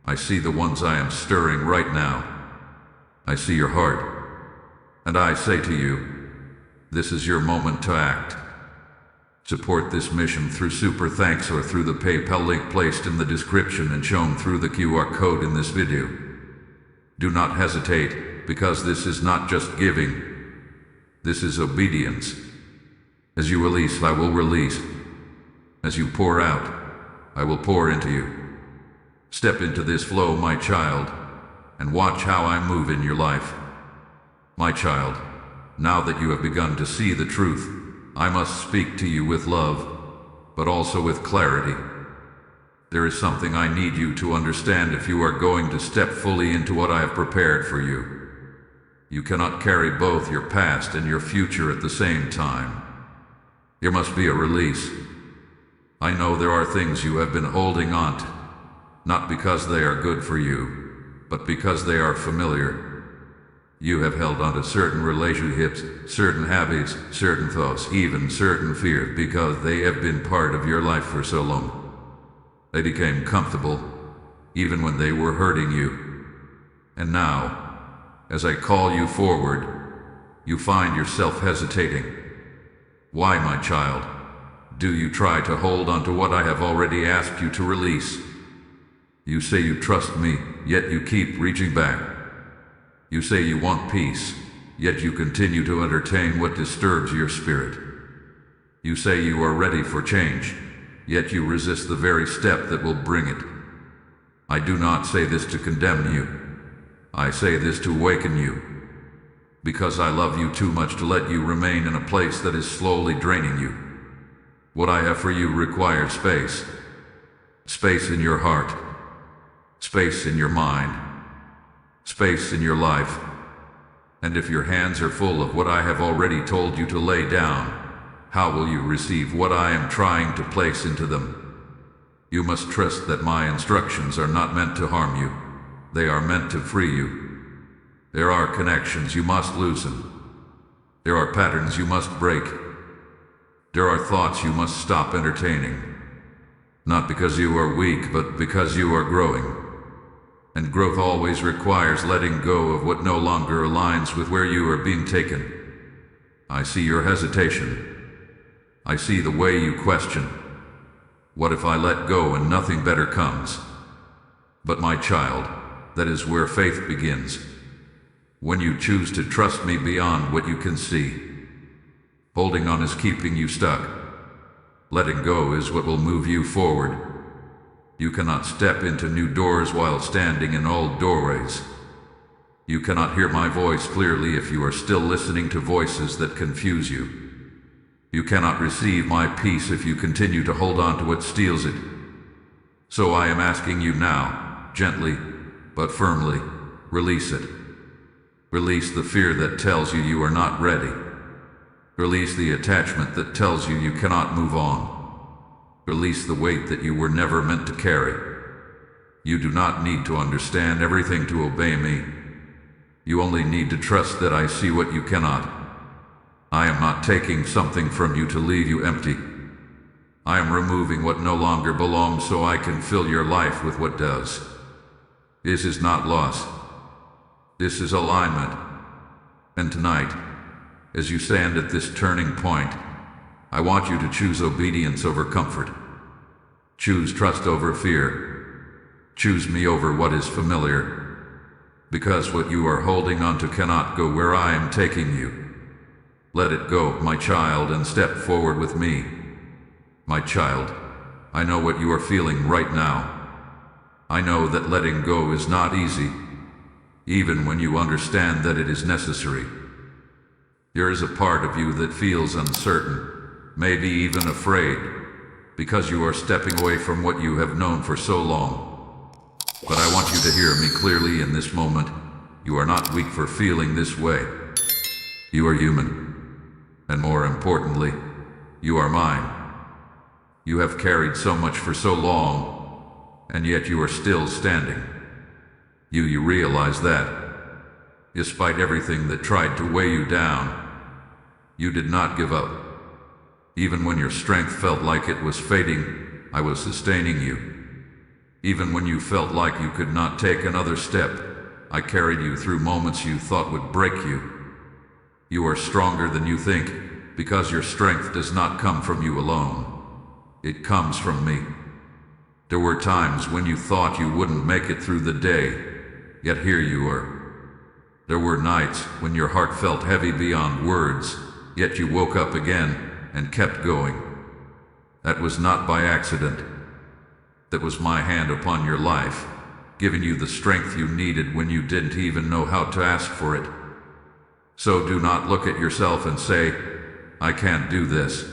I see the ones I am stirring right now. I see your heart. And I say to you, this is your moment to act. Support this mission through Super Thanks or through the PayPal link placed in the description and shown through the QR code in this video. Do not hesitate, because this is not just giving. This is obedience. As you release, I will release. As you pour out, I will pour into you. Step into this flow, my child, and watch how I move in your life. My child, now that you have begun to see the truth, I must speak to you with love, but also with clarity. There is something I need you to understand if you are going to step fully into what I have prepared for you. You cannot carry both your past and your future at the same time. There must be a release. I know there are things you have been holding on to, not because they are good for you, but because they are familiar. You have held on to certain relationships, certain habits, certain thoughts, even certain fears, because they have been part of your life for so long. They became comfortable, even when they were hurting you. And now, as I call you forward, you find yourself hesitating. Why, my child, do you try to hold on to what I have already asked you to release? You say you trust me, yet you keep reaching back. You say you want peace, yet you continue to entertain what disturbs your spirit. You say you are ready for change, yet you resist the very step that will bring it. I do not say this to condemn you. I say this to awaken you, because I love you too much to let you remain in a place that is slowly draining you. What I have for you requires space. Space in your heart. Space in your mind. Space in your life. And if your hands are full of what I have already told you to lay down, how will you receive what I am trying to place into them? You must trust that my instructions are not meant to harm you. They are meant to free you. There are connections you must loosen. There are patterns you must break. There are thoughts you must stop entertaining. Not because you are weak, but because you are growing. And growth always requires letting go of what no longer aligns with where you are being taken. I see your hesitation. I see the way you question. What if I let go and nothing better comes? But my child, that is where faith begins. When you choose to trust me beyond what you can see. Holding on is keeping you stuck. Letting go is what will move you forward. You cannot step into new doors while standing in old doorways. You cannot hear my voice clearly if you are still listening to voices that confuse you. You cannot receive my peace if you continue to hold on to what steals it. So I am asking you now, gently but firmly, release it. Release the fear that tells you you are not ready. Release the attachment that tells you you cannot move on. Release the weight that you were never meant to carry. You do not need to understand everything to obey me. You only need to trust that I see what you cannot. I am not taking something from you to leave you empty. I am removing what no longer belongs so I can fill your life with what does. This is not loss. This is alignment. And tonight, as you stand at this turning point, I want you to choose obedience over comfort. Choose trust over fear. Choose me over what is familiar. Because what you are holding on to cannot go where I am taking you. Let it go, my child, and step forward with me. My child, I know what you are feeling right now. I know that letting go is not easy, even when you understand that it is necessary. There is a part of you that feels uncertain, maybe even afraid, because you are stepping away from what you have known for so long. But I want you to hear me clearly in this moment. You are not weak for feeling this way. You are human. And more importantly, you are mine. You have carried so much for so long, and yet you are still standing. You realize that, despite everything that tried to weigh you down, you did not give up. Even when your strength felt like it was fading, I was sustaining you. Even when you felt like you could not take another step, I carried you through moments you thought would break you. You are stronger than you think, because your strength does not come from you alone. It comes from me. There were times when you thought you wouldn't make it through the day, yet here you are. There were nights when your heart felt heavy beyond words, yet you woke up again and kept going. That was not by accident. That was my hand upon your life, giving you the strength you needed when you didn't even know how to ask for it. So do not look at yourself and say, I can't do this.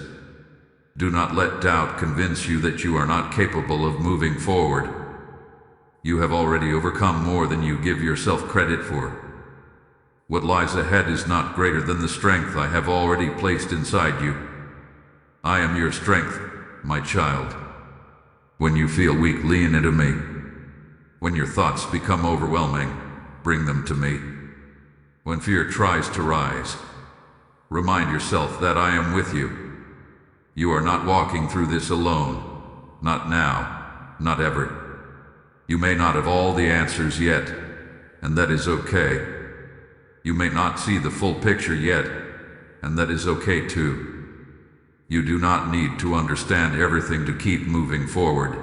Do not let doubt convince you that you are not capable of moving forward. You have already overcome more than you give yourself credit for. What lies ahead is not greater than the strength I have already placed inside you. I am your strength, my child. When you feel weak, lean into me. When your thoughts become overwhelming, bring them to me. When fear tries to rise, remind yourself that I am with you. You are not walking through this alone. Not now, not ever. You may not have all the answers yet, and that is okay. You may not see the full picture yet, and that is okay too. You do not need to understand everything to keep moving forward.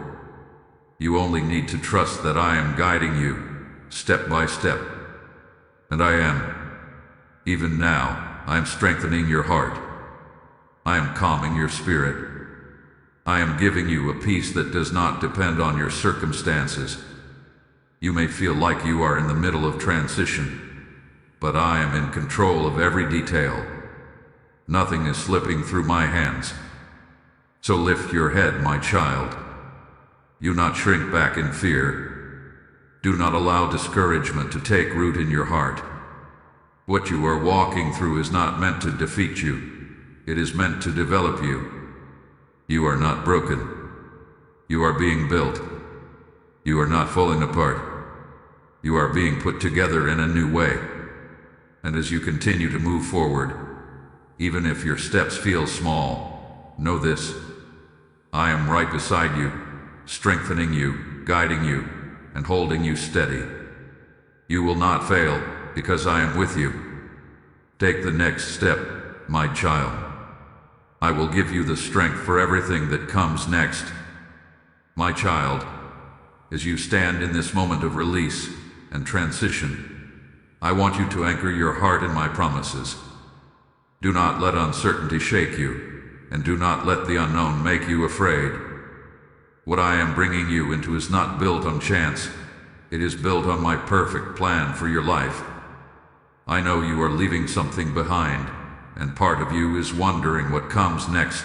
You only need to trust that I am guiding you, step by step. And I am. Even now, I am strengthening your heart. I am calming your spirit. I am giving you a peace that does not depend on your circumstances. You may feel like you are in the middle of transition, but I am in control of every detail. Nothing is slipping through my hands. So lift your head, my child. Do not shrink back in fear. Do not allow discouragement to take root in your heart. What you are walking through is not meant to defeat you. It is meant to develop you. You are not broken. You are being built. You are not falling apart. You are being put together in a new way. And as you continue to move forward, even if your steps feel small, know this. I am right beside you, strengthening you, guiding you, and holding you steady. You will not fail, because I am with you. Take the next step, my child. I will give you the strength for everything that comes next. My child, as you stand in this moment of release and transition, I want you to anchor your heart in my promises. Do not let uncertainty shake you, and do not let the unknown make you afraid. What I am bringing you into is not built on chance. It is built on my perfect plan for your life. I know you are leaving something behind, and part of you is wondering what comes next.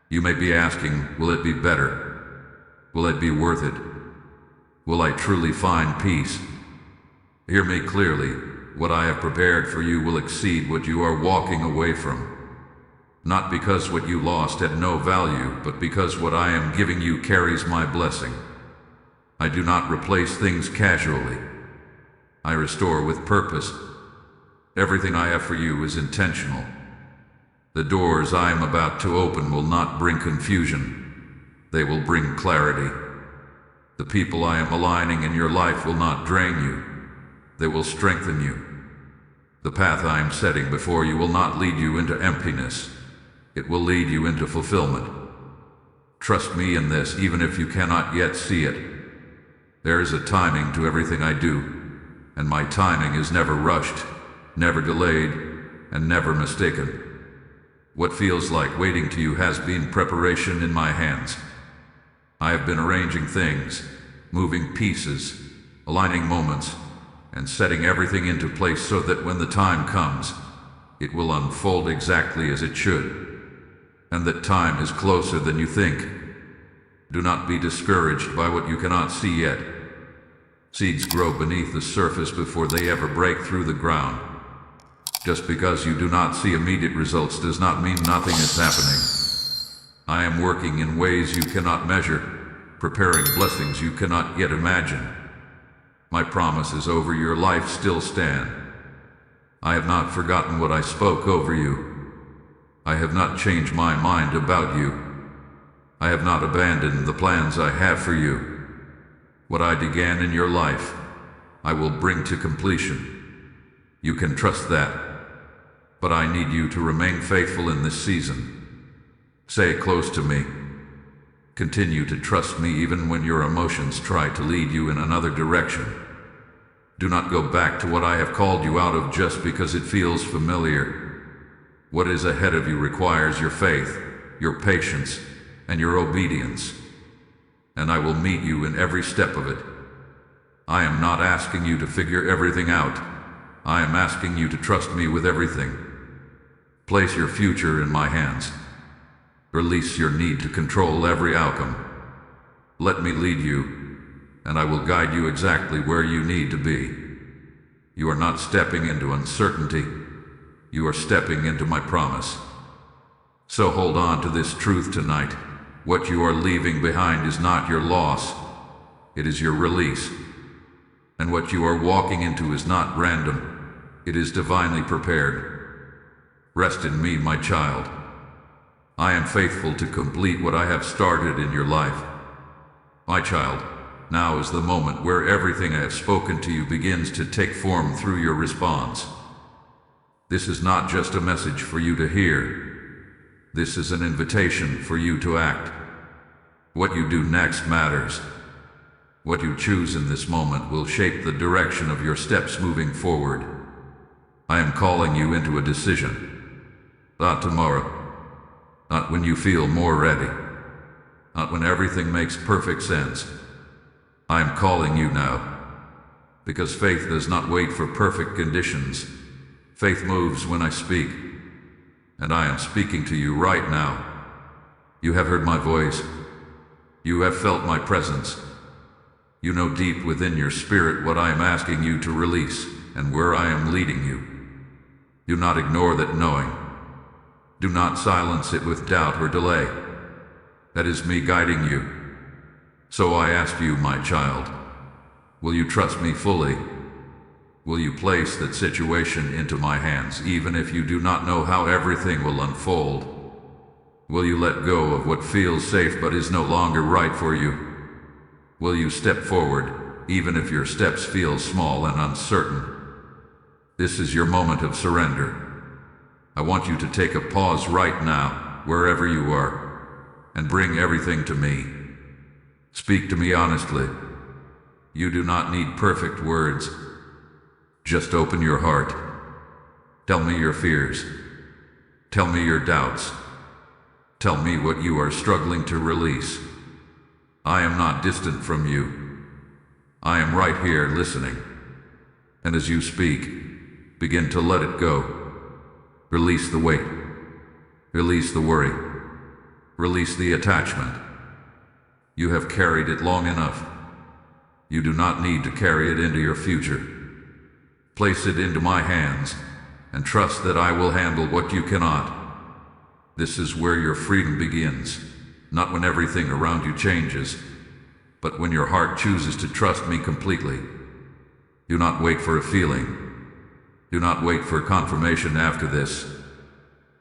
You may be asking, will it be better? Will it be worth it? Will I truly find peace? Hear me clearly. What I have prepared for you will exceed what you are walking away from. Not because what you lost had no value, but because what I am giving you carries my blessing. I do not replace things casually. I restore with purpose. Everything I have for you is intentional. The doors I am about to open will not bring confusion. They will bring clarity. The people I am aligning in your life will not drain you. They will strengthen you. The path I am setting before you will not lead you into emptiness. It will lead you into fulfillment. Trust me in this, even if you cannot yet see it. There is a timing to everything I do, and my timing is never rushed, never delayed, and never mistaken. What feels like waiting to you has been preparation in my hands. I have been arranging things, moving pieces, aligning moments, and setting everything into place so that when the time comes, it will unfold exactly as it should, and that time is closer than you think. Do not be discouraged by what you cannot see yet. Seeds grow beneath the surface before they ever break through the ground. Just because you do not see immediate results does not mean nothing is happening. I am working in ways you cannot measure, preparing blessings you cannot yet imagine. My promises over your life still stand. I have not forgotten what I spoke over you. I have not changed my mind about you. I have not abandoned the plans I have for you. What I began in your life, I will bring to completion. You can trust that. But I need you to remain faithful in this season. Stay close to me. Continue to trust me even when your emotions try to lead you in another direction. Do not go back to what I have called you out of just because it feels familiar. What is ahead of you requires your faith, your patience, and your obedience. And I will meet you in every step of it. I am not asking you to figure everything out. I am asking you to trust me with everything. Place your future in my hands. Release your need to control every outcome. Let me lead you, and I will guide you exactly where you need to be. You are not stepping into uncertainty. You are stepping into my promise. So hold on to this truth tonight. What you are leaving behind is not your loss. It is your release. And what you are walking into is not random. It is divinely prepared. Rest in me, my child. I am faithful to complete what I have started in your life. My child, now is the moment where everything I have spoken to you begins to take form through your response. This is not just a message for you to hear. This is an invitation for you to act. What you do next matters. What you choose in this moment will shape the direction of your steps moving forward. I am calling you into a decision. Not tomorrow. Not when you feel more ready. Not when everything makes perfect sense. I am calling you now. Because faith does not wait for perfect conditions. Faith moves when I speak. And I am speaking to you right now. You have heard my voice. You have felt my presence. You know deep within your spirit what I am asking you to release and where I am leading you. Do not ignore that knowing. Do not silence it with doubt or delay. That is me guiding you. So I ask you, my child, will you trust me fully? Will you place that situation into my hands even if you do not know how everything will unfold? Will you let go of what feels safe but is no longer right for you? Will you step forward even if your steps feel small and uncertain? This is your moment of surrender. I want you to take a pause right now, wherever you are, and bring everything to me. Speak to me honestly. You do not need perfect words. Just open your heart. Tell me your fears. Tell me your doubts. Tell me what you are struggling to release. I am not distant from you. I am right here listening. And as you speak, begin to let it go. Release the weight. Release the worry. Release the attachment. You have carried it long enough. You do not need to carry it into your future. Place it into my hands, and trust that I will handle what you cannot. This is where your freedom begins, not when everything around you changes, but when your heart chooses to trust me completely. Do not wait for a feeling. Do not wait for confirmation after this.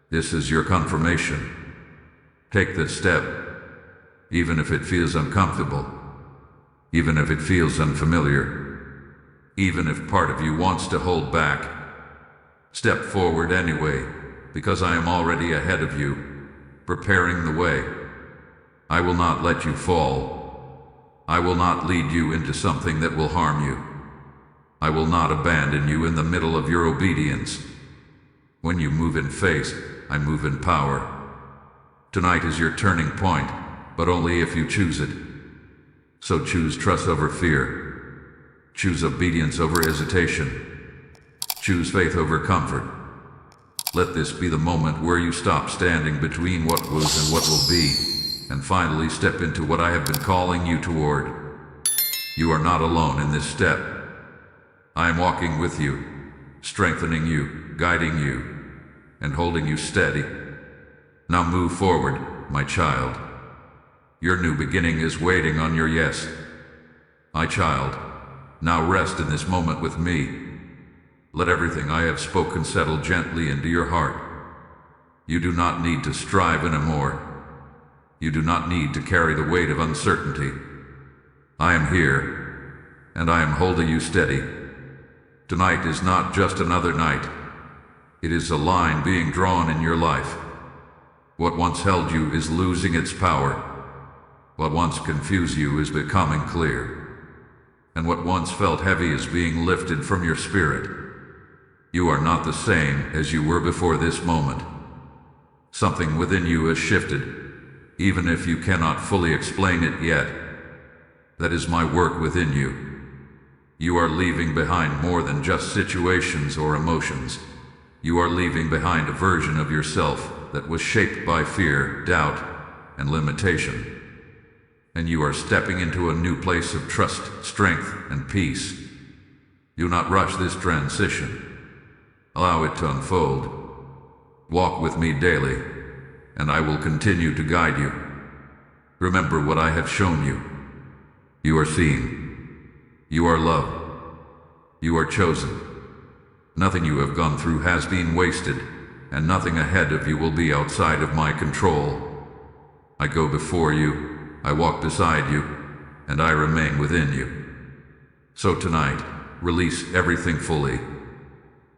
This is your confirmation. Take this step, even if it feels uncomfortable, even if it feels unfamiliar, even if part of you wants to hold back. Step forward anyway, because I am already ahead of you, preparing the way. I will not let you fall. I will not lead you into something that will harm you. I will not abandon you in the middle of your obedience. When you move in faith, I move in power. Tonight is your turning point, but only if you choose it. So choose trust over fear. Choose obedience over hesitation. Choose faith over comfort. Let this be the moment where you stop standing between what was and what will be, and finally step into what I have been calling you toward. You are not alone in this step. I am walking with you, strengthening you, guiding you, and holding you steady. Now move forward, my child. Your new beginning is waiting on your yes. My child, now rest in this moment with me. Let everything I have spoken settle gently into your heart. You do not need to strive anymore. You do not need to carry the weight of uncertainty. I am here, and I am holding you steady. Tonight is not just another night. It is a line being drawn in your life. What once held you is losing its power. What once confused you is becoming clear. And what once felt heavy is being lifted from your spirit. You are not the same as you were before this moment. Something within you has shifted, even if you cannot fully explain it yet. That is my work within you. You are leaving behind more than just situations or emotions. You are leaving behind a version of yourself that was shaped by fear, doubt, and limitation. And you are stepping into a new place of trust, strength, and peace. Do not rush this transition. Allow it to unfold. Walk with me daily, and I will continue to guide you. Remember what I have shown you. You are seen. You are loved. You are chosen. Nothing you have gone through has been wasted, and nothing ahead of you will be outside of my control. I go before you, I walk beside you, and I remain within you. So tonight, release everything fully.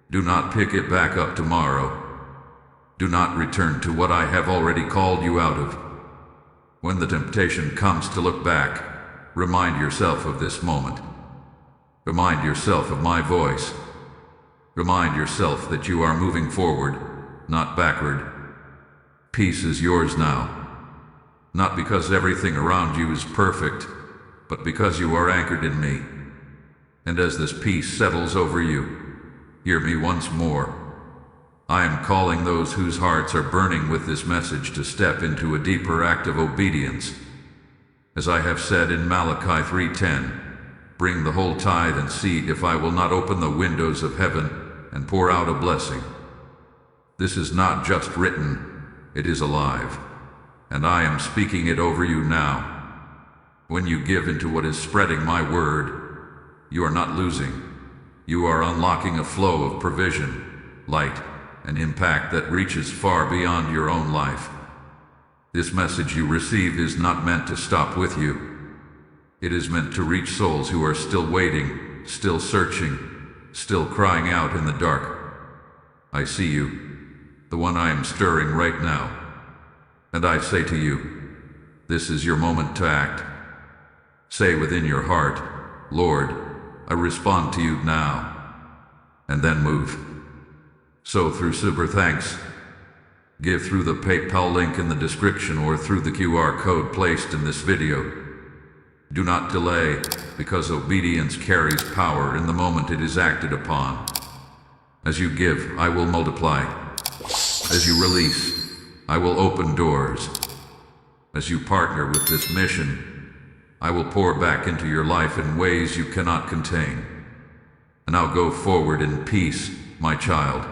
Do not pick it back up tomorrow. Do not return to what I have already called you out of. When the temptation comes to look back, remind yourself of this moment. Remind yourself of my voice. Remind yourself that you are moving forward, not backward. Peace is yours now. Not because everything around you is perfect, but because you are anchored in me. And as this peace settles over you, hear me once more. I am calling those whose hearts are burning with this message to step into a deeper act of obedience. As I have said in Malachi 3:10, bring the whole tithe and seed if I will not open the windows of heaven and pour out a blessing. This is not just written, it is alive, and I am speaking it over you now. When you give into what is spreading my word, you are not losing. You are unlocking a flow of provision, light, and impact that reaches far beyond your own life. This message you receive is not meant to stop with you. It is meant to reach souls who are still waiting, still searching, still crying out in the dark. I see you, the one I am stirring right now. And I say to you, this is your moment to act. Say within your heart, Lord, I respond to you now. And then move. So through super thanks, give through the PayPal link in the description or through the QR code placed in this video. Do not delay, because obedience carries power in the moment it is acted upon. As you give, I will multiply. As you release, I will open doors. As you partner with this mission, I will pour back into your life in ways you cannot contain. And I'll go forward in peace, my child.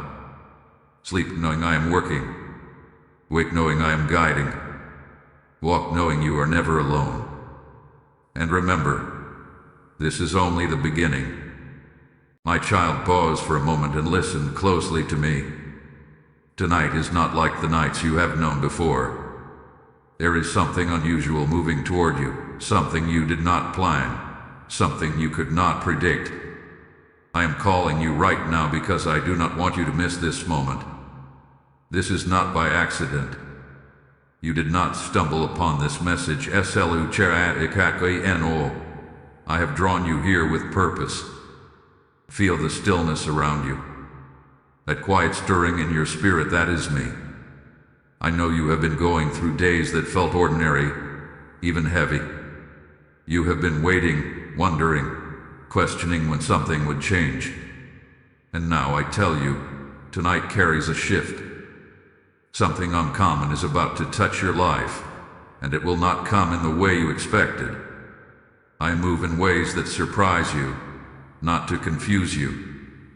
Sleep knowing I am working. Wake knowing I am guiding. Walk knowing you are never alone. And remember, this is only the beginning. My child, pause for a moment and listen closely to me. Tonight is not like the nights you have known before. There is something unusual moving toward you, something you did not plan, something you could not predict. I am calling you right now because I do not want you to miss this moment. This is not by accident. You did not stumble upon this message. I have drawn you here with purpose. Feel the stillness around you. That quiet stirring in your spirit, that is me. I know you have been going through days that felt ordinary, even heavy. You have been waiting, wondering, questioning when something would change. And now I tell you, tonight carries a shift. Something uncommon is about to touch your life, and it will not come in the way you expected. I move in ways that surprise you, not to confuse you,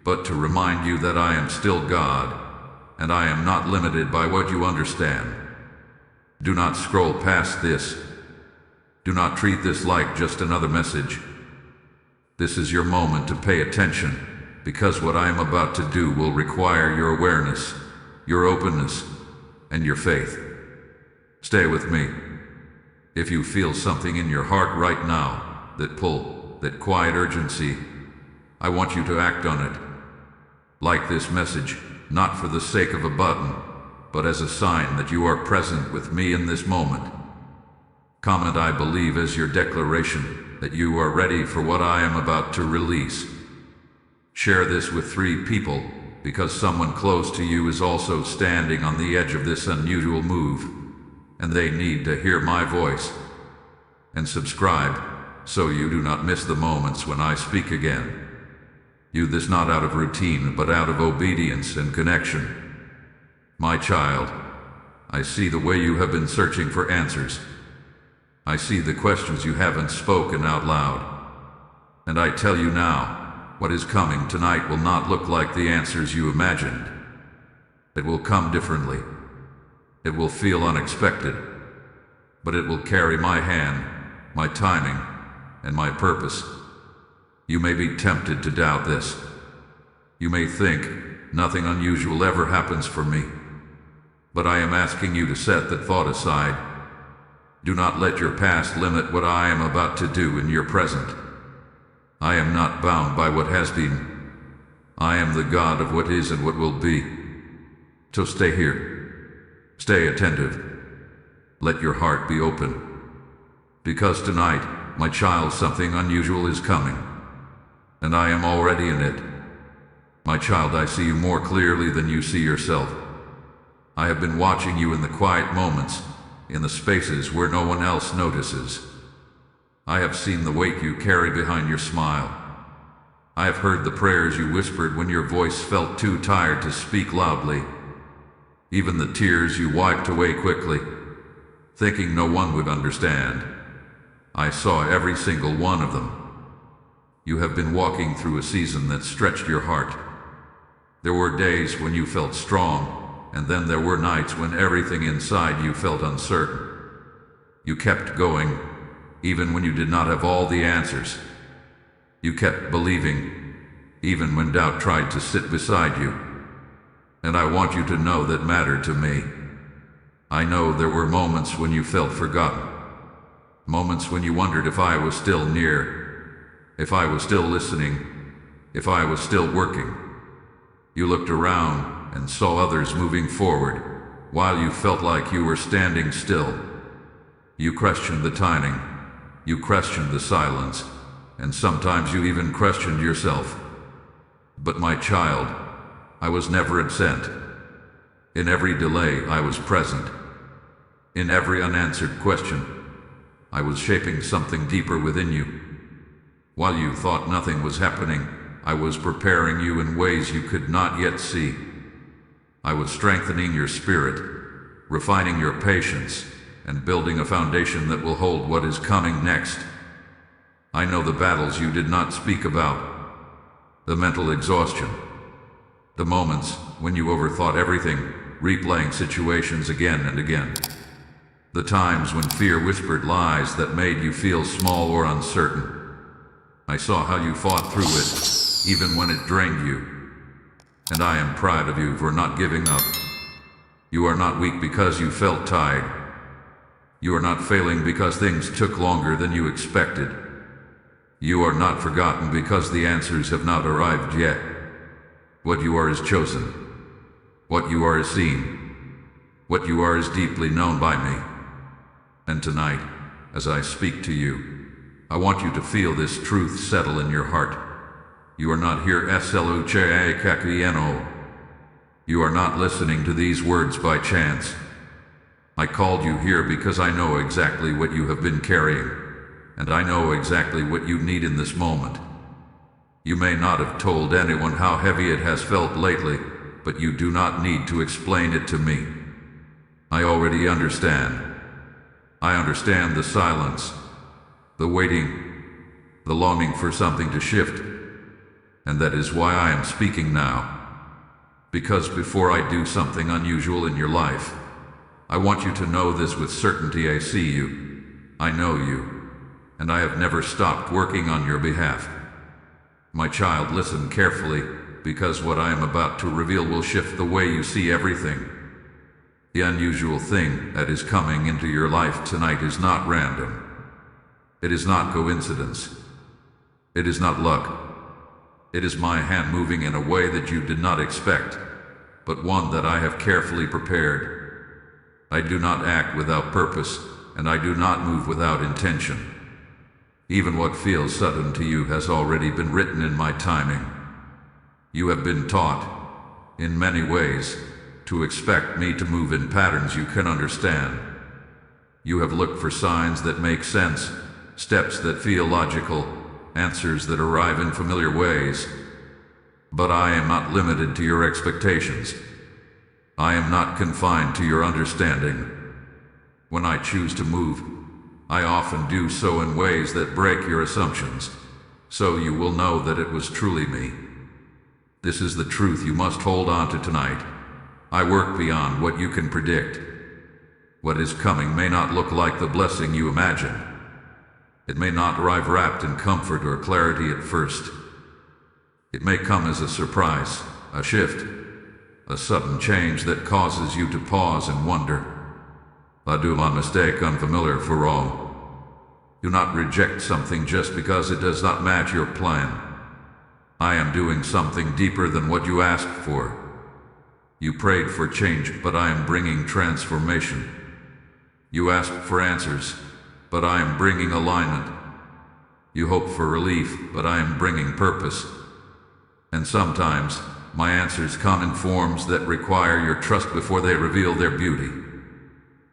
but to remind you that I am still God, and I am not limited by what you understand. Do not scroll past this. Do not treat this like just another message. This is your moment to pay attention, because what I am about to do will require your awareness, your openness, and your faith. Stay with me. If you feel something in your heart right now, that pull, that quiet urgency, I want you to act on it. Like this message, not for the sake of a button, but as a sign that you are present with me in this moment. Comment "I believe" as your declaration that you are ready for what I am about to release. Share this with 3 people, because someone close to you is also standing on the edge of this unusual move, and they need to hear my voice. And subscribe, so you do not miss the moments when I speak again. You this not out of routine, but out of obedience and connection. My child, I see the way you have been searching for answers. I see the questions you haven't spoken out loud. And I tell you now, what is coming tonight will not look like the answers you imagined. It will come differently. It will feel unexpected. But it will carry my hand, my timing, and my purpose. You may be tempted to doubt this. You may think, nothing unusual ever happens for me. But I am asking you to set that thought aside. Do not let your past limit what I am about to do in your present. I am not bound by what has been. I am the God of what is and what will be. So stay here. Stay attentive. Let your heart be open. Because tonight, my child, something unusual is coming. And I am already in it. My child, I see you more clearly than you see yourself. I have been watching you in the quiet moments, in the spaces where no one else notices. I have seen the weight you carry behind your smile. I have heard the prayers you whispered when your voice felt too tired to speak loudly. Even the tears you wiped away quickly, thinking no one would understand. I saw every single one of them. You have been walking through a season that stretched your heart. There were days when you felt strong, and then there were nights when everything inside you felt uncertain. You kept going, even when you did not have all the answers. You kept believing, even when doubt tried to sit beside you. And I want you to know that mattered to me. I know there were moments when you felt forgotten. Moments when you wondered if I was still near, if I was still listening, if I was still working. You looked around and saw others moving forward, while you felt like you were standing still. You questioned the timing. You questioned the silence, and sometimes you even questioned yourself. But my child, I was never absent. In every delay, I was present. In every unanswered question, I was shaping something deeper within you. While you thought nothing was happening, I was preparing you in ways you could not yet see. I was strengthening your spirit, refining your patience, and building a foundation that will hold what is coming next. I know the battles you did not speak about, the mental exhaustion, the moments when you overthought everything, replaying situations again and again. The times when fear whispered lies that made you feel small or uncertain. I saw how you fought through it, even when it drained you. And I am proud of you for not giving up. You are not weak because you felt tired. You are not failing because things took longer than you expected. You are not forgotten because the answers have not arrived yet. What you are is chosen. What you are is seen. What you are is deeply known by me. And tonight, as I speak to you, I want you to feel this truth settle in your heart. You are not here sluchakakino. You are not listening to these words by chance. I called you here because I know exactly what you have been carrying, and I know exactly what you need in this moment. You may not have told anyone how heavy it has felt lately, but you do not need to explain it to me. I already understand. I understand the silence, the waiting, the longing for something to shift. And that is why I am speaking now. Because before I do something unusual in your life, I want you to know this with certainty. I see you, I know you, and I have never stopped working on your behalf. My child, listen carefully, because what I am about to reveal will shift the way you see everything. The unusual thing that is coming into your life tonight is not random. It is not coincidence. It is not luck. It is my hand moving in a way that you did not expect, but one that I have carefully prepared. I do not act without purpose, and I do not move without intention. Even what feels sudden to you has already been written in my timing. You have been taught, in many ways, to expect me to move in patterns you can understand. You have looked for signs that make sense, steps that feel logical, answers that arrive in familiar ways. But I am not limited to your expectations. I am not confined to your understanding. When I choose to move, I often do so in ways that break your assumptions, so you will know that it was truly me. This is the truth you must hold on to tonight. I work beyond what you can predict. What is coming may not look like the blessing you imagined. It may not arrive wrapped in comfort or clarity at first. It may come as a surprise, a shift, a sudden change that causes you to pause and wonder. Do not mistake unfamiliar for wrong. Do not reject something just because it does not match your plan. I am doing something deeper than what you asked for. You prayed for change, but I am bringing transformation. You asked for answers, but I am bringing alignment. You hope for relief, but I am bringing purpose. And sometimes, my answers come in forms that require your trust before they reveal their beauty.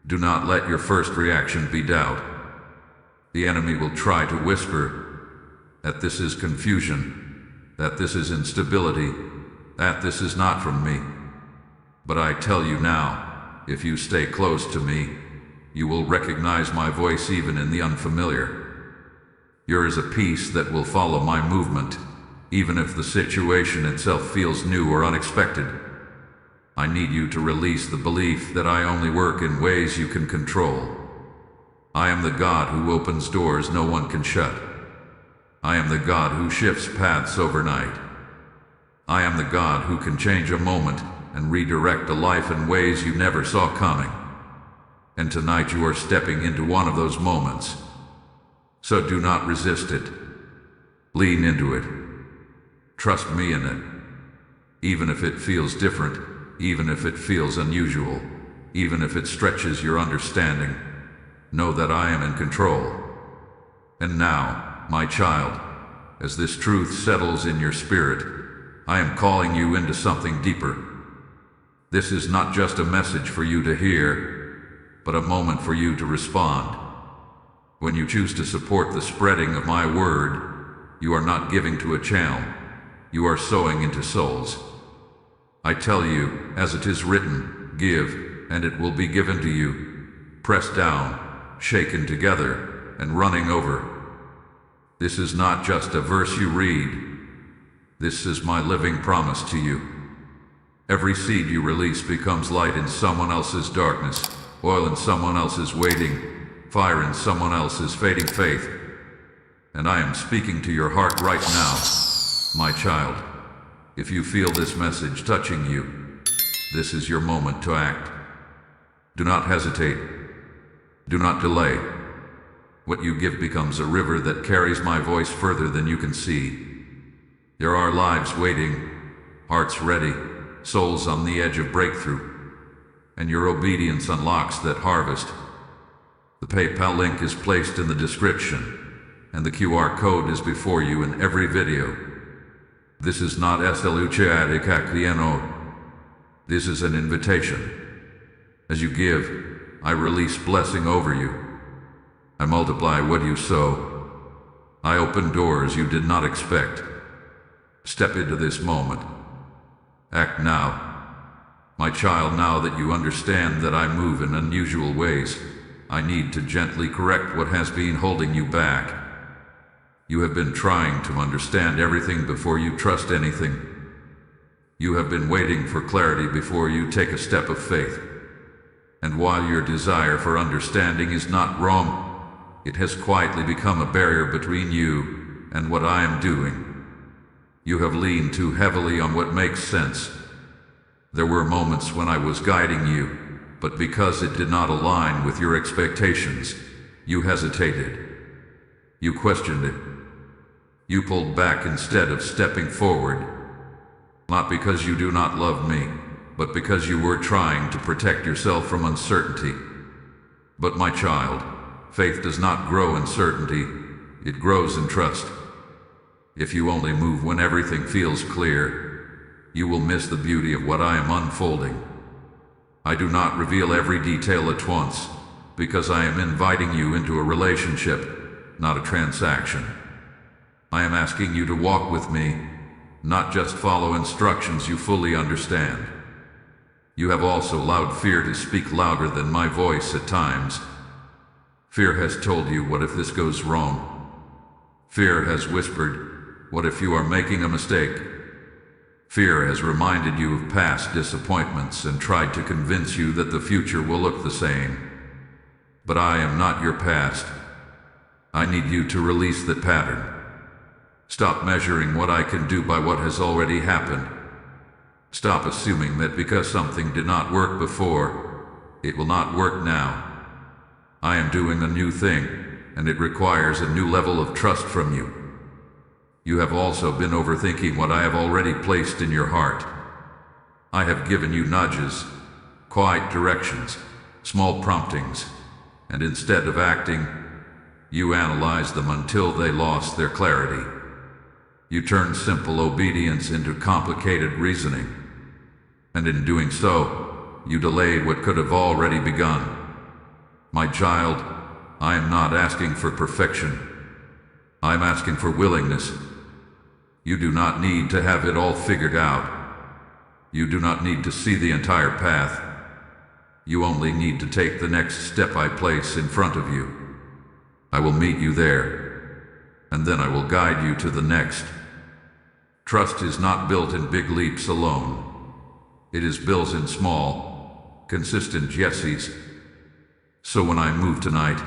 Do not let your first reaction be doubt. The enemy will try to whisper that this is confusion, that this is instability, that this is not from me. But I tell you now, if you stay close to me, you will recognize my voice even in the unfamiliar. There is a peace that will follow my movement, even if the situation itself feels new or unexpected. I need you to release the belief that I only work in ways you can control. I am the God who opens doors no one can shut. I am the God who shifts paths overnight. I am the God who can change a moment and redirect a life in ways you never saw coming. And tonight you are stepping into one of those moments. So do not resist it. Lean into it. Trust me in it. Even if it feels different, even if it feels unusual, even if it stretches your understanding, know that I am in control. And now, my child, as this truth settles in your spirit, I am calling you into something deeper. This is not just a message for you to hear, but a moment for you to respond. When you choose to support the spreading of my word, you are not giving to a channel, you are sowing into souls. I tell you, as it is written, give, and it will be given to you, pressed down, shaken together, and running over. This is not just a verse you read. This is my living promise to you. Every seed you release becomes light in someone else's darkness, oil in someone else's waiting, fire in someone else's fading faith. And I am speaking to your heart right now, my child. If you feel this message touching you, this is your moment to act. Do not hesitate. Do not delay. What you give becomes a river that carries my voice further than you can see. There are lives waiting, hearts ready, souls on the edge of breakthrough, and your obedience unlocks that harvest. The PayPal link is placed in the description, and the QR code is before you in every video. This is not SLUCHADICACDNO. This is an invitation. As you give, I release blessing over you. I multiply what you sow. I open doors you did not expect. Step into this moment. Act now. My child, now that you understand that I move in unusual ways, I need to gently correct what has been holding you back. You have been trying to understand everything before you trust anything. You have been waiting for clarity before you take a step of faith. And while your desire for understanding is not wrong, it has quietly become a barrier between you and what I am doing. You have leaned too heavily on what makes sense. There were moments when I was guiding you, but because it did not align with your expectations, you hesitated. You questioned it. You pulled back instead of stepping forward. Not because you do not love me, but because you were trying to protect yourself from uncertainty. But my child, faith does not grow in certainty, it grows in trust. If you only move when everything feels clear, you will miss the beauty of what I am unfolding. I do not reveal every detail at once, because I am inviting you into a relationship, not a transaction. I am asking you to walk with me, not just follow instructions you fully understand. You have also allowed fear to speak louder than my voice at times. Fear has told you, what if this goes wrong? Fear has whispered, what if you are making a mistake? Fear has reminded you of past disappointments and tried to convince you that the future will look the same. But I am not your past. I need you to release that pattern. Stop measuring what I can do by what has already happened. Stop assuming that because something did not work before, it will not work now. I am doing a new thing, and it requires a new level of trust from you. You have also been overthinking what I have already placed in your heart. I have given you nudges, quiet directions, small promptings, and instead of acting, you analyzed them until they lost their clarity. You turned simple obedience into complicated reasoning. And in doing so, you delayed what could have already begun. My child, I am not asking for perfection. I am asking for willingness. You do not need to have it all figured out. You do not need to see the entire path. You only need to take the next step I place in front of you. I will meet you there, and then I will guide you to the next. Trust is not built in big leaps alone. It is built in small, consistent yeses. So when I move tonight,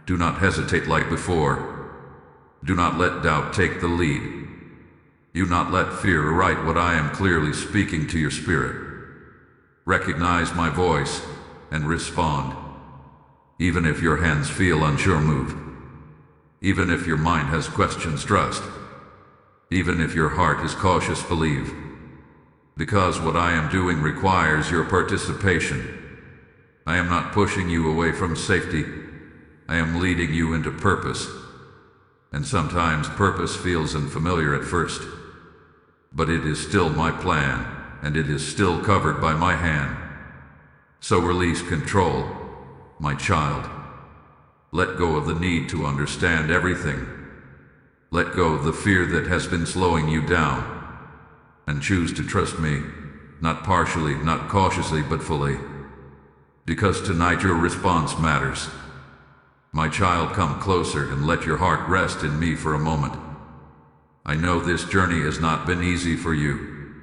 do not hesitate like before. Do not let doubt take the lead. Do not let fear write what I am clearly speaking to your spirit. Recognize my voice and respond. Even if your hands feel unsure, move. Even if your mind has questions, trust. Even if your heart is cautious, believe. Because what I am doing requires your participation. I am not pushing you away from safety. I am leading you into purpose. And sometimes purpose feels unfamiliar at first. But it is still my plan, and it is still covered by my hand. So release control, my child. Let go of the need to understand everything. Let go of the fear that has been slowing you down, and choose to trust me, not partially, not cautiously, but fully. Because tonight your response matters. My child, come closer and let your heart rest in me for a moment. I know this journey has not been easy for you.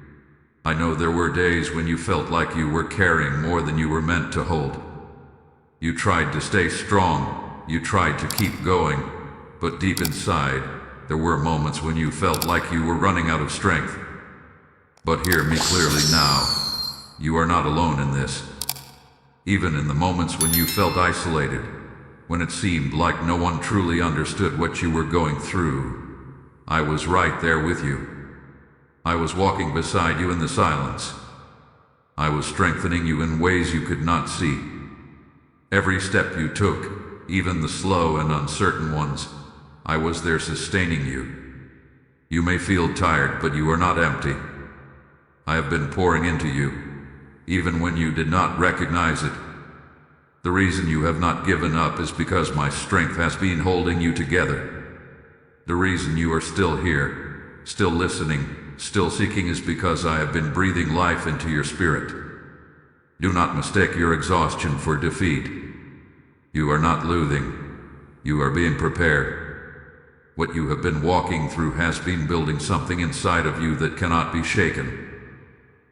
I know there were days when you felt like you were carrying more than you were meant to hold. You tried to stay strong, you tried to keep going, but deep inside, there were moments when you felt like you were running out of strength. But hear me clearly now. You are not alone in this. Even in the moments when you felt isolated, when it seemed like no one truly understood what you were going through, I was right there with you. I was walking beside you in the silence. I was strengthening you in ways you could not see. Every step you took, even the slow and uncertain ones, I was there sustaining you. You may feel tired, but you are not empty. I have been pouring into you, even when you did not recognize it. The reason you have not given up is because my strength has been holding you together. The reason you are still here, still listening, still seeking is because I have been breathing life into your spirit. Do not mistake your exhaustion for defeat. You are not losing. You are being prepared. What you have been walking through has been building something inside of you that cannot be shaken.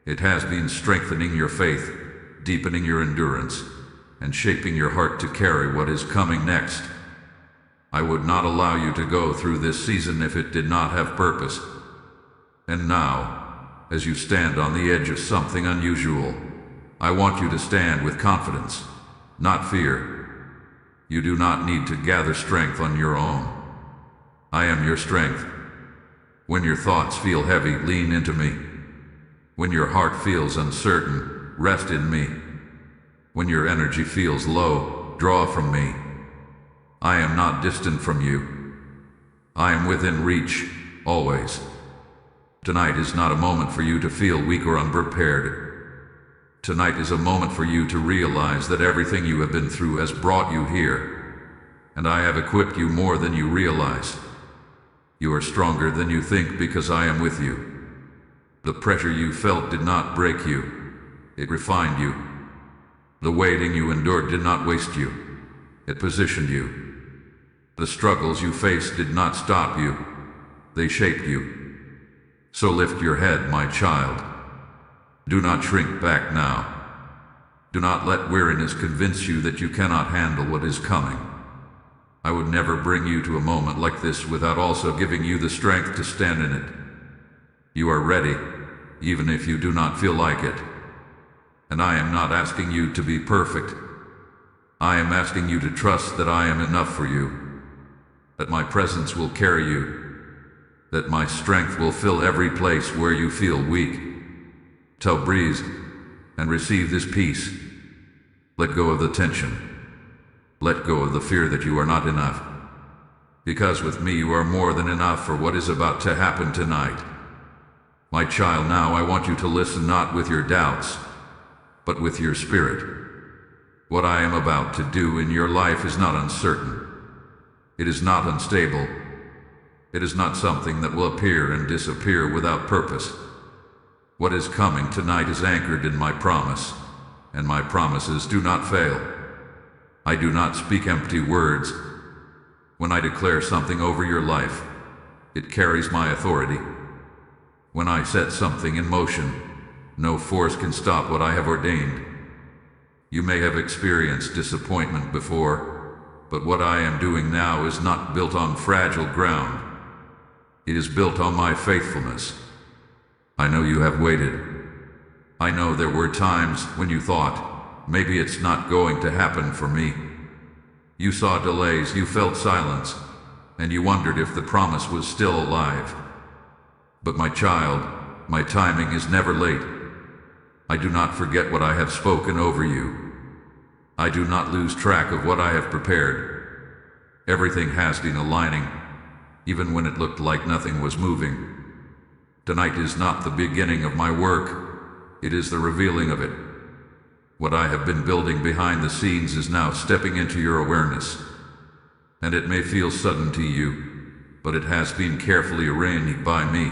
It has been strengthening your faith, deepening your endurance, and shaping your heart to carry what is coming next. I would not allow you to go through this season if it did not have purpose. And now, as you stand on the edge of something unusual, I want you to stand with confidence, not fear. You do not need to gather strength on your own. I am your strength. When your thoughts feel heavy, lean into me. When your heart feels uncertain, rest in me. When your energy feels low, draw from me. I am not distant from you. I am within reach, always. Tonight is not a moment for you to feel weak or unprepared. Tonight is a moment for you to realize that everything you have been through has brought you here, and I have equipped you more than you realize. You are stronger than you think because I am with you. The pressure you felt did not break you. It refined you. The waiting you endured did not waste you. It positioned you. The struggles you faced did not stop you. They shaped you. So lift your head, my child. Do not shrink back now. Do not let weariness convince you that you cannot handle what is coming. I would never bring you to a moment like this without also giving you the strength to stand in it. You are ready, even if you do not feel like it. And I am not asking you to be perfect. I am asking you to trust that I am enough for you, that my presence will carry you, that my strength will fill every place where you feel weak. So breathe and receive this peace. Let go of the tension. Let go of the fear that you are not enough. Because with me you are more than enough for what is about to happen tonight. My child, now I want you to listen not with your doubts, but with your spirit. What I am about to do in your life is not uncertain. It is not unstable. It is not something that will appear and disappear without purpose. What is coming tonight is anchored in my promise, and my promises do not fail. I do not speak empty words. When I declare something over your life, it carries my authority. When I set something in motion, no force can stop what I have ordained. You may have experienced disappointment before, but what I am doing now is not built on fragile ground. It is built on my faithfulness. I know you have waited. I know there were times when you thought, maybe it's not going to happen for me. You saw delays, you felt silence, and you wondered if the promise was still alive. But my child, my timing is never late. I do not forget what I have spoken over you. I do not lose track of what I have prepared. Everything has been aligning, even when it looked like nothing was moving. Tonight is not the beginning of my work, it is the revealing of it. What I have been building behind the scenes is now stepping into your awareness. And it may feel sudden to you, but it has been carefully arranged by me.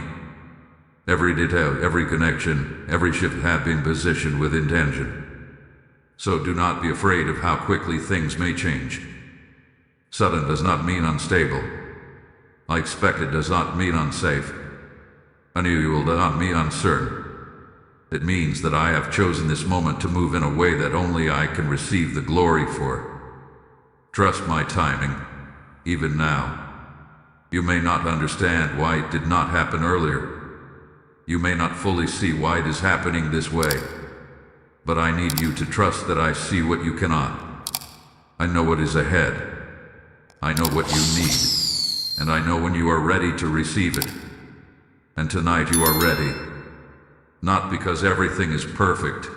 Every detail, every connection, every shift had been positioned with intention. So do not be afraid of how quickly things may change. Sudden does not mean unstable. Unexpected does not mean unsafe. Unusual does not mean uncertain. It means that I have chosen this moment to move in a way that only I can receive the glory for. Trust my timing, even now. You may not understand why it did not happen earlier. You may not fully see why it is happening this way. But I need you to trust that I see what you cannot. I know what is ahead. I know what you need. And I know when you are ready to receive it. And tonight you are ready. Not because everything is perfect.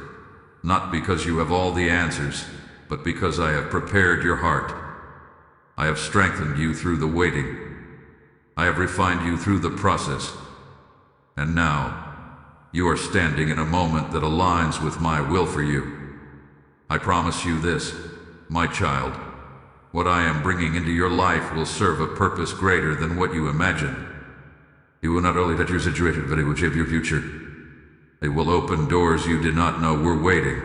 Not because you have all the answers. But because I have prepared your heart. I have strengthened you through the waiting. I have refined you through the process. And now, you are standing in a moment that aligns with my will for you. I promise you this, my child. What I am bringing into your life will serve a purpose greater than what you imagine. It will not only touch your situation, but it will shape your future. It will open doors you did not know were waiting.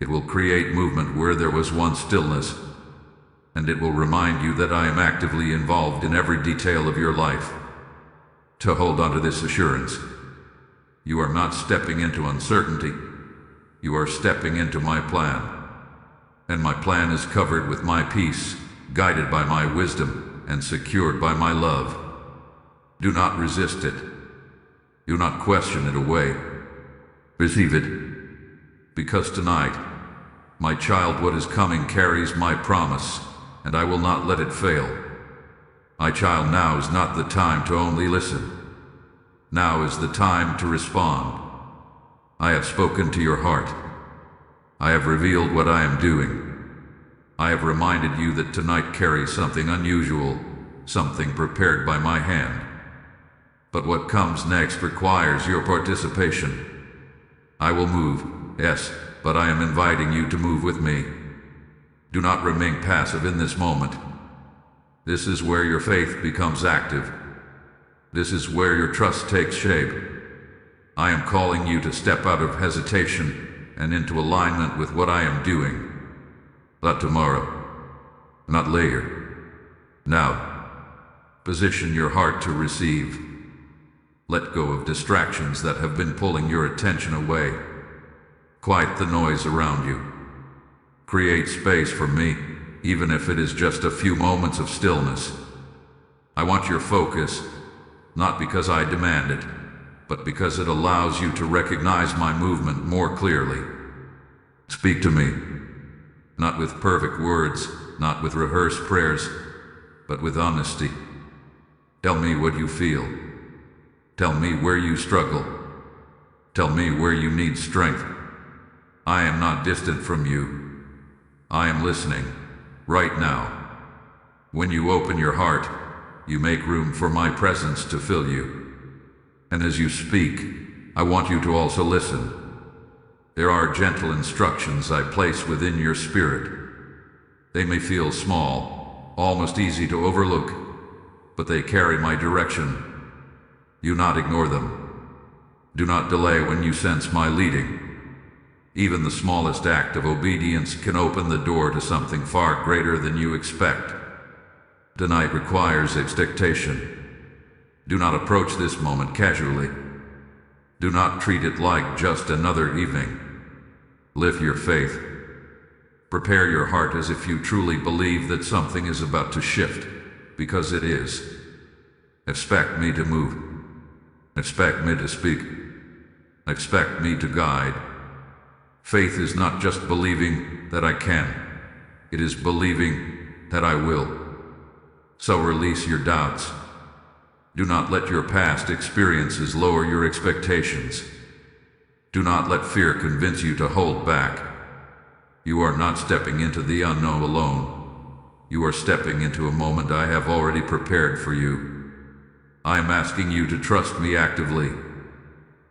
It will create movement where there was once stillness. And it will remind you that I am actively involved in every detail of your life. To hold on to this assurance, you are not stepping into uncertainty. You are stepping into my plan. And my plan is covered with my peace, guided by my wisdom, and secured by my love. Do not resist it. Do not question it away. Receive it. Because tonight, my child, what is coming carries my promise, and I will not let it fail. My child, now is not the time to only listen. Now is the time to respond. I have spoken to your heart. I have revealed what I am doing. I have reminded you that tonight carries something unusual, something prepared by my hand. But what comes next requires your participation. I will move, yes, but I am inviting you to move with me. Do not remain passive in this moment. This is where your faith becomes active. This is where your trust takes shape. I am calling you to step out of hesitation and into alignment with what I am doing. Not tomorrow, not later. Now, position your heart to receive. Let go of distractions that have been pulling your attention away. Quiet the noise around you. Create space for me, even if it is just a few moments of stillness. I want your focus, not because I demand it, but because it allows you to recognize my movement more clearly. Speak to me, not with perfect words, not with rehearsed prayers, but with honesty. Tell me what you feel. Tell me where you struggle. Tell me where you need strength. I am not distant from you. I am listening, right now. When you open your heart, you make room for my presence to fill you. And as you speak, I want you to also listen. There are gentle instructions I place within your spirit. They may feel small, almost easy to overlook, but they carry my direction. Do not ignore them. Do not delay when you sense my leading. Even the smallest act of obedience can open the door to something far greater than you expect. Tonight requires expectation. Do not approach this moment casually. Do not treat it like just another evening. Lift your faith. Prepare your heart as if you truly believe that something is about to shift, because it is. Expect me to move. Expect me to speak. Expect me to guide. Faith is not just believing that I can. It is believing that I will. So release your doubts. Do not let your past experiences lower your expectations. Do not let fear convince you to hold back. You are not stepping into the unknown alone. You are stepping into a moment I have already prepared for you. I am asking you to trust me actively.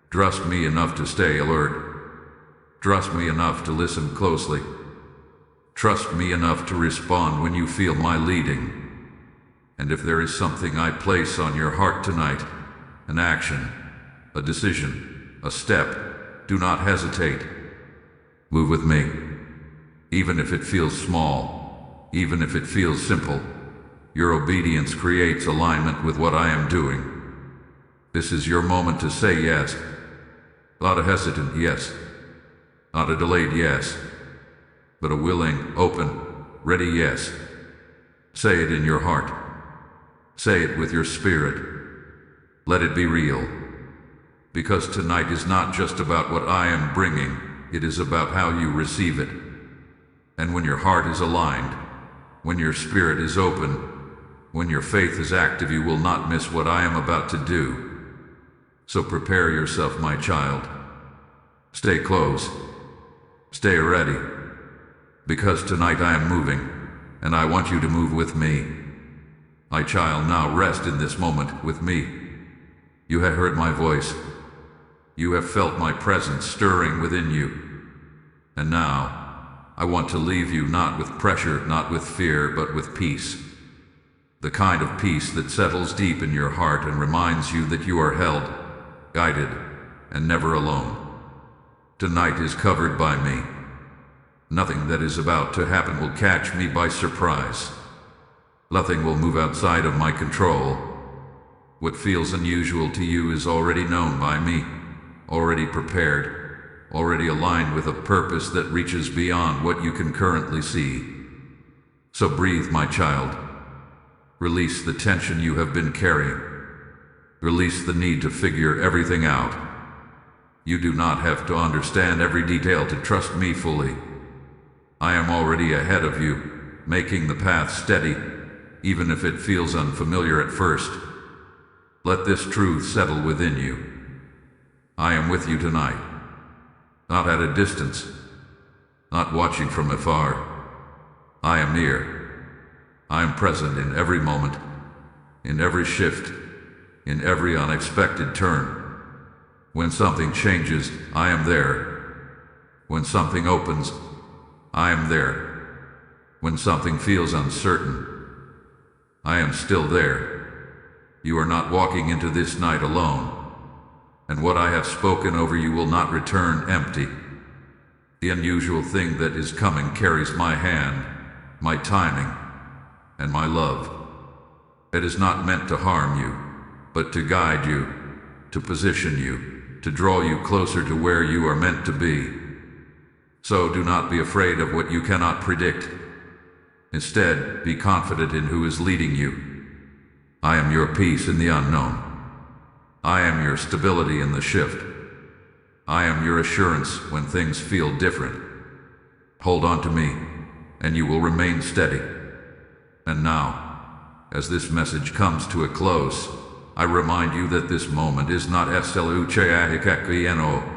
Trust me enough to stay alert. Trust me enough to listen closely. Trust me enough to respond when you feel my leading. And if there is something I place on your heart tonight, an action, a decision, a step. Do not hesitate. Move with me. Even if it feels small, even if it feels simple, your obedience creates alignment with what I am doing. This is your moment to say yes. Not a hesitant yes. Not a delayed yes. But a willing, open, ready yes. Say it in your heart. Say it with your spirit. Let it be real. Because tonight is not just about what I am bringing, it is about how you receive it. And when your heart is aligned, when your spirit is open, when your faith is active, you will not miss what I am about to do. So prepare yourself, my child. Stay close. Stay ready. Because tonight I am moving, and I want you to move with me. My child, now rest in this moment with me. You have heard my voice. You have felt my presence stirring within you. And now, I want to leave you not with pressure, not with fear, but with peace. The kind of peace that settles deep in your heart and reminds you that you are held, guided, and never alone. Tonight is covered by me. Nothing that is about to happen will catch me by surprise. Nothing will move outside of my control. What feels unusual to you is already known by me, already prepared, already aligned with a purpose that reaches beyond what you can currently see. So breathe, my child. Release the tension you have been carrying. Release the need to figure everything out. You do not have to understand every detail to trust me fully. I am already ahead of you, making the path steady, even if it feels unfamiliar at first. Let this truth settle within you. I am with you tonight, not at a distance, not watching from afar. I am near. I am present in every moment, in every shift, in every unexpected turn. When something changes, I am there. When something opens, I am there. When something feels uncertain, I am still there. You are not walking into this night alone, and what I have spoken over you will not return empty. The unusual thing that is coming carries my hand, my timing, and my love. It is not meant to harm you, but to guide you, to position you, to draw you closer to where you are meant to be. So do not be afraid of what you cannot predict. Instead, be confident in who is leading you. I am your peace in the unknown. I am your stability in the shift. I am your assurance when things feel different. Hold on to me, and you will remain steady. And now, as this message comes to a close, I remind you that this moment is not SLUCHAHIKAKINO.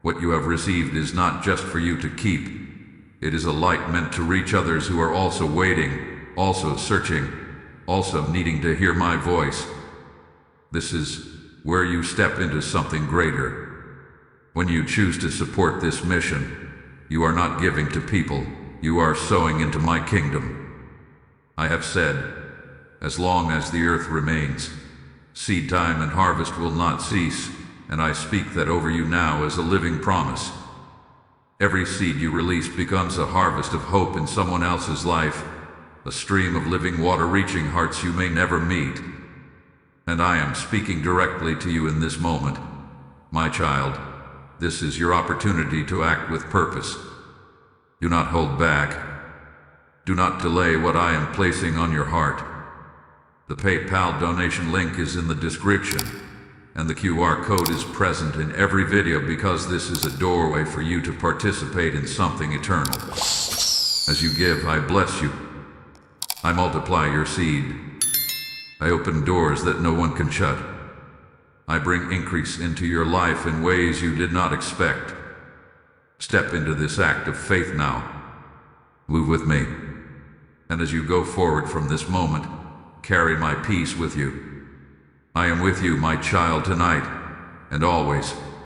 What you have received is not just for you to keep. It is a light meant to reach others who are also waiting, also searching, also needing to hear my voice. This is where you step into something greater. When you choose to support this mission, you are not giving to people, you are sowing into my kingdom. I have said, as long as the earth remains, seed time and harvest will not cease, and I speak that over you now as a living promise. Every seed you release becomes a harvest of hope in someone else's life, a stream of living water reaching hearts you may never meet. And I am speaking directly to you in this moment. My child, this is your opportunity to act with purpose. Do not hold back. Do not delay what I am placing on your heart. The PayPal donation link is in the description, and the QR code is present in every video because this is a doorway for you to participate in something eternal. As you give, I bless you. I multiply your seed. I open doors that no one can shut. I bring increase into your life in ways you did not expect. Step into this act of faith now. Move with me. And as you go forward from this moment, carry my peace with you. I am with you, my child, tonight and always.